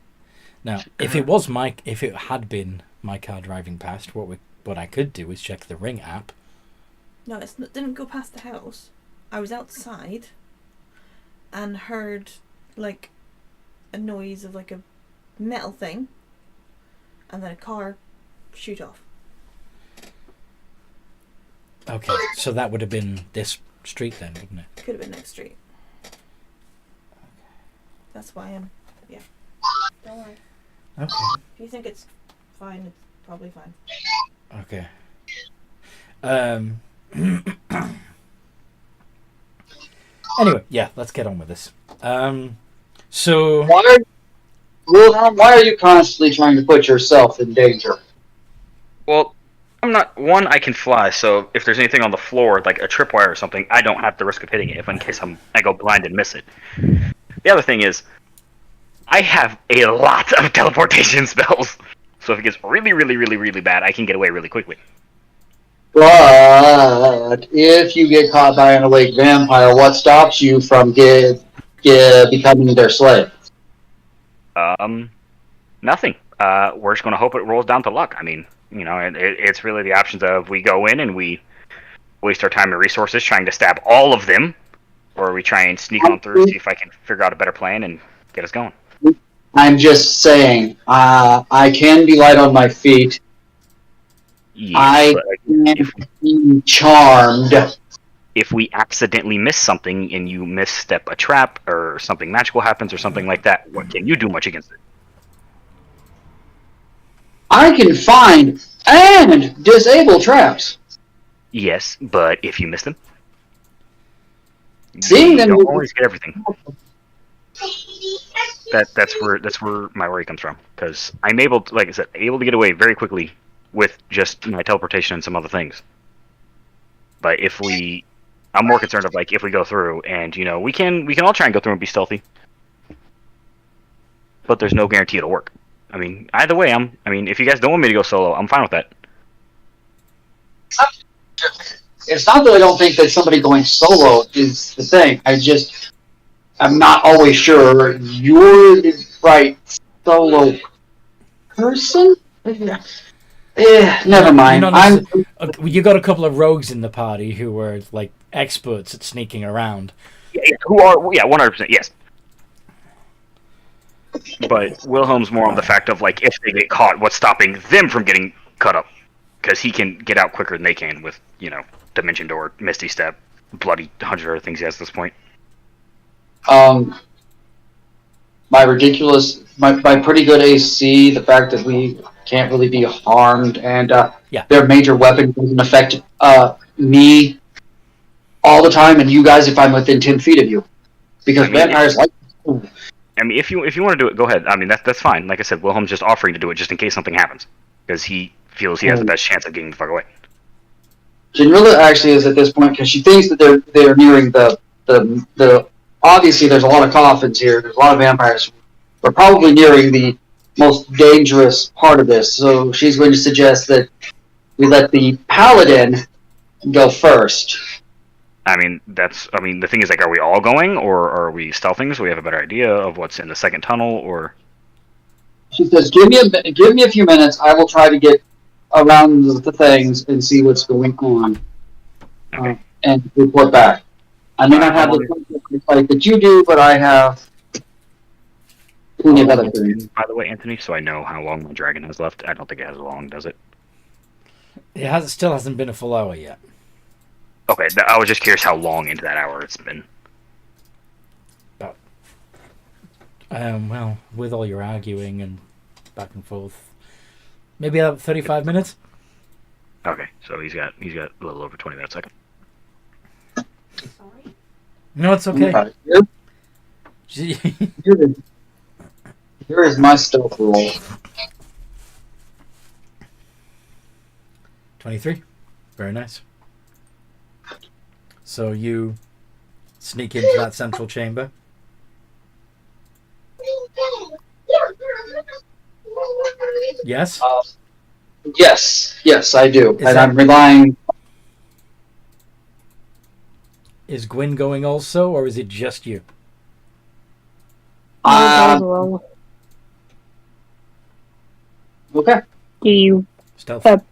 Now, if it had been my car driving past, what I could do is check the Ring app. No, it didn't go past the house. I was outside and heard like a noise of like a metal thing, and then a car shoot off. Okay, so that would have been this street then, wouldn't it? Could have been next street. That's why I'm. Yeah. Don't worry. Okay. If you think it's fine, it's probably fine. Okay. Anyway, yeah, let's get on with this. So. Why are you constantly trying to put yourself in danger? Well, I'm not. One, I can fly, so if there's anything on the floor, like a tripwire or something, I don't have the risk of hitting it in case I go blind and miss it. The other thing is, I have a lot of teleportation spells, so if it gets really, really, really, really bad, I can get away really quickly. But if you get caught by an awake vampire, what stops you from becoming their slave? Nothing. We're just going to hope it rolls down to luck. I mean, it's really the options of we go in and we waste our time and resources trying to stab all of them, or we try and sneak on through, see if I can figure out a better plan and get us going. I'm just saying, I can be light on my feet. Yes, I can be charmed. If we accidentally miss something and you misstep a trap or something magical happens or something like that, what can you do much against it? I can find and disable traps. Yes, but if you miss them, Seeing them, you don't always get everything. That's where my worry comes from, because I'm able to, like I said, able to get away very quickly with just my teleportation and some other things. But I'm more concerned of like if we go through and we can all try and go through and be stealthy, but there's no guarantee it'll work. I mean, either way, if you guys don't want me to go solo, I'm fine with that. It's not that I don't think that somebody going solo is the thing. I'm not always sure you're the right solo person. Never mind. You got a couple of rogues in the party who were like experts at sneaking around. Yeah, 100%, yes. But Wilhelm's more on the fact of like if they get caught, what's stopping them from getting cut up? Because he can get out quicker than they can with Dimension Door, Misty Step, bloody 100 other things he has at this point. My pretty good AC, the fact that we can't really be harmed, and their major weapon doesn't affect me all the time, and you guys if I'm within 10 feet of you, because vampires like. I mean, if you want to do it, go ahead. I mean, that's fine. Like I said, Wilhelm's just offering to do it just in case something happens, because he feels he has the best chance of getting the fuck away. Janrilla actually is at this point because she thinks that they're nearing the obviously there's a lot of coffins here. There's a lot of vampires. We're probably nearing the most dangerous part of this, so she's going to suggest that we let the paladin go first. I mean, the thing is, like, are we all going, or are we stealthing so we have a better idea of what's in the second tunnel, or? She says, "Give me a few minutes. I will try to get around the things and see what's going on, and report back. I may not have the fight that you do, but I have plenty of other things." By the way, Anthony, so I know how long my dragon has left. I don't think it has long, does it? It still hasn't been a full hour yet. Okay, I was just curious how long into that hour it's been. Well, with all your arguing and back and forth, maybe about 35 minutes. Okay, so he's got a little over 20 minutes. Sorry. No, it's okay. Here is my stealth roll. 23. Very nice. So you sneak into that central chamber. Yes? Yes, I do. Is And that- I'm relying. Is Gwyn going also, or is it just you? I'll go roll. Okay. Do you? Stealth.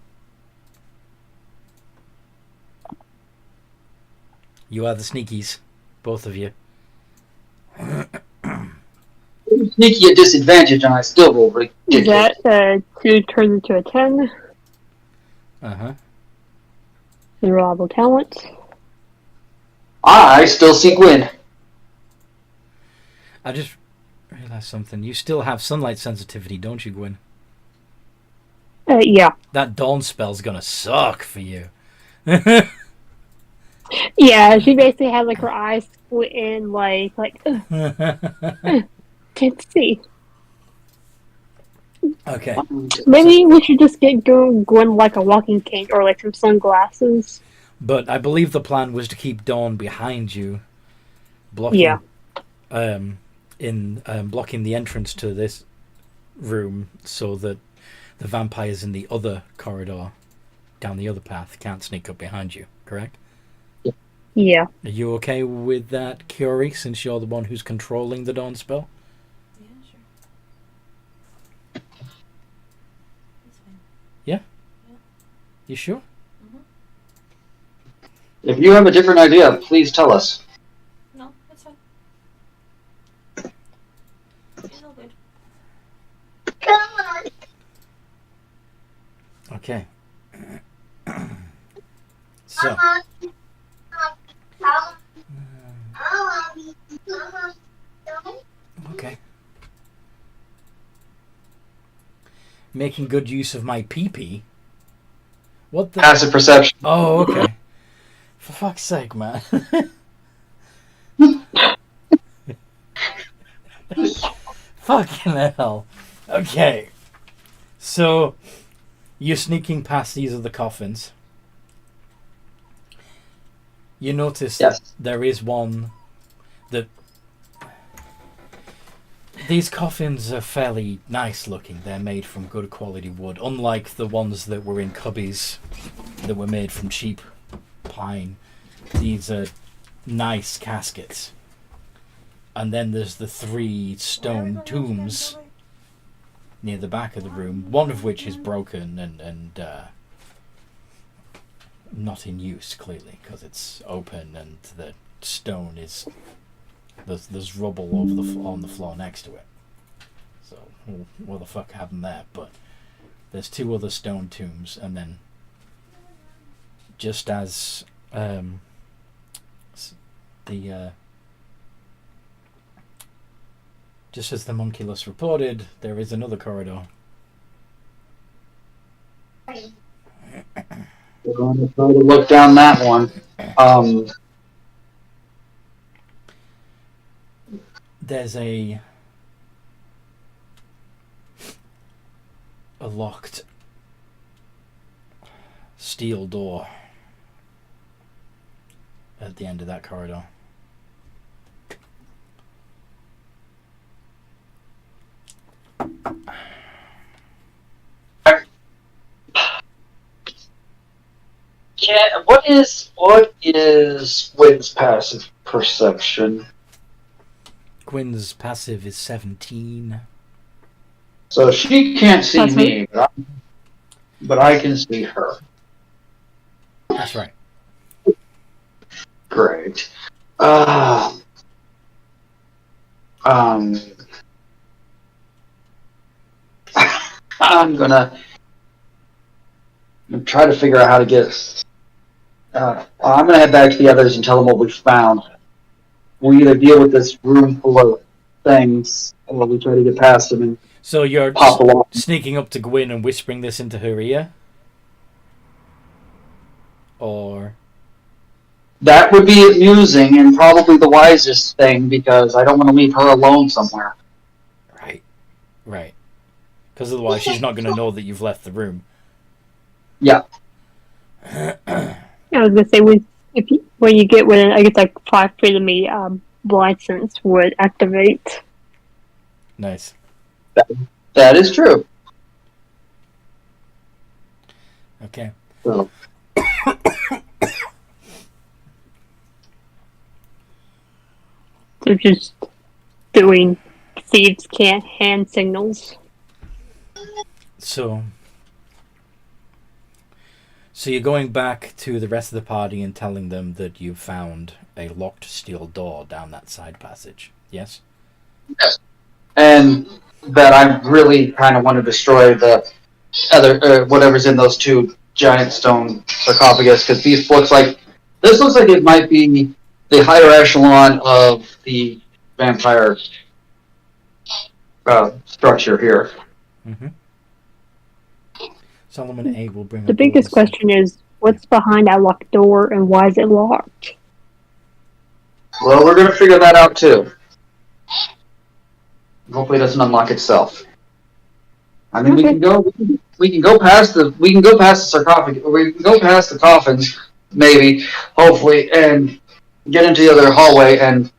You are the sneakies. Both of you. Sneaky at disadvantage, and I still roll ridiculous. That 2 turns into a 10. Uh-huh. Reliable talent. I still see Gwyn. I just realized something. You still have sunlight sensitivity, don't you, Gwyn? Yeah. That dawn spell's gonna suck for you. Yeah, she basically has like her eyes split in, like can't see. Okay. Maybe we should just get Gwen like a walking cane or like some sunglasses. But I believe the plan was to keep Dawn behind you, blocking, Yeah. blocking the entrance to this room, so that the vampires in the other corridor, down the other path, can't sneak up behind you. Correct? Yeah. Are you okay with that, Curie? Since you're the one who's controlling the Dawn spell. Yeah, sure. That's fine. You sure? If you have a different idea, please tell us. No, that's fine. It's all good. Okay. So. Okay. Making good use of my pee-pee. What the? Passive perception. Oh, okay. For fuck's sake, man. Fucking hell. Okay. So, you're sneaking past these other coffins. You notice that there is one that... These coffins are fairly nice looking. They're made from good quality wood, unlike the ones that were in cubbies that were made from cheap pine. These are nice caskets. And then there's the 3 stone tombs near the back of the room, one of which is broken and not in use, clearly, because it's open and the stone is... There's rubble over on the floor next to it. So, what the fuck happened there? But there's 2 other stone tombs, and then just as just as the Monculus reported, there is another corridor. We're going to try to look down that one. There's a locked steel door at the end of that corridor. What is Gwyn's passive perception? Gwyn's passive is 17. So she can't see That's me, but I can see her. That's right. Great. I'm gonna try to figure out how to get. I'm gonna head back to the others and tell them what we found. We either deal with this room full of things, or we try to get past them and So you're pop along. sneaking up to Gwyn and whispering this into her ear? Or... That would be amusing and probably the wisest thing because I don't want to leave her alone somewhere. Right. Because otherwise she's not going to know that you've left the room. Yeah. I was gonna say when you get within, I guess like 5 feet of me, blind sense would activate. Nice. That is true. Okay. So, They're just doing thieves can't hand signals. So you're going back to the rest of the party and telling them that you found a locked steel door down that side passage, yes? yes. And that I really kind of want to destroy the other whatever's in those 2 giant stone sarcophagus because this looks like it might be the higher echelon of the vampire structure here. Mm-hmm. Solomon A will bring The up biggest all this. question is, what's behind that locked door and why is it locked? Well, we're gonna figure that out too. Hopefully, it doesn't unlock itself. I mean, Okay. we can go past the sarcophagus, or we can go past the coffins, maybe, hopefully, and get into the other hallway and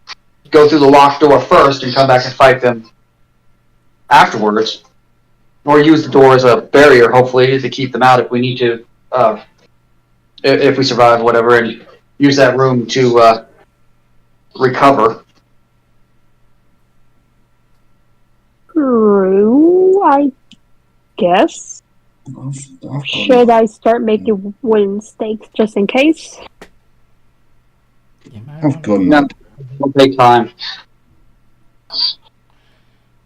go through the locked door first and come back and fight them afterwards. Or use the door as a barrier, hopefully, to keep them out if we need to, if we survive, whatever, and use that room to recover. True, I guess. I've Should I start making wooden stakes just in case? You might I've wanna- got It'll take time.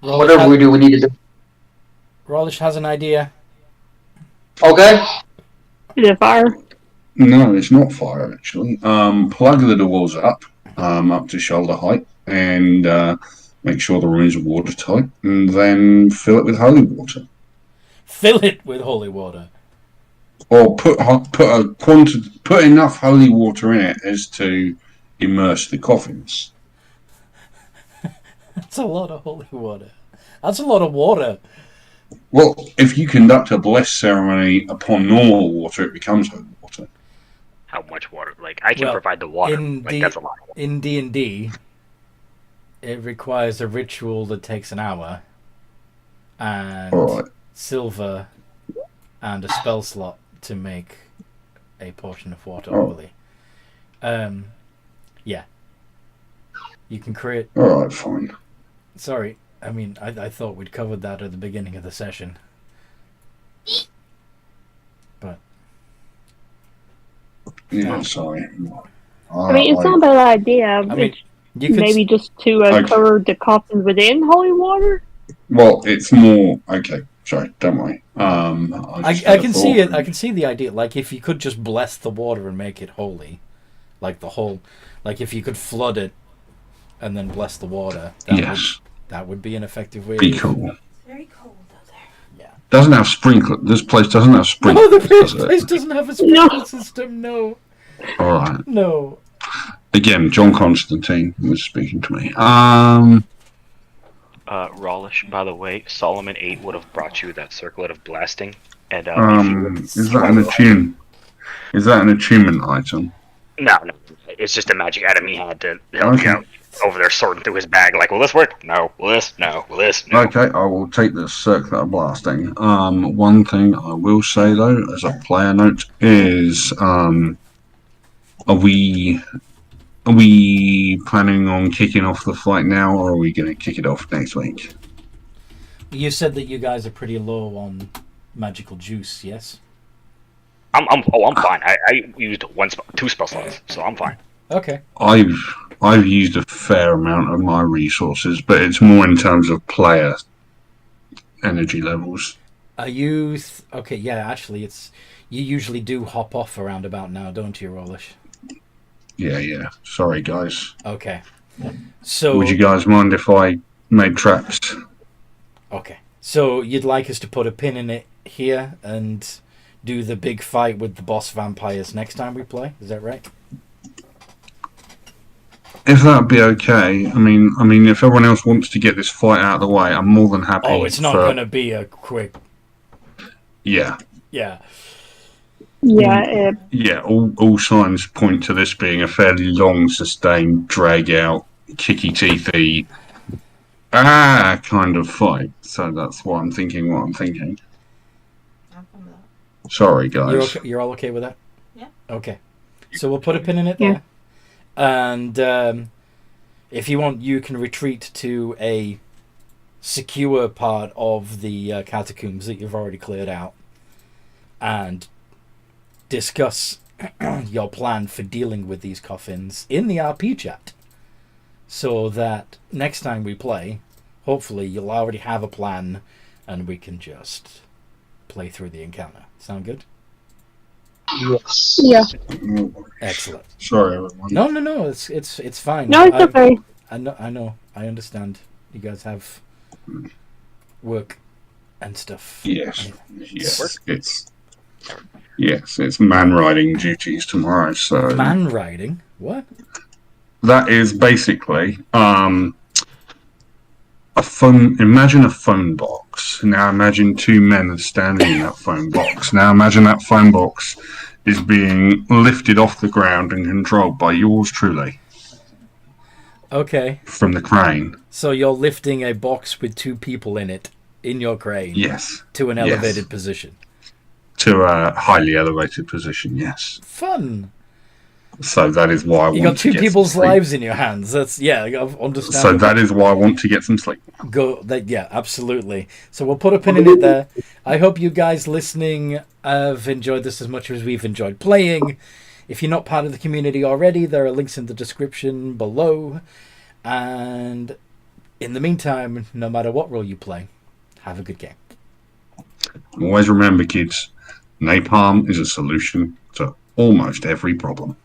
Rollish Whatever has- we do, we need to do. Rollish has an idea. Okay? Is it fire? No, it's not fire actually. Plug the doors up to shoulder height, and make sure the rooms are watertight, and then fill it with holy water. Fill it with holy water. Or put enough holy water in it as to immerse the coffins. That's a lot of holy water. That's a lot of water. Well, if you conduct a bless ceremony upon normal water, it becomes holy water. How much water? Like, I can Well, provide the water. in Like, the- that's a lot of water. In D&D, it requires a ritual that takes an hour, and Alright. silver, and a spell slot to make a portion of water Oh. holy. Yeah. You can create... Alright, fine. Sorry, I mean, I thought we'd covered that at the beginning of the session. But... Yeah, sorry. I mean, it's not a bad idea. I mean, It's you could... maybe just to Okay. cover the coffin within holy water. Well, it's more... Okay, sorry, don't worry. I just had a can see it. thought. I can see the idea. Like, if you could just bless the water and make it holy, like the whole, like if you could flood it and then bless the water, Yes, that would be an effective way. be cool. It's very cold out there. Doesn't have sprinkler. This place doesn't have No, sprinklers. the does place it? doesn't have a sprinkler system. No, Alright. no. Again, John Constantine was speaking to me. Rollish, by the way, Solomon 8 would have brought you that circlet of blasting. And Is that an attune? Is that an attunement item? No, it's just a magic item he had to help you Okay. out. Over there sorting through his bag, like, will this work? No. Will this? No. Will this? No. Okay, I will take the circular blasting. One thing I will say though, as a player note, is are we planning on kicking off the fight now, or are we going to kick it off next week? You said that you guys are pretty low on magical juice, yes? I'm fine. I used two spell slots, so I'm fine. Okay. I've used a fair amount of my resources, but it's more in terms of player energy levels. Are you... okay, yeah, actually, it's... You usually do hop off around about now, don't you, Rollish? Yeah. Sorry, guys. Okay. So... Would you guys mind if I made traps? Okay. So you'd like us to put a pin in it here and do the big fight with the boss vampires next time we play? Is that right? If that'd be okay. I mean, if everyone else wants to get this fight out of the way, I'm more than happy. Oh, it's not going to be a quick... Yeah. Yeah. Yeah. Yeah, all signs point to this being a fairly long, sustained, drag-out, kicky-teethy, kind of fight. So that's what I'm thinking. I'm fine with that. Sorry, guys. You're all okay with that? Yeah. Okay. So we'll put a pin in it there. And if you want, you can retreat to a secure part of the catacombs that you've already cleared out and discuss your plan for dealing with these coffins in the RP chat, so that next time we play, hopefully you'll already have a plan and we can just play through the encounter. Sound good? Yes. Yeah. Excellent. Sorry, everyone. No, it's fine. No, it's okay. I know. I understand. You guys have work and stuff. Yes. It's man riding duties tomorrow. So Man riding? What? that is basically a phone. Imagine a phone box. Now imagine two men are standing in that phone box. Now imagine that phone box is being lifted off the ground and controlled by yours truly. Okay. From the crane. So you're lifting a box with two people in it in your crane. Yes. To an elevated position. To a highly elevated position, yes. Fun. So that is why I want to get You got two people's some sleep. lives in your hands. That's I understand. So that is why I want to get some sleep. Yeah, absolutely. So we'll put a pin in it there. I hope you guys listening have enjoyed this as much as we've enjoyed playing. If you're not part of the community already, there are links in the description below. And in the meantime, no matter what role you play, have a good game. Always remember, kids, napalm is a solution to almost every problem.